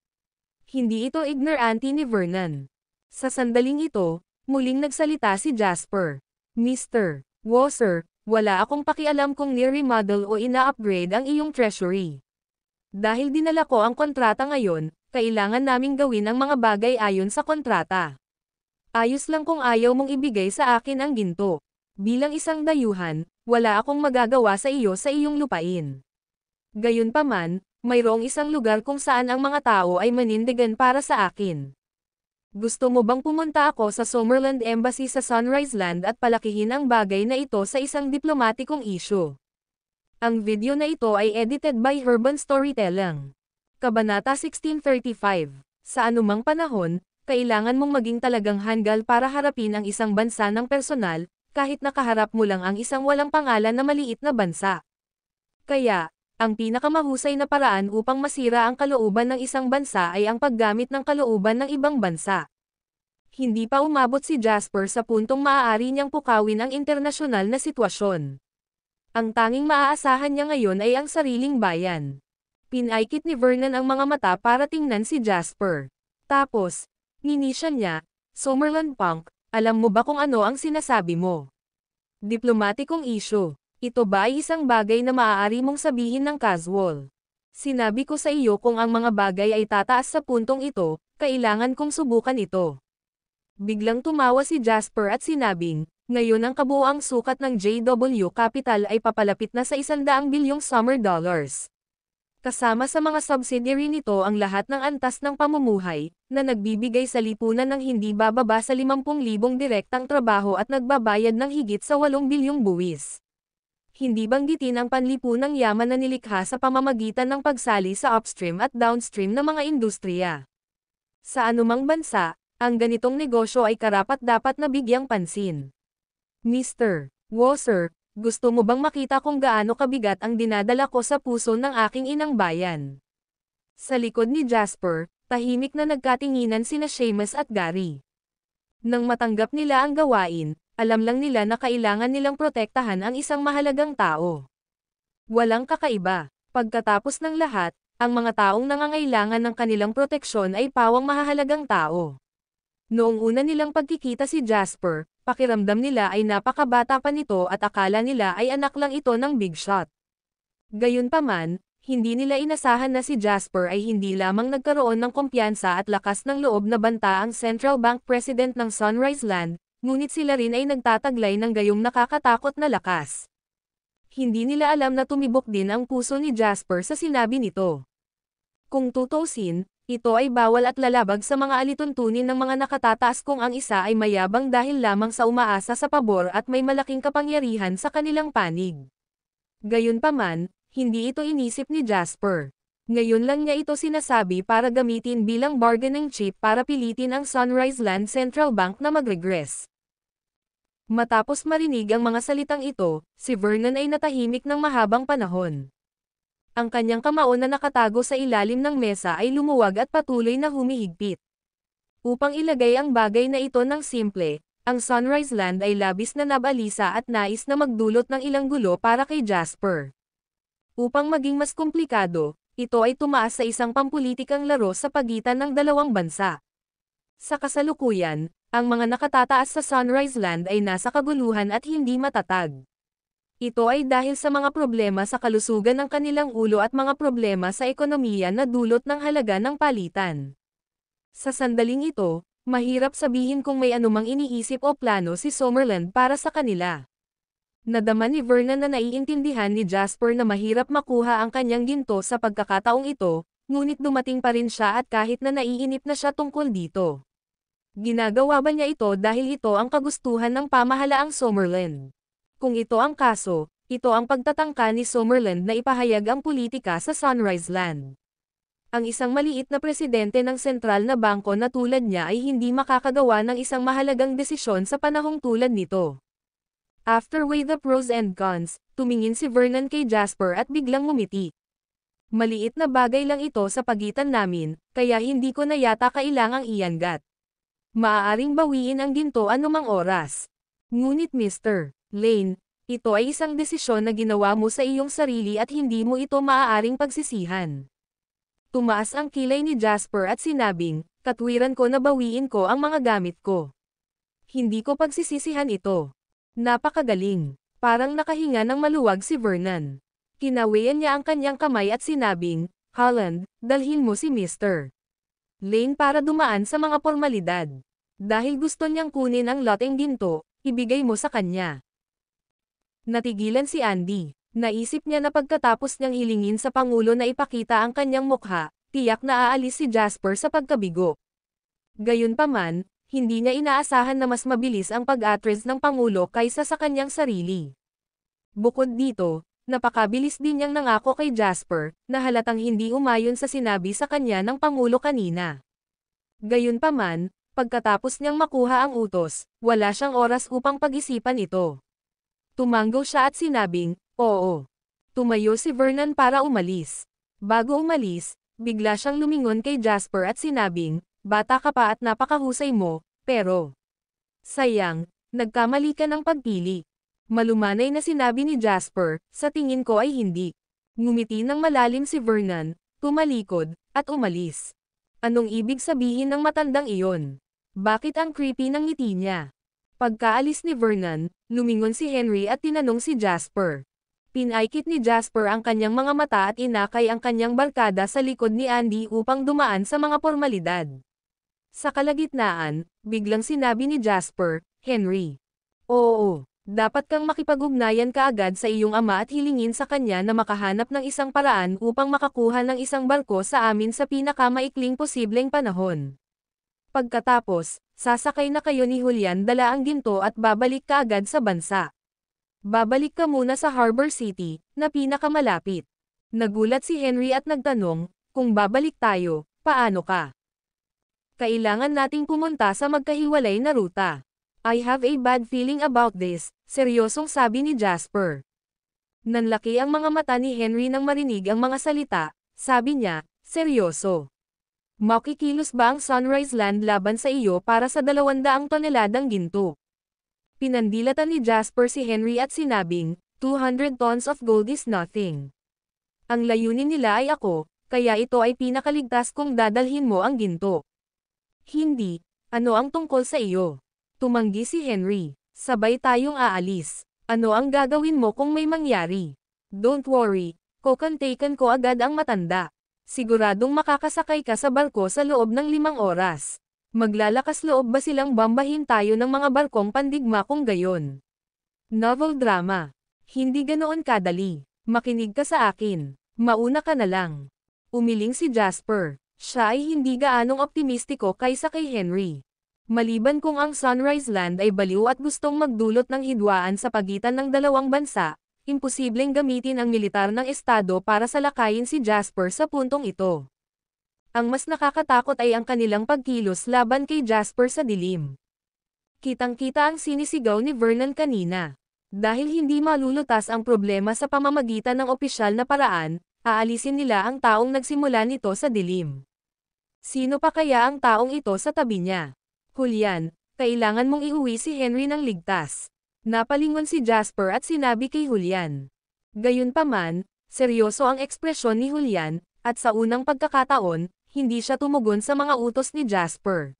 Hindi ito ignorante ni Vernon. Sa sandaling ito, muling nagsalita si Jasper. Mr. Wasser, wala akong pakialam kung ni-remodel o ina-upgrade ang iyong treasury. Dahil dinala ko ang kontrata ngayon, kailangan naming gawin ang mga bagay ayon sa kontrata. Ayos lang kung ayaw mong ibigay sa akin ang ginto. Bilang isang dayuhan, wala akong magagawa sa iyo sa iyong lupain. Gayunpaman, mayroong isang lugar kung saan ang mga tao ay manindigan para sa akin. Gusto mo bang pumunta ako sa Summerland Embassy sa Sunrise Land at palakihin ang bagay na ito sa isang diplomatikong issue? Ang video na ito ay edited by Urban Storytelling. Kabanata 1635. Sa anumang panahon, kailangan mong maging talagang handgal para harapin ang isang bansa ng personal, kahit nakaharap mo lang ang isang walang pangalan na maliit na bansa. Kaya, ang pinakamahusay na paraan upang masira ang kalooban ng isang bansa ay ang paggamit ng kalooban ng ibang bansa. Hindi pa umabot si Jasper sa puntong maaari niyang pukawin ang internasyonal na sitwasyon. Ang tanging maaasahan niya ngayon ay ang sariling bayan. Pinaikit ni Vernon ang mga mata para tingnan si Jasper. Tapos, ninisya niya, Summerland Punk, alam mo ba kung ano ang sinasabi mo? Diplomatikong issue. Ito ba ay isang bagay na maaari mong sabihin ng casual? Sinabi ko sa iyo kung ang mga bagay ay tataas sa puntong ito, kailangan kong subukan ito. Biglang tumawa si Jasper at sinabing, ngayon ang kabuuang sukat ng JW Capital ay papalapit na sa 100 bilyong summer dollars. Kasama sa mga subsidiary nito ang lahat ng antas ng pamumuhay, na nagbibigay sa lipunan ng hindi bababa sa 50,000 direktang trabaho at nagbabayad ng higit sa 8 bilyong buwis. Hindi banggitin ang panlipunang yaman na nilikha sa pamamagitan ng pagsali sa upstream at downstream na mga industriya. Sa anumang bansa, ang ganitong negosyo ay karapat-dapat na bigyang pansin. Mr. Wasser, gusto mo bang makita kung gaano kabigat ang dinadala ko sa puso ng aking inang bayan? Sa likod ni Jasper, tahimik na nagkatinginan sina Seamus at Gary. Nang matanggap nila ang gawain, alam lang nila na kailangan nilang protektahan ang isang mahalagang tao. Walang kakaiba. Pagkatapos ng lahat, ang mga taong nangangailangan ng kanilang proteksyon ay pawang mahahalagang tao. Noong una nilang pagkikita si Jasper, pakiramdam nila ay napakabata pa nito at akala nila ay anak lang ito ng big shot. Gayunpaman, hindi nila inasahan na si Jasper ay hindi lamang nagkaroon ng kumpiyansa at lakas ng loob na banta ang Central Bank President ng Sunrise Land, ngunit sila rin ay nagtataglay ng gayong nakakatakot na lakas. Hindi nila alam na tumibok din ang puso ni Jasper sa sinabi nito. Kung tutuusin, ito ay bawal at lalabag sa mga alituntunin ng mga nakatataas kung ang isa ay mayabang dahil lamang sa umaasa sa pabor at may malaking kapangyarihan sa kanilang panig. Gayunpaman, hindi ito inisip ni Jasper. Ngayon lang niya ito sinasabi para gamitin bilang bargaining chip para pilitin ang Sunrise Land Central Bank na mag-regress. Matapos marinig ang mga salitang ito, si Vernon ay natahimik ng mahabang panahon. Ang kanyang kamao na nakatago sa ilalim ng mesa ay lumuwag at patuloy na humihigpit. Upang ilagay ang bagay na ito ng simple, ang Sunrise Land ay labis na nabalisa at nais na magdulot ng ilang gulo para kay Jasper. Upang maging mas komplikado, ito ay tumaas sa isang pampulitikang laro sa pagitan ng dalawang bansa. Sa kasalukuyan, ang mga nakatataas sa Sunrise Land ay nasa kaguluhan at hindi matatag. Ito ay dahil sa mga problema sa kalusugan ng kanilang ulo at mga problema sa ekonomiya na dulot ng halaga ng palitan. Sa sandaling ito, mahirap sabihin kung may anumang iniisip o plano si Summerland para sa kanila. Nadama ni Vernon na naiintindihan ni Jasper na mahirap makuha ang kanyang ginto sa pagkakataong ito, ngunit dumating pa rin siya at kahit na naiinip na siya tungkol dito. Ginagawa ba niya ito dahil ito ang kagustuhan ng pamahalaang Summerland? Kung ito ang kaso, ito ang pagtatangka ni Summerland na ipahayag ang politika sa Sunrise Land. Ang isang maliit na presidente ng sentral na bangko na tulad niya ay hindi makakagawa ng isang mahalagang desisyon sa panahong tulad nito. After weigh the pros and cons, tumingin si Vernon kay Jasper at biglang ngumiti. Maliit na bagay lang ito sa pagitan namin, kaya hindi ko na yata kailangang iyangat. Maaaring bawiin ang ginto anumang oras. Ngunit Mr. Lane, ito ay isang desisyon na ginawa mo sa iyong sarili at hindi mo ito maaaring pagsisihan. Tumaas ang kilay ni Jasper at sinabing, katwiran ko na bawiin ko ang mga gamit ko. Hindi ko pagsisisihan ito. Napakagaling. Parang nakahinga ng maluwag si Vernon. Kinawayan niya ang kanyang kamay at sinabing, Holland, dalhin mo si Mr. Lane para dumaan sa mga formalidad. Dahil gusto niyang kunin ang loteng ginto, ibigay mo sa kanya. Natigilan si Andy. Naisip niya na pagkatapos niyang hilingin sa Pangulo na ipakita ang kanyang mukha, tiyak na aalis si Jasper sa pagkabigo. Gayunpaman, hindi niya inaasahan na mas mabilis ang pag-address ng Pangulo kaysa sa kanyang sarili. Bukod dito, napakabilis din niyang nangako kay Jasper, na halatang hindi umayon sa sinabi sa kanya ng Pangulo kanina. Gayunpaman, pagkatapos niyang makuha ang utos, wala siyang oras upang pag-isipan ito. Tumango siya at sinabing, oo. Tumayo si Vernon para umalis. Bago umalis, bigla siyang lumingon kay Jasper at sinabing, bata ka pa at napakahusay mo, pero sayang, nagkamali ka ng pagpili. Malumanay na sinabi ni Jasper, sa tingin ko ay hindi. Ngumiti ng malalim si Vernon, tumalikod, at umalis. Anong ibig sabihin ng matandang iyon? Bakit ang creepy ng ngiti niya? Pagkaalis ni Vernon, lumingon si Henry at tinanong si Jasper. Pinaikit ni Jasper ang kanyang mga mata at inakay ang kanyang barkada sa likod ni Andy upang dumaan sa mga formalidad. Sa kalagitnaan, biglang sinabi ni Jasper, Henry. Oo, dapat kang makipag-ugnayan kaagad sa iyong ama at hilingin sa kanya na makahanap ng isang paraan upang makakuha ng isang barko sa amin sa pinakamaikling posibleng panahon. Pagkatapos, sasakay na kayo ni Julian dala ang ginto at babalik ka agad sa bansa. Babalik ka muna sa Harbor City, na pinakamalapit. Nagulat si Henry at nagtanong, kung babalik tayo, paano ka? Kailangan nating pumunta sa magkahiwalay na ruta. I have a bad feeling about this, seryosong sabi ni Jasper. Nanlaki ang mga mata ni Henry nang marinig ang mga salita, sabi niya, seryoso. Makikilos ba ang Sunrise Land laban sa iyo para sa 200 toneladang ginto? Pinandilatan ni Jasper si Henry at sinabing, 200 tons of gold is nothing. Ang layunin nila ay ako, kaya ito ay pinakaligtas kung dadalhin mo ang ginto. Hindi, Ano ang tungkol sa iyo? Tumanggi si Henry. Sabay tayong aalis. Ano ang gagawin mo kung may mangyari? Don't worry, kukontaken ko agad ang matanda. Siguradong makakasakay ka sa barko sa loob ng 5 oras. Maglalakas loob ba silang bambahin tayo ng mga barkong pandigma kung gayon? Novel drama. Hindi ganoon kadali. Makinig ka sa akin. Mauna ka na lang. Umiling si Jasper. Siya ay hindi gaanong optimistiko kaysa kay Henry. Maliban kung ang Sunrise Land ay baliw at gustong magdulot ng hidwaan sa pagitan ng dalawang bansa, imposibleng gamitin ang militar ng estado para salakayin si Jasper sa puntong ito. Ang mas nakakatakot ay ang kanilang pagkilos laban kay Jasper sa dilim. Kitang-kita ang sinisigaw ni Vernon kanina. Dahil hindi malulutas ang problema sa pamamagitan ng opisyal na paraan, aalisin nila ang taong nagsimula nito sa dilim. Sino pa kaya ang taong ito sa tabi niya? Julian, kailangan mong iuwi si Henry ng ligtas. Napalingon si Jasper at sinabi kay Julian. Gayunpaman, seryoso ang ekspresyon ni Julian, at sa unang pagkakataon, hindi siya tumugon sa mga utos ni Jasper.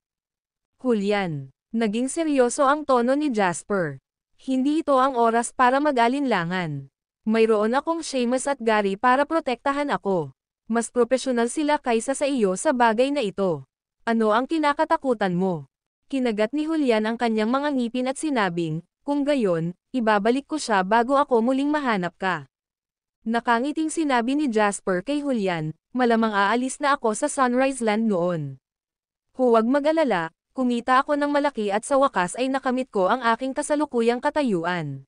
Julian, naging seryoso ang tono ni Jasper. Hindi ito ang oras para mag-alinlangan. Mayroon akong Seamus at Gary para protektahan ako. Mas propesyonal sila kaysa sa iyo sa bagay na ito. Ano ang kinakatakutan mo? Kinagat ni Julian ang kanyang mga ngipin at sinabing, kung gayon, ibabalik ko siya bago ako muling mahanap ka. Nakangiting sinabi ni Jasper kay Julian, malamang aalis na ako sa Sunrise Land noon. Huwag mag-alala, kumita ako ng malaki at sa wakas ay nakamit ko ang aking kasalukuyang katayuan.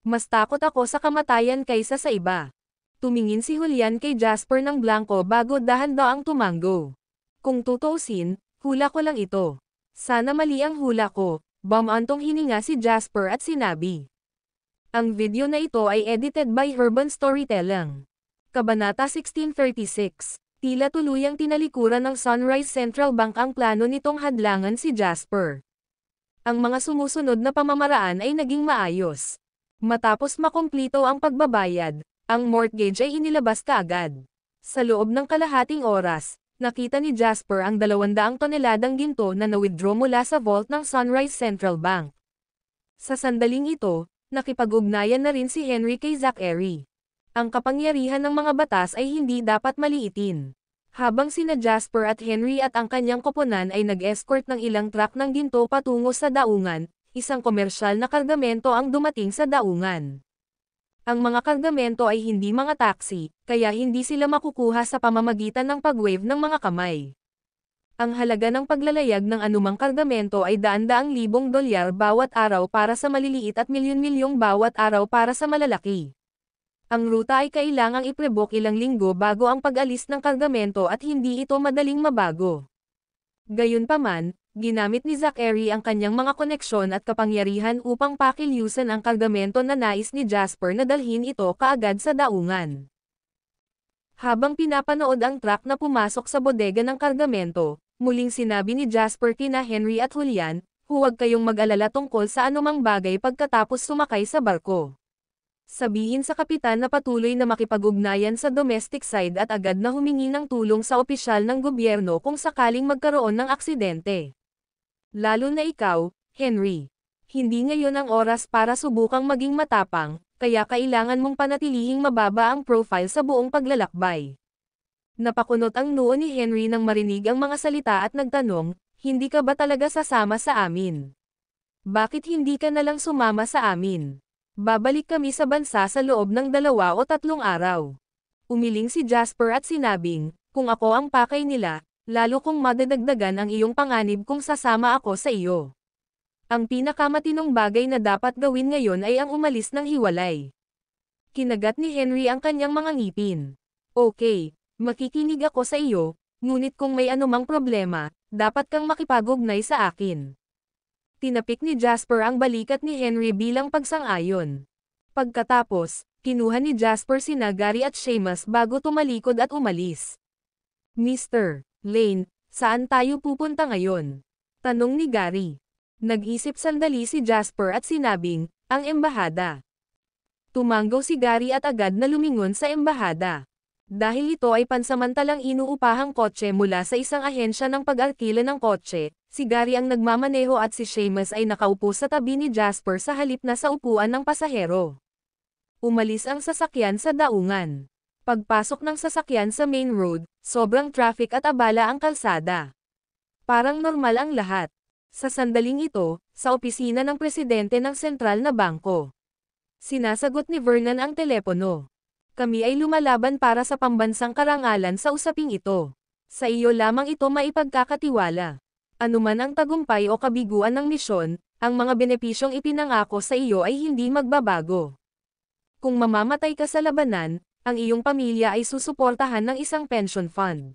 Mas takot ako sa kamatayan kaysa sa iba. Tumingin si Julian kay Jasper ng blanco bago dahan-daang tumango. Kung tutuusin, hula ko lang ito. Sana mali ang hula ko, bumantong hininga si Jasper at sinabi. Ang video na ito ay edited by Urban Storytelling. Kabanata 1636. Tila tuluyang tinalikuran ng Sunrise Central Bank ang plano nitong hadlangan si Jasper. Ang mga sumusunod na pamamaraan ay naging maayos. Matapos makumplito ang pagbabayad, ang mortgage ay inilabas kaagad. Sa loob ng kalahating oras, nakita ni Jasper ang 200 toneladang ginto na na-withdraw mula sa vault ng Sunrise Central Bank. Sa sandaling ito, nakipag-ugnayan na rin si Henry kay Zachary. Ang kapangyarihan ng mga batas ay hindi dapat maliitin. Habang sina Jasper at Henry at ang kanyang koponan ay nag-escort ng ilang truck ng ginto patungo sa daungan, isang komersyal na kargamento ang dumating sa daungan. Ang mga kargamento ay hindi mga taxi, kaya hindi sila makukuha sa pamamagitan ng pag-wave ng mga kamay. Ang halaga ng paglalayag ng anumang kargamento ay daan-daang libong dolyar bawat araw para sa maliliit at milyon-milyong bawat araw para sa malalaki. Ang ruta ay kailangang i-prebook ilang linggo bago ang pag-alis ng kargamento at hindi ito madaling mabago. Gayunpaman, ginamit ni Zachary ang kanyang mga koneksyon at kapangyarihan upang pakilyusan ang kargamento na nais ni Jasper na dalhin ito kaagad sa daungan. Habang pinapanood ang truck na pumasok sa bodega ng kargamento, muling sinabi ni Jasper kina Henry at Julian, huwag kayong mag-alala tungkol sa anumang bagay pagkatapos sumakay sa barko. Sabihin sa kapitan na patuloy na makipag-ugnayan sa domestic side at agad na humingi ng tulong sa opisyal ng gobyerno kung sakaling magkaroon ng aksidente. Lalo na ikaw, Henry. Hindi ngayon ang oras para subukang maging matapang, kaya kailangan mong panatilihing mababa ang profile sa buong paglalakbay. Napakunot ang noo ni Henry nang marinig ang mga salita at nagtanong, hindi ka ba talaga sasama sa amin? Bakit hindi ka nalang sumama sa amin? Babalik kami sa bansa sa loob ng 2 o 3 araw. Umiling si Jasper at sinabing, kung ako ang pakay nila, lalo kong madadagdagan ang iyong panganib kung sasama ako sa iyo. Ang pinakamatinong bagay na dapat gawin ngayon ay ang umalis ng hiwalay. Kinagat ni Henry ang kanyang mga ngipin. Okay, makikinig ako sa iyo, ngunit kung may anumang problema, dapat kang makipag-ugnay sa akin. Tinapik ni Jasper ang balikat ni Henry bilang pagsang-ayon. Pagkatapos, kinuha ni Jasper sina Gary at Seamus bago tumalikod at umalis. Mr. Lane, saan tayo pupunta ngayon? Tanong ni Gary. Nag-isip sandali si Jasper at sinabing, ang embahada. Tumango si Gary at agad na lumingon sa embahada. Dahil ito ay pansamantalang inuupahang kotse mula sa isang ahensya ng pag-arkila ng kotse, si Gary ang nagmamaneho at si Seamus ay nakaupo sa tabi ni Jasper sa halip na sa upuan ng pasahero. Umalis ang sasakyan sa daungan. Pagpasok ng sasakyan sa main road, sobrang traffic at abala ang kalsada. Parang normal ang lahat. Sa sandaling ito, sa opisina ng presidente ng sentral na bangko. Sinasagot ni Vernon ang telepono. Kami ay lumalaban para sa pambansang karangalan sa usaping ito. Sa iyo lamang ito maipagkakatiwala. Anuman ang tagumpay o kabiguan ng misyon, ang mga benepisyong ipinangako sa iyo ay hindi magbabago. Kung mamamatay ka sa labanan, ang iyong pamilya ay susuportahan ng isang pension fund.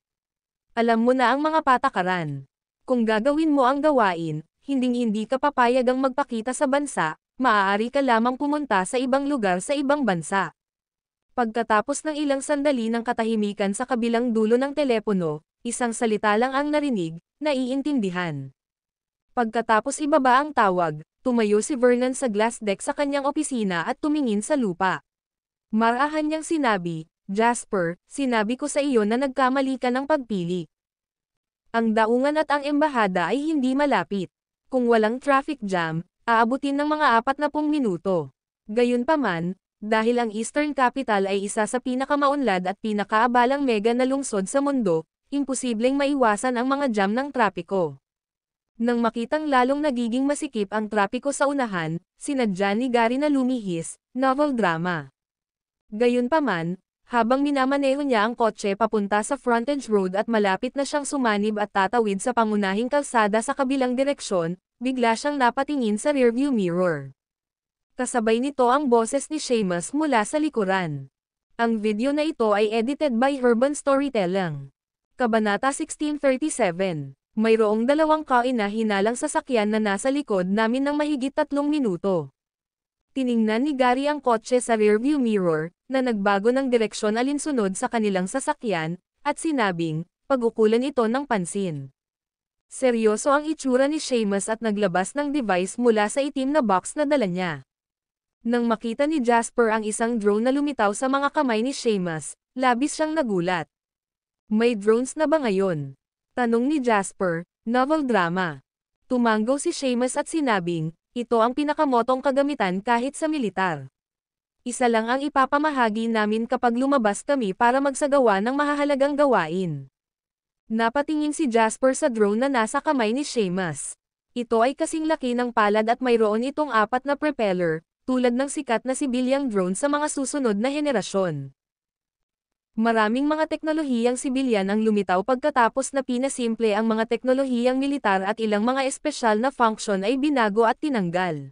Alam mo na ang mga patakaran. Kung gagawin mo ang gawain, hinding-hindi ka papayagang magpakita sa bansa, maaari ka lamang pumunta sa ibang lugar sa ibang bansa. Pagkatapos ng ilang sandali ng katahimikan sa kabilang dulo ng telepono, isang salita lang ang narinig, naiintindihan. Pagkatapos ibaba ang tawag, tumayo si Vernon sa glass deck sa kanyang opisina at tumingin sa lupa. Marahan niyang sinabi, Jasper, sinabi ko sa iyo na nagkamali ka ng pagpili. Ang daungan at ang embahada ay hindi malapit. Kung walang traffic jam, aabutin ng mga 40 minuto. Gayunpaman, dahil ang Eastern Capital ay isa sa pinakamaunlad at pinakaabalang mega na lungsod sa mundo, imposibleng maiwasan ang mga jam ng trapiko. Nang makitang lalong nagiging masikip ang trapiko sa unahan, sinadya ni Gary na lumihis, novel drama. Gayunpaman, habang minamaneho niya ang kotse papunta sa frontage road at malapit na siyang sumanib at tatawid sa pangunahing kalsada sa kabilang direksyon, bigla siyang napatingin sa rearview mirror. Kasabay nito ang boses ni Seamus mula sa likuran. Ang video na ito ay edited by Urban Storytelling. Kabanata 1637. Mayroong dalawang kaina-hinalang sasakyan na nasa likod namin ng mahigit 3 minuto. Tiningnan ni Gary ang kotse sa rearview mirror, na nagbago ng direksyon alinsunod sa kanilang sasakyan, at sinabing, pag-ukulan ito ng pansin. Seryoso ang itsura ni Seamus at naglabas ng device mula sa itim na box na dala niya. Nang makita ni Jasper ang isang drone na lumitaw sa mga kamay ni Seamus, labis siyang nagulat. May drones na ba ngayon? Tanong ni Jasper, novel drama. Tumango si Seamus at sinabing, ito ang pinakamotong kagamitan kahit sa militar. Isa lang ang ipapamahagi namin kapag lumabas kami para magsagawa ng mahahalagang gawain. Napatingin si Jasper sa drone na nasa kamay ni Seamus. Ito ay kasing laki ng palad at mayroon itong 4 na propeller, tulad ng sikat na sibilyang drone sa mga susunod na henerasyon. Maraming mga teknolohiyang sibilyan ang lumitaw pagkatapos na pinasimple ang mga teknolohiyang militar at ilang mga espesyal na function ay binago at tinanggal.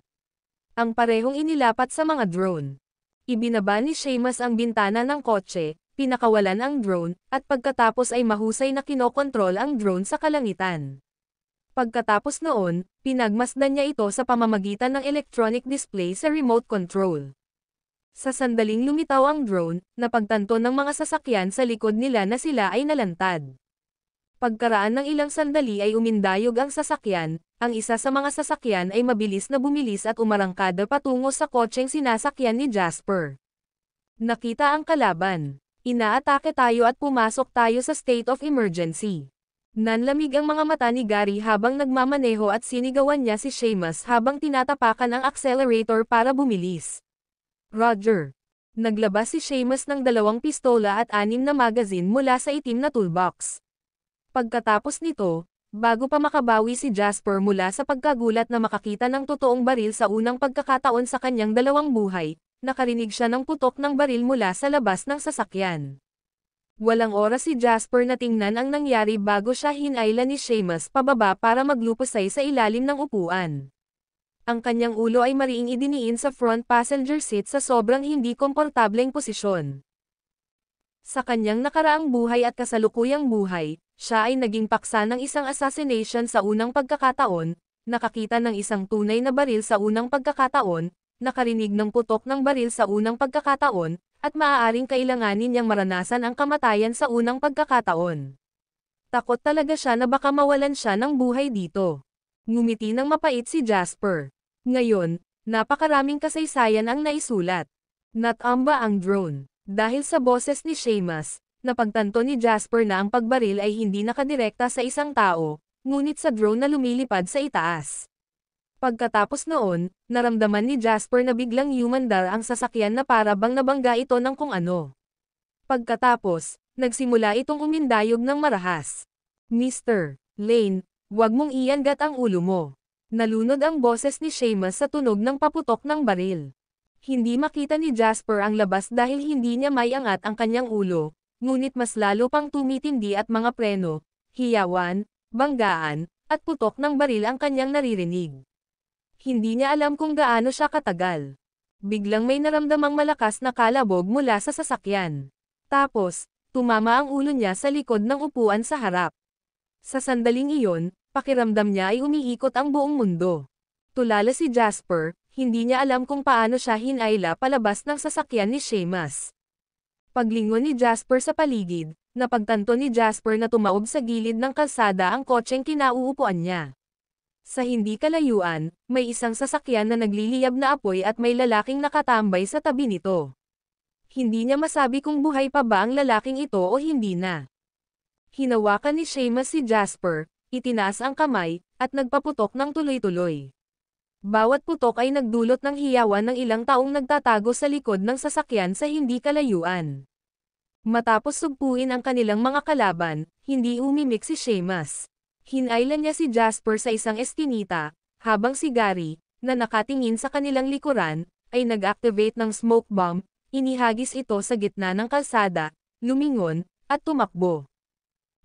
Ang parehong inilapat sa mga drone. Ibinaba ni Seamus ang bintana ng kotse, pinakawalan ang drone, at pagkatapos ay mahusay na kinokontrol ang drone sa kalangitan. Pagkatapos noon, pinagmasdan niya ito sa pamamagitan ng electronic display sa remote control. Sa sandaling lumitaw ang drone, napagtanto ng mga sasakyan sa likod nila na sila ay nalantad. Pagkaraan ng ilang sandali ay umindayog ang sasakyan, ang isa sa mga sasakyan ay mabilis na bumilis at umarangkada patungo sa kotseng sinasakyan ni Jasper. Nakita ang kalaban. Inaatake tayo at pumasok tayo sa state of emergency. Nanlamig ang mga mata ni Gary habang nagmamaneho at sinigawan niya si Seamus habang tinatapakan ang accelerator para bumilis. Roger. Naglabas si Seamus ng 2 pistola at 6 na magazine mula sa itim na toolbox. Pagkatapos nito, bago pa makabawi si Jasper mula sa pagkagulat na makakita ng totoong baril sa unang pagkakataon sa kanyang 2 buhay, nakarinig siya ng putok ng baril mula sa labas ng sasakyan. Walang oras si Jasper na tingnan ang nangyari bago siya hinailan ni Seamus pababa para maglupusay sa ilalim ng upuan. Ang kanyang ulo ay mariing idiniin sa front passenger seat sa sobrang hindi komportableng posisyon. Sa kanyang nakaraang buhay at kasalukuyang buhay, siya ay naging paksa ng isang assassination sa unang pagkakataon, nakakita ng isang tunay na baril sa unang pagkakataon, nakarinig ng putok ng baril sa unang pagkakataon, at maaaring kailanganin niyang maranasan ang kamatayan sa unang pagkakataon. Takot talaga siya na baka mawalan siya ng buhay dito. Ngumiti ng mapait si Jasper. Ngayon, napakaraming kasaysayan ang naisulat. Natamba ang drone. Dahil sa boses ni Seamus, napagtanto ni Jasper na ang pagbaril ay hindi nakadirekta sa isang tao, ngunit sa drone na lumilipad sa itaas. Pagkatapos noon, naramdaman ni Jasper na biglang humandar ang sasakyan na para bang nabangga ito ng kung ano. Pagkatapos, nagsimula itong umindayog ng marahas. Mr. Lane, huwag mong iangat ang ulo mo. Nalunod ang boses ni Seamus sa tunog ng paputok ng baril. Hindi makita ni Jasper ang labas dahil hindi niya maiangat ang kanyang ulo, ngunit mas lalo pang tumitindi at mga preno, hiyawan, banggaan, at putok ng baril ang kanyang naririnig. Hindi niya alam kung gaano siya katagal. Biglang may naramdamang malakas na kalabog mula sa sasakyan. Tapos, tumama ang ulo niya sa likod ng upuan sa harap. Sa sandaling iyon, pakiramdam niya ay umiikot ang buong mundo. Tulala si Jasper, hindi niya alam kung paano siya hinayla palabas ng sasakyan ni Seamus. Paglingon ni Jasper sa paligid, napagtanto ni Jasper na tumaob sa gilid ng kalsada ang kotseng kinauupuan niya. Sa hindi kalayuan, may isang sasakyan na nagliliyab na apoy at may lalaking nakatambay sa tabi nito. Hindi niya masabi kung buhay pa ba ang lalaking ito o hindi na. Hinawakan ni Seamus si Jasper, itinaas ang kamay, at nagpaputok ng tuloy-tuloy. Bawat putok ay nagdulot ng hiyawan ng ilang taong nagtatago sa likod ng sasakyan sa hindi kalayuan. Matapos sugpuin ang kanilang mga kalaban, hindi umimik si Seamus. Hinailan niya si Jasper sa isang eskinita, habang si Gary, na nakatingin sa kanilang likuran, ay nag-activate ng smoke bomb, inihagis ito sa gitna ng kalsada, lumingon, at tumakbo.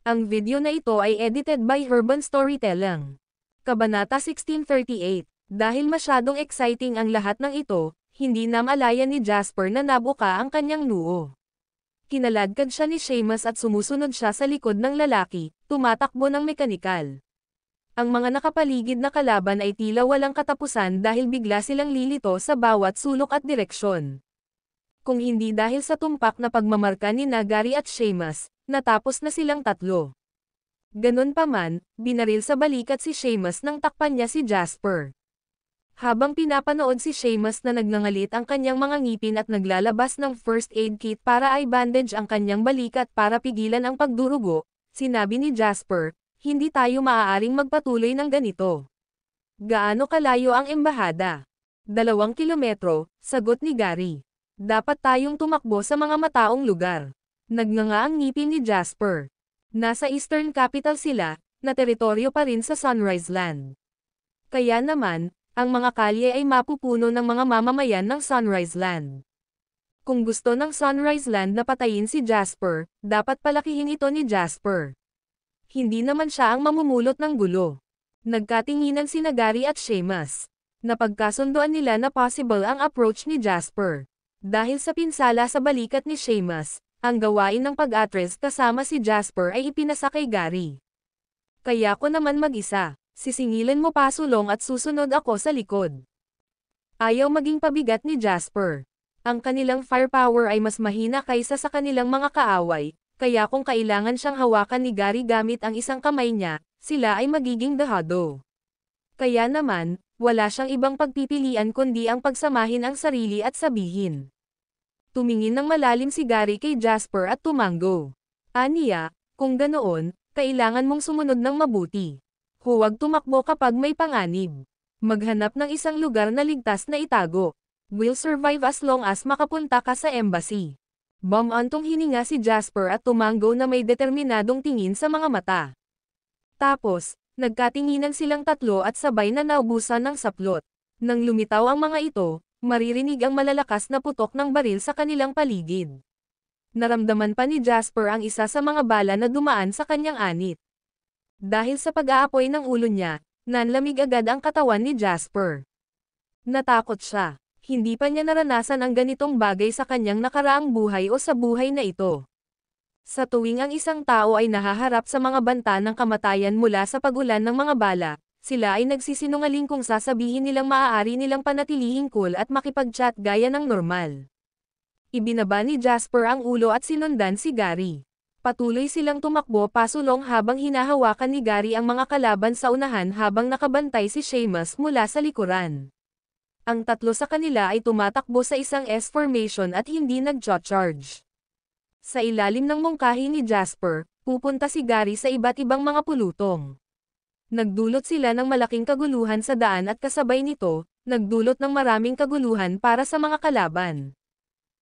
Ang video na ito ay edited by Urban Storytelling. Kabanata 1638. Dahil masyadong exciting ang lahat ng ito, hindi na malaya ni Jasper na nabuka ang kanyang noo. Kinaladkad siya ni Seamus at sumusunod siya sa likod ng lalaki, tumatakbo ng mekanikal. Ang mga nakapaligid na kalaban ay tila walang katapusan dahil bigla silang lilito sa bawat sulok at direksyon. Kung hindi dahil sa tumpak na pagmamarka ni Gary at Seamus, natapos na silang tatlo. Ganun pa man, binaril sa balikat si Seamus nang takpan niya si Jasper. Habang pinapanood si Seamus na nagngangalit ang kanyang mga ngipin at naglalabas ng first aid kit para i-bandage ang kanyang balikat para pigilan ang pagdurugo, sinabi ni Jasper, hindi tayo maaaring magpatuloy ng ganito. Gaano kalayo ang embahada? 2 kilometro, sagot ni Gary. Dapat tayong tumakbo sa mga mataong lugar. Nagnganga ang ngipin ni Jasper. Nasa Eastern Capital sila, na teritoryo pa rin sa Sunrise Land. Kaya naman, ang mga kalye ay mapupuno ng mga mamamayan ng Sunrise Land. Kung gusto ng Sunrise Land na patayin si Jasper, dapat palakihin ito ni Jasper. Hindi naman siya ang mamumulot ng gulo. Nagkatinginan sina Gary at Seamus. Napagkasunduan nila na possible ang approach ni Jasper. Dahil sa pinsala sa balikat ni Seamus, ang gawain ng pag-atres kasama si Jasper ay ipinasa kay Gary. Kaya ko naman mag-isa, sisingilan mo pasulong at susunod ako sa likod. Ayaw maging pabigat ni Jasper. Ang kanilang firepower ay mas mahina kaysa sa kanilang mga kaaway, kaya kung kailangan siyang hawakan ni Gary gamit ang isang kamay niya, sila ay magiging dehado. Kaya naman, wala siyang ibang pagpipilian kundi ang pagsamahin ang sarili at sabihin. Tumingin ng malalim si Gary kay Jasper at tumango. Aniya, kung ganoon, kailangan mong sumunod ng mabuti. Huwag tumakbo kapag may panganib. Maghanap ng isang lugar na ligtas na itago. We'll survive as long as makapunta ka sa embassy. Bumantong hininga si Jasper at tumango na may determinadong tingin sa mga mata. Tapos, nagkatinginan silang tatlo at sabay na naubusan ng saplot. Nang lumitaw ang mga ito, maririnig ang malalakas na putok ng baril sa kanilang paligid. Naramdaman pa ni Jasper ang isa sa mga bala na dumaan sa kanyang anit. Dahil sa pag-aapoy ng ulo niya, nanlamig agad ang katawan ni Jasper. Natakot siya. Hindi pa niya naranasan ang ganitong bagay sa kanyang nakaraang buhay o sa buhay na ito. Sa tuwing ang isang tao ay nahaharap sa mga banta ng kamatayan mula sa pagulan ng mga bala, sila ay nagsisinungaling kung sasabihin nilang maaari nilang panatilihing cool at makipag-chat gaya ng normal. Ibinaba ni Jasper ang ulo at sinundan si Gary. Patuloy silang tumakbo pasulong habang hinahawakan ni Gary ang mga kalaban sa unahan habang nakabantay si Seamus mula sa likuran. Ang tatlo sa kanila ay tumatakbo sa isang S-formation at hindi nag-charge. Sa ilalim ng mungkahi ni Jasper, pupunta si Gary sa iba't ibang mga pulutong. Nagdulot sila ng malaking kaguluhan sa daan at kasabay nito, nagdulot ng maraming kaguluhan para sa mga kalaban.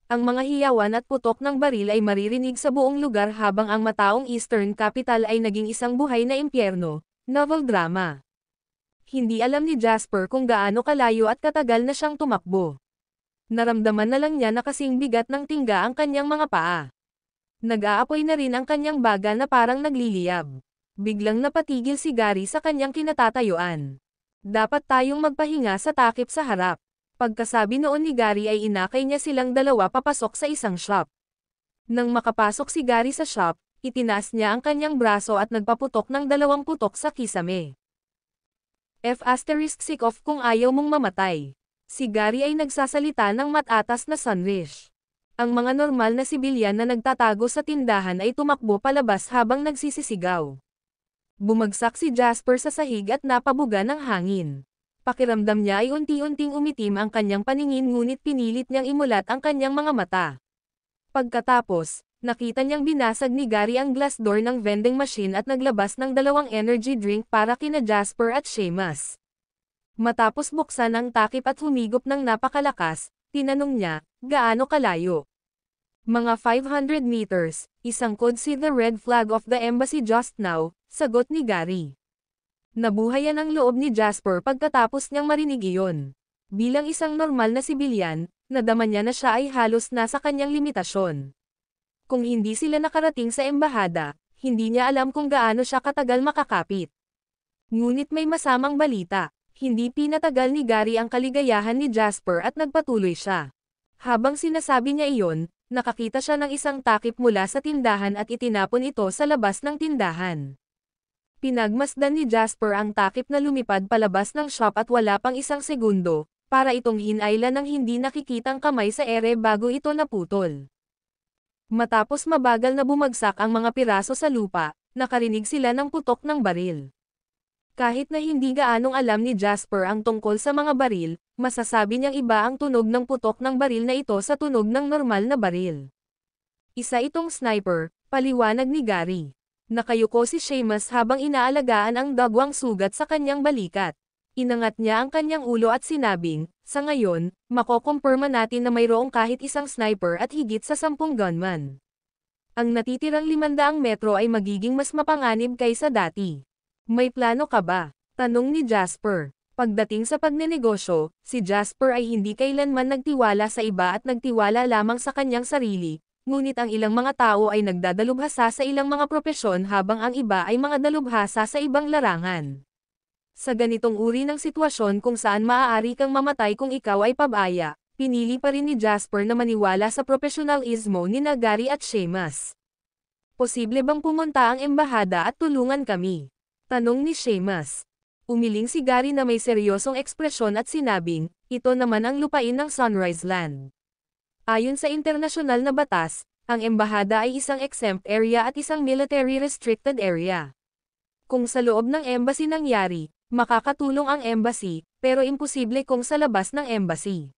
Ang mga hiyawan at putok ng baril ay maririnig sa buong lugar habang ang mataong Eastern Capital ay naging isang buhay na impyerno, novel drama. Hindi alam ni Jasper kung gaano kalayo at katagal na siyang tumakbo. Naramdaman na lang niya na kasing bigat ng tingga ang kanyang mga paa. Nag-aapoy na rin ang kanyang baga na parang nagliliyab. Biglang napatigil si Gary sa kanyang kinatatayuan. Dapat tayong magpahinga sa takip sa harap. Pagkasabi noon ni Gary ay inakay niya silang dalawa papasok sa isang shop. Nang makapasok si Gary sa shop, itinaas niya ang kanyang braso at nagpaputok ng 2 putok sa kisame. F*** off kung ayaw mong mamatay. Si Gary ay nagsasalita ng matatas na sunwish. Ang mga normal na sibilyan na nagtatago sa tindahan ay tumakbo palabas habang nagsisisigaw. Bumagsak si Jasper sa sahig at napabuga ng hangin. Pakiramdam niya ay unti-unting umitim ang kanyang paningin ngunit pinilit niyang imulat ang kanyang mga mata. Pagkatapos, nakita niyang binasag ni Gary ang glass door ng vending machine at naglabas ng 2 energy drink para kina Jasper at Seamus. Matapos buksan ang takip at humigop ng napakalakas, tinanong niya, gaano kalayo? Mga 500 meters, isang could see the red flag of the embassy just now, sagot ni Gary. Nabuhayan ang loob ni Jasper pagkatapos niyang marinig iyon. Bilang isang normal na sibilyan, nadama niya na siya ay halos nasa kanyang limitasyon. Kung hindi sila nakarating sa embahada, hindi niya alam kung gaano siya katagal makakapit. Ngunit may masamang balita. Hindi pinatagal ni Gary ang kaligayahan ni Jasper at nagpatuloy siya. Habang sinasabi niya iyon, nakakita siya ng isang takip mula sa tindahan at itinapon ito sa labas ng tindahan. Pinagmasdan ni Jasper ang takip na lumipad palabas ng shop at wala pang 1 segundo, para itong hinailan ng hindi nakikitang kamay sa ere bago ito naputol. Matapos mabagal na bumagsak ang mga piraso sa lupa, nakarinig sila ng putok ng baril. Kahit na hindi gaanong alam ni Jasper ang tungkol sa mga baril, masasabi niyang iba ang tunog ng putok ng baril na ito sa tunog ng normal na baril. Isa itong sniper, paliwanag ni Gary. Nakayuko si Seamus habang inaalagaan ang dagwang sugat sa kanyang balikat. Inangat niya ang kanyang ulo at sinabing, sa ngayon, makokumpirma natin na mayroong kahit isang sniper at higit sa 10 gunman. Ang natitirang 500 metro ay magiging mas mapanganib kaysa dati. May plano ka ba? Tanong ni Jasper. Pagdating sa pagnenegosyo, si Jasper ay hindi kailanman nagtiwala sa iba at nagtiwala lamang sa kanyang sarili, ngunit ang ilang mga tao ay nagdadalubhasa sa ilang mga propesyon habang ang iba ay mga dalubhasa sa ibang larangan. Sa ganitong uri ng sitwasyon kung saan maaari kang mamatay kung ikaw ay pabaya, pinili pa rin ni Jasper na maniwala sa profesionalismo ni Gary at Seamus. Posible bang pumunta ang embahada at tulungan kami? Tanong ni Seamus. Umiling si Gary na may seryosong ekspresyon at sinabing, ito naman ang lupain ng Sunrise Land. Ayon sa internasyonal na batas, ang embahada ay isang exempt area at isang military restricted area. Kung sa loob ng embassy nangyari, makakatulong ang embassy, pero imposible kung sa labas ng embassy.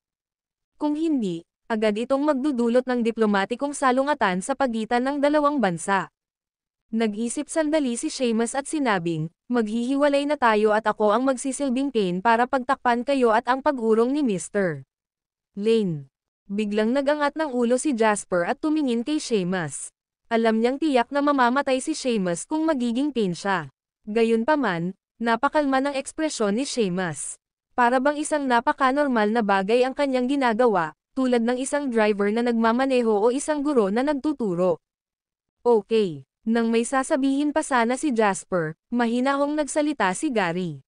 Kung hindi, agad itong magdudulot ng diplomatikong salungatan sa pagitan ng dalawang bansa. Nag-isip sandali si Seamus at sinabing, maghihiwalay na tayo at ako ang magsisilbing pain para pagtakpan kayo at ang pag-urong ni Mr. Lane. Biglang nagangat ng ulo si Jasper at tumingin kay Seamus. Alam niyang tiyak na mamamatay si Seamus kung magiging pain siya. Gayunpaman, napakalma ng ekspresyon ni Seamus. Para bang isang napaka-normal na bagay ang kanyang ginagawa, tulad ng isang driver na nagmamaneho o isang guro na nagtuturo. Okay. Nang may sasabihin pa sana si Jasper, mahinahong nagsalita si Gary.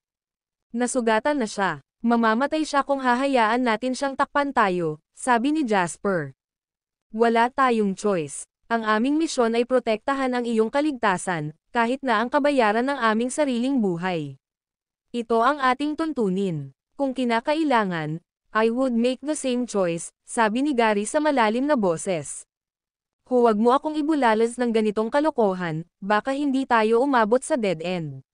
Nasugatan na siya. Mamamatay siya kung hahayaan natin siyang takpan tayo, sabi ni Jasper. Wala tayong choice. Ang aming misyon ay protektahan ang iyong kaligtasan, kahit na ang kabayaran ng aming sariling buhay. Ito ang ating tuntunin. Kung kinakailangan, I would make the same choice, sabi ni Gary sa malalim na boses. Huwag mo akong ibulalas ng ganitong kalokohan, baka hindi tayo umabot sa dead end.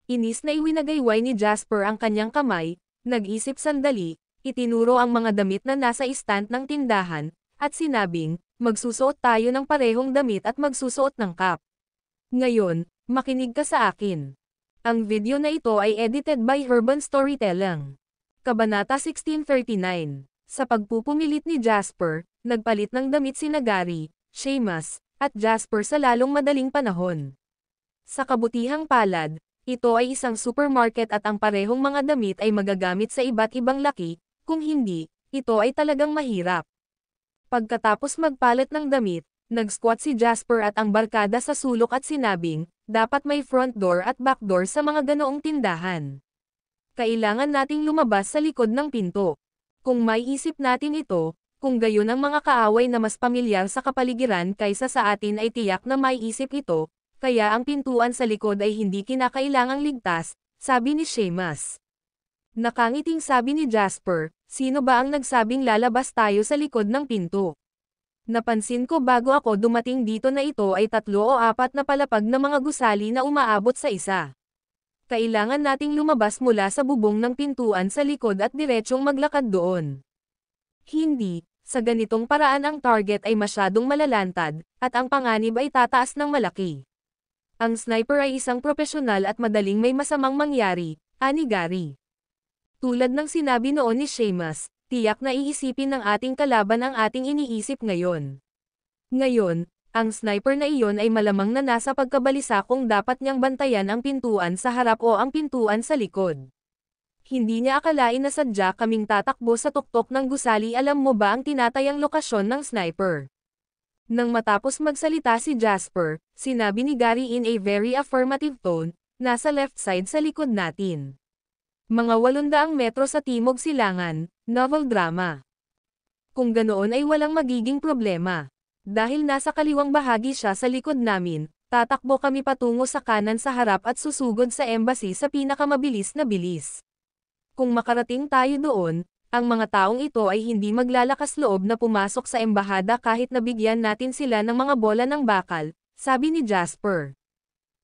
Inis na iwinagayway ni Jasper ang kanyang kamay, nag-isip sandali, itinuro ang mga damit na nasa istant ng tindahan, at sinabing, Magsusuot tayo ng parehong damit at magsusuot ng cap. Ngayon, makinig ka sa akin. Ang video na ito ay edited by Urban Storytelling. Kabanata 1639. Sa pagpupumilit ni Jasper, nagpalit ng damit sina Gary, Seamus, at Jasper sa lalong madaling panahon. Sa kabutihang palad, ito ay isang supermarket at ang parehong mga damit ay magagamit sa iba't ibang laki, kung hindi, ito ay talagang mahirap. Pagkatapos magpalit ng damit, nag-squat si Jasper at ang barkada sa sulok at sinabing, dapat may front door at back door sa mga ganoong tindahan. Kailangan nating lumabas sa likod ng pinto. Kung maiisip natin ito, kung gayon ang mga kaaway na mas pamilyar sa kapaligiran kaysa sa atin ay tiyak na maiisip ito, kaya ang pintuan sa likod ay hindi kinakailangang ligtas, sabi ni Seamus. Nakangiting sabi ni Jasper, sino ba ang nagsabing lalabas tayo sa likod ng pinto? Napansin ko bago ako dumating dito na ito ay 3 o 4 na palapag na mga gusali na umaabot sa isa. Kailangan nating lumabas mula sa bubong ng pintuan sa likod at diretsyong maglakad doon. Hindi, sa ganitong paraan ang target ay masyadong malalantad, at ang panganib ay tataas ng malaki. Ang sniper ay isang profesional at madaling may masamang mangyari, ani Gary. Tulad ng sinabi noon ni Seamus, tiyak na iisipin ng ating kalaban ang ating iniisip ngayon. Ngayon, ang sniper na iyon ay malamang na nasa pagkabalisa kung dapat niyang bantayan ang pintuan sa harap o ang pintuan sa likod. Hindi niya akalain na sadya kaming tatakbo sa tuktok ng gusali. Alam mo ba ang tinatayang lokasyon ng sniper? Nang matapos magsalita si Jasper, sinabi ni Gary in a very affirmative tone, nasa left side sa likod natin. Mga 800 metro sa timog silangan, novel drama. Kung ganoon ay walang magiging problema. Dahil nasa kaliwang bahagi siya sa likod namin, tatakbo kami patungo sa kanan sa harap at susugod sa embassy sa pinakamabilis na bilis. Kung makarating tayo doon, ang mga taong ito ay hindi maglalakas loob na pumasok sa embahada kahit nabigyan natin sila ng mga bola ng bakal, sabi ni Jasper.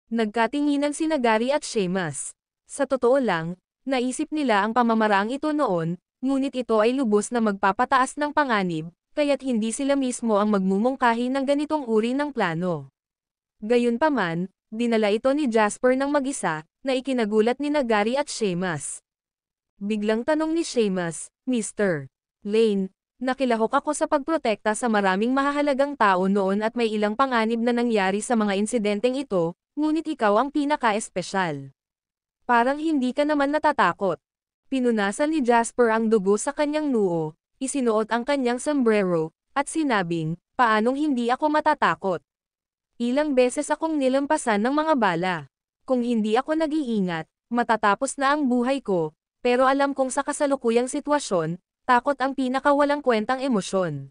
Nagkatinginan sina Gary at Seamus. Sa totoo lang, naisip nila ang pamamaraang ito noon, ngunit ito ay lubos na magpapataas ng panganib, kaya't hindi sila mismo ang magmumungkahi ng ganitong uri ng plano. Gayunpaman, dinala ito ni Jasper ng mag-isa, na ikinagulat ni Gary at Seamus. Biglang tanong ni Seamus, Mr. Lane, nakilahok ako sa pagprotekta sa maraming mahahalagang tao noon at may ilang panganib na nangyari sa mga insidenteng ito, ngunit ikaw ang pinaka-espesyal. Parang hindi ka naman natatakot. Pinunasan ni Jasper ang dugo sa kanyang noo, isinuot ang kanyang sombrero, at sinabing, paanong hindi ako matatakot? Ilang beses akong nilampasan ng mga bala. Kung hindi ako nag-iingat, matatapos na ang buhay ko. Pero alam kong sa kasalukuyang sitwasyon, takot ang pinakawalang kwentang emosyon.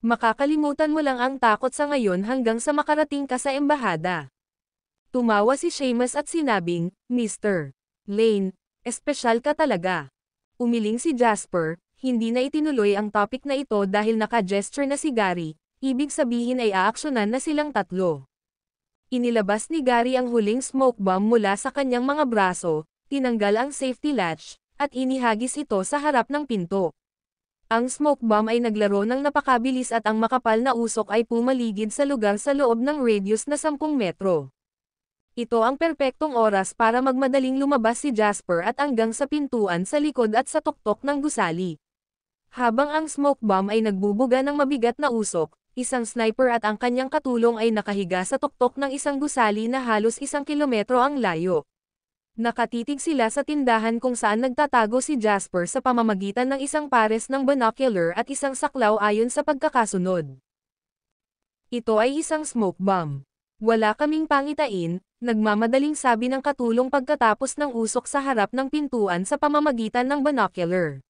Makakalimutan mo lang ang takot sa ngayon hanggang sa makarating ka sa embahada. Tumawa si Seamus at sinabing, Mr. Lane, espesyal ka talaga. Umiling si Jasper, hindi na itinuloy ang topic na ito dahil naka-gesture na si Gary, ibig sabihin ay aaksyonan na silang tatlo. Inilabas ni Gary ang huling smoke bomb mula sa kanyang mga braso, tinanggal ang safety latch, at inihagis ito sa harap ng pinto. Ang smoke bomb ay naglaro ng napakabilis at ang makapal na usok ay pumaligid sa lugar sa loob ng radius na 10 metro. Ito ang perpektong oras para magmadaling lumabas si Jasper at hanggang sa pintuan sa likod at sa tuktok ng gusali. Habang ang smoke bomb ay nagbubuga ng mabigat na usok, isang sniper at ang kanyang katulong ay nakahiga sa tuktok ng isang gusali na halos 1 kilometro ang layo. Nakatitig sila sa tindahan kung saan nagtatago si Jasper sa pamamagitan ng isang pares ng binocular at isang saklaw ayon sa pagkakasunod. Ito ay isang smoke bomb. Wala kaming pangitain, nagmamadaling sabi ng katulong pagkatapos ng usok sa harap ng pintuan sa pamamagitan ng binocular.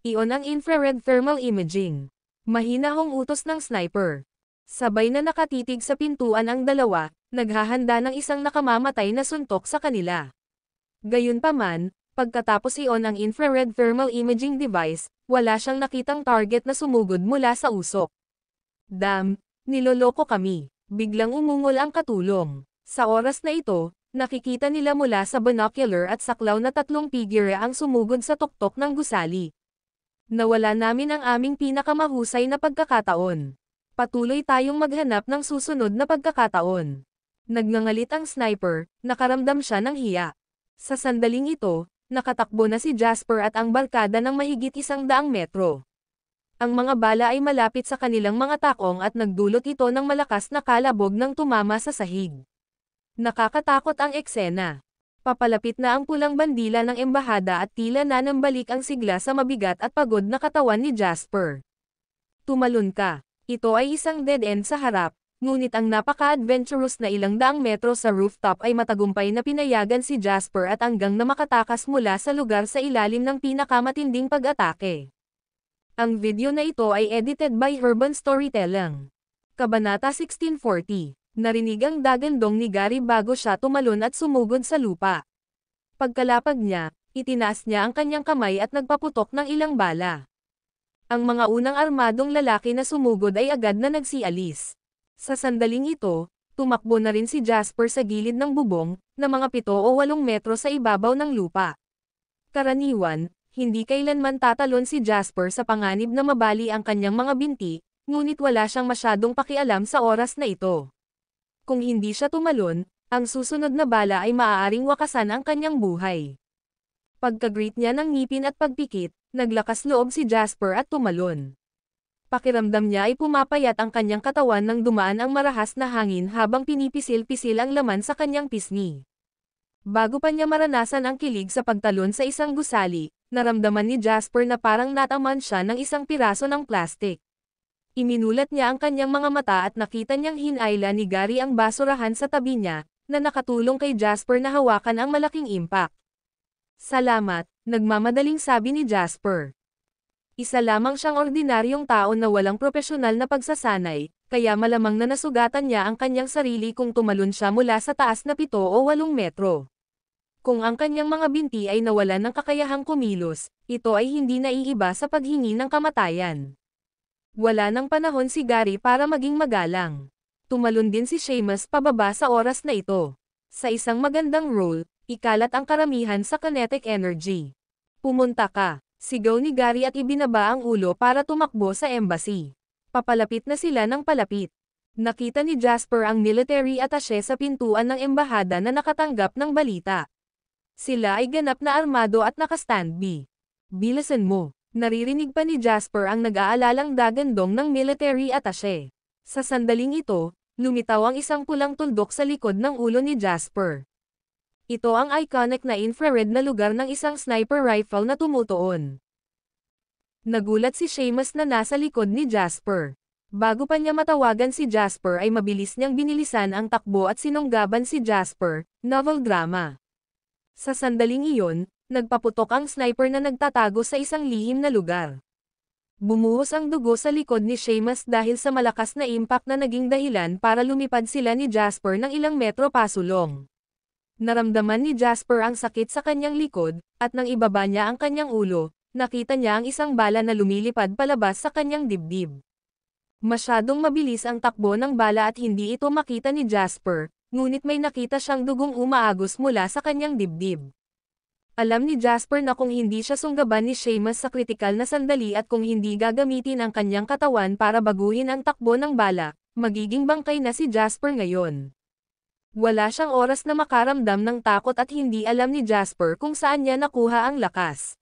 Iyon ang infrared thermal imaging. Mahinahong utos ng sniper. Sabay na nakatitig sa pintuan ang dalawa, naghahanda ng isang nakamamatay na suntok sa kanila. Gayunpaman, pagkatapos iyon ang infrared thermal imaging device, wala siyang nakitang target na sumugod mula sa usok. Damn, niloloko kami. Biglang umungol ang katulong. Sa oras na ito, nakikita nila mula sa binocular at saklaw na 3 figure ang sumugod sa tuktok ng gusali. Nawala namin ang aming pinakamahusay na pagkakataon. Patuloy tayong maghanap ng susunod na pagkakataon. Nagngangalit ang sniper, nakaramdam siya ng hiya. Sa sandaling ito, nakatakbo na si Jasper at ang barkada ng mahigit 100 metro. Ang mga bala ay malapit sa kanilang mga takong at nagdulot ito ng malakas na kalabog ng tumama sa sahig. Nakakatakot ang eksena. Papalapit na ang pulang bandila ng embahada at tila nanambalik ang sigla sa mabigat at pagod na katawan ni Jasper. Tumalon ka. Ito ay isang dead end sa harap, ngunit ang napaka-adventurous na ilang daang metro sa rooftop ay matagumpay na pinayagan si Jasper at hanggang na makatakas mula sa lugar sa ilalim ng pinakamatinding pag-atake. Ang video na ito ay edited by Urban Storytelling. Kabanata 1640. Narinig ang dagandong ni Gary bago siya tumalon at sumugod sa lupa. Pagkalapag niya, itinaas niya ang kanyang kamay at nagpaputok ng ilang bala. Ang mga unang armadong lalaki na sumugod ay agad na nagsialis. Sa sandaling ito, tumakbo na rin si Jasper sa gilid ng bubong, na mga 7 o 8 metro sa ibabaw ng lupa. Karaniwan, hindi kailanman tatalon si Jasper sa panganib na mabali ang kanyang mga binti, ngunit wala siyang masyadong pakialam sa oras na ito. Kung hindi siya tumalon, ang susunod na bala ay maaaring wakasan ang kanyang buhay. Pagka-greet niya ng ngipin at pagpikit, naglakas loob si Jasper at tumalon. Pakiramdam niya ay pumapayat ang kanyang katawan nang dumaan ang marahas na hangin habang pinipisil-pisil ang laman sa kanyang pisngi. Bago pa niya maranasan ang kilig sa pagtalon sa isang gusali, naramdaman ni Jasper na parang nataman siya ng isang piraso ng plastik. Iminulat niya ang kanyang mga mata at nakita niyang hinayla ni Gary ang basurahan sa tabi niya, na nakatulong kay Jasper na hawakan ang malaking impact. Salamat, nagmamadaling sabi ni Jasper. Isa lamang siyang ordinaryong tao na walang propesyonal na pagsasanay, kaya malamang na nasugatan niya ang kanyang sarili kung tumalon siya mula sa taas na 7 o 8 metro. Kung ang kanyang mga binti ay nawalan ng kakayahang kumilos, ito ay hindi naiiba sa paghingi ng kamatayan. Wala nang panahon si Gary para maging magalang. Tumalon din si Seamus pababa sa oras na ito. Sa isang magandang roll, ikalat ang karamihan sa kinetic energy. Pumunta ka, sigaw ni Gary at ibinaba ang ulo para tumakbo sa embassy. Papalapit na sila ng palapit. Nakita ni Jasper ang military attaché sa pintuan ng embahada na nakatanggap ng balita. Sila ay ganap na armado at naka-standby. Bilisan mo, naririnig pa ni Jasper ang nag-aalalang dagandong ng military attaché. Sa sandaling ito, lumitaw ang isang pulang tuldok sa likod ng ulo ni Jasper. Ito ang iconic na infrared na lugar ng isang sniper rifle na tumutuon. Nagulat si Seamus na nasa likod ni Jasper. Bago pa niya matawagan si Jasper ay mabilis niyang binilisan ang takbo at sinunggaban si Jasper, novel drama. Sa sandaling iyon, nagpaputok ang sniper na nagtatago sa isang lihim na lugar. Bumuhos ang dugo sa likod ni Seamus dahil sa malakas na impact na naging dahilan para lumipad sila ni Jasper ng ilang metro pasulong. Naramdaman ni Jasper ang sakit sa kanyang likod, at nang ibaba niya ang kanyang ulo, nakita niya ang isang bala na lumilipad palabas sa kanyang dibdib. Masyadong mabilis ang takbo ng bala at hindi ito makita ni Jasper, ngunit may nakita siyang dugong umaagos mula sa kanyang dibdib. Alam ni Jasper na kung hindi siya sunggaban ni Seamus sa kritikal na sandali at kung hindi gagamitin ang kanyang katawan para baguhin ang takbo ng bala, magiging bangkay na si Jasper ngayon. Wala siyang oras na makaramdam ng takot at hindi alam ni Jasper kung saan niya nakuha ang lakas.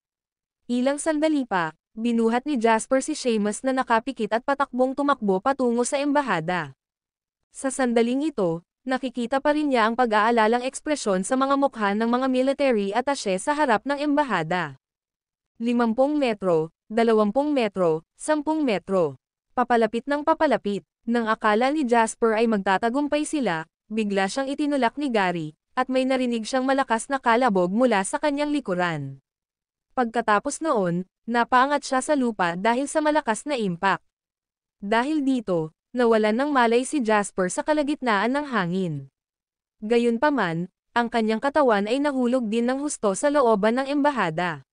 Ilang sandali pa, binuhat ni Jasper si Seamus na nakapikit at patakbong tumakbo patungo sa embahada. Sa sandaling ito, nakikita pa rin niya ang pag-aalalang ekspresyon sa mga mukha ng mga military attaché sa harap ng embahada. 50 metro, 20 metro, 10 metro. Papalapit ng papalapit, nang akala ni Jasper ay magtatagumpay sila, bigla siyang itinulak ni Gary, at may narinig siyang malakas na kalabog mula sa kanyang likuran. Pagkatapos noon, napaangat siya sa lupa dahil sa malakas na impact. Dahil dito, nawalan ng malay si Jasper sa kalagitnaan ng hangin. Gayunpaman, ang kanyang katawan ay nahulog din ng husto sa looban ng embahada.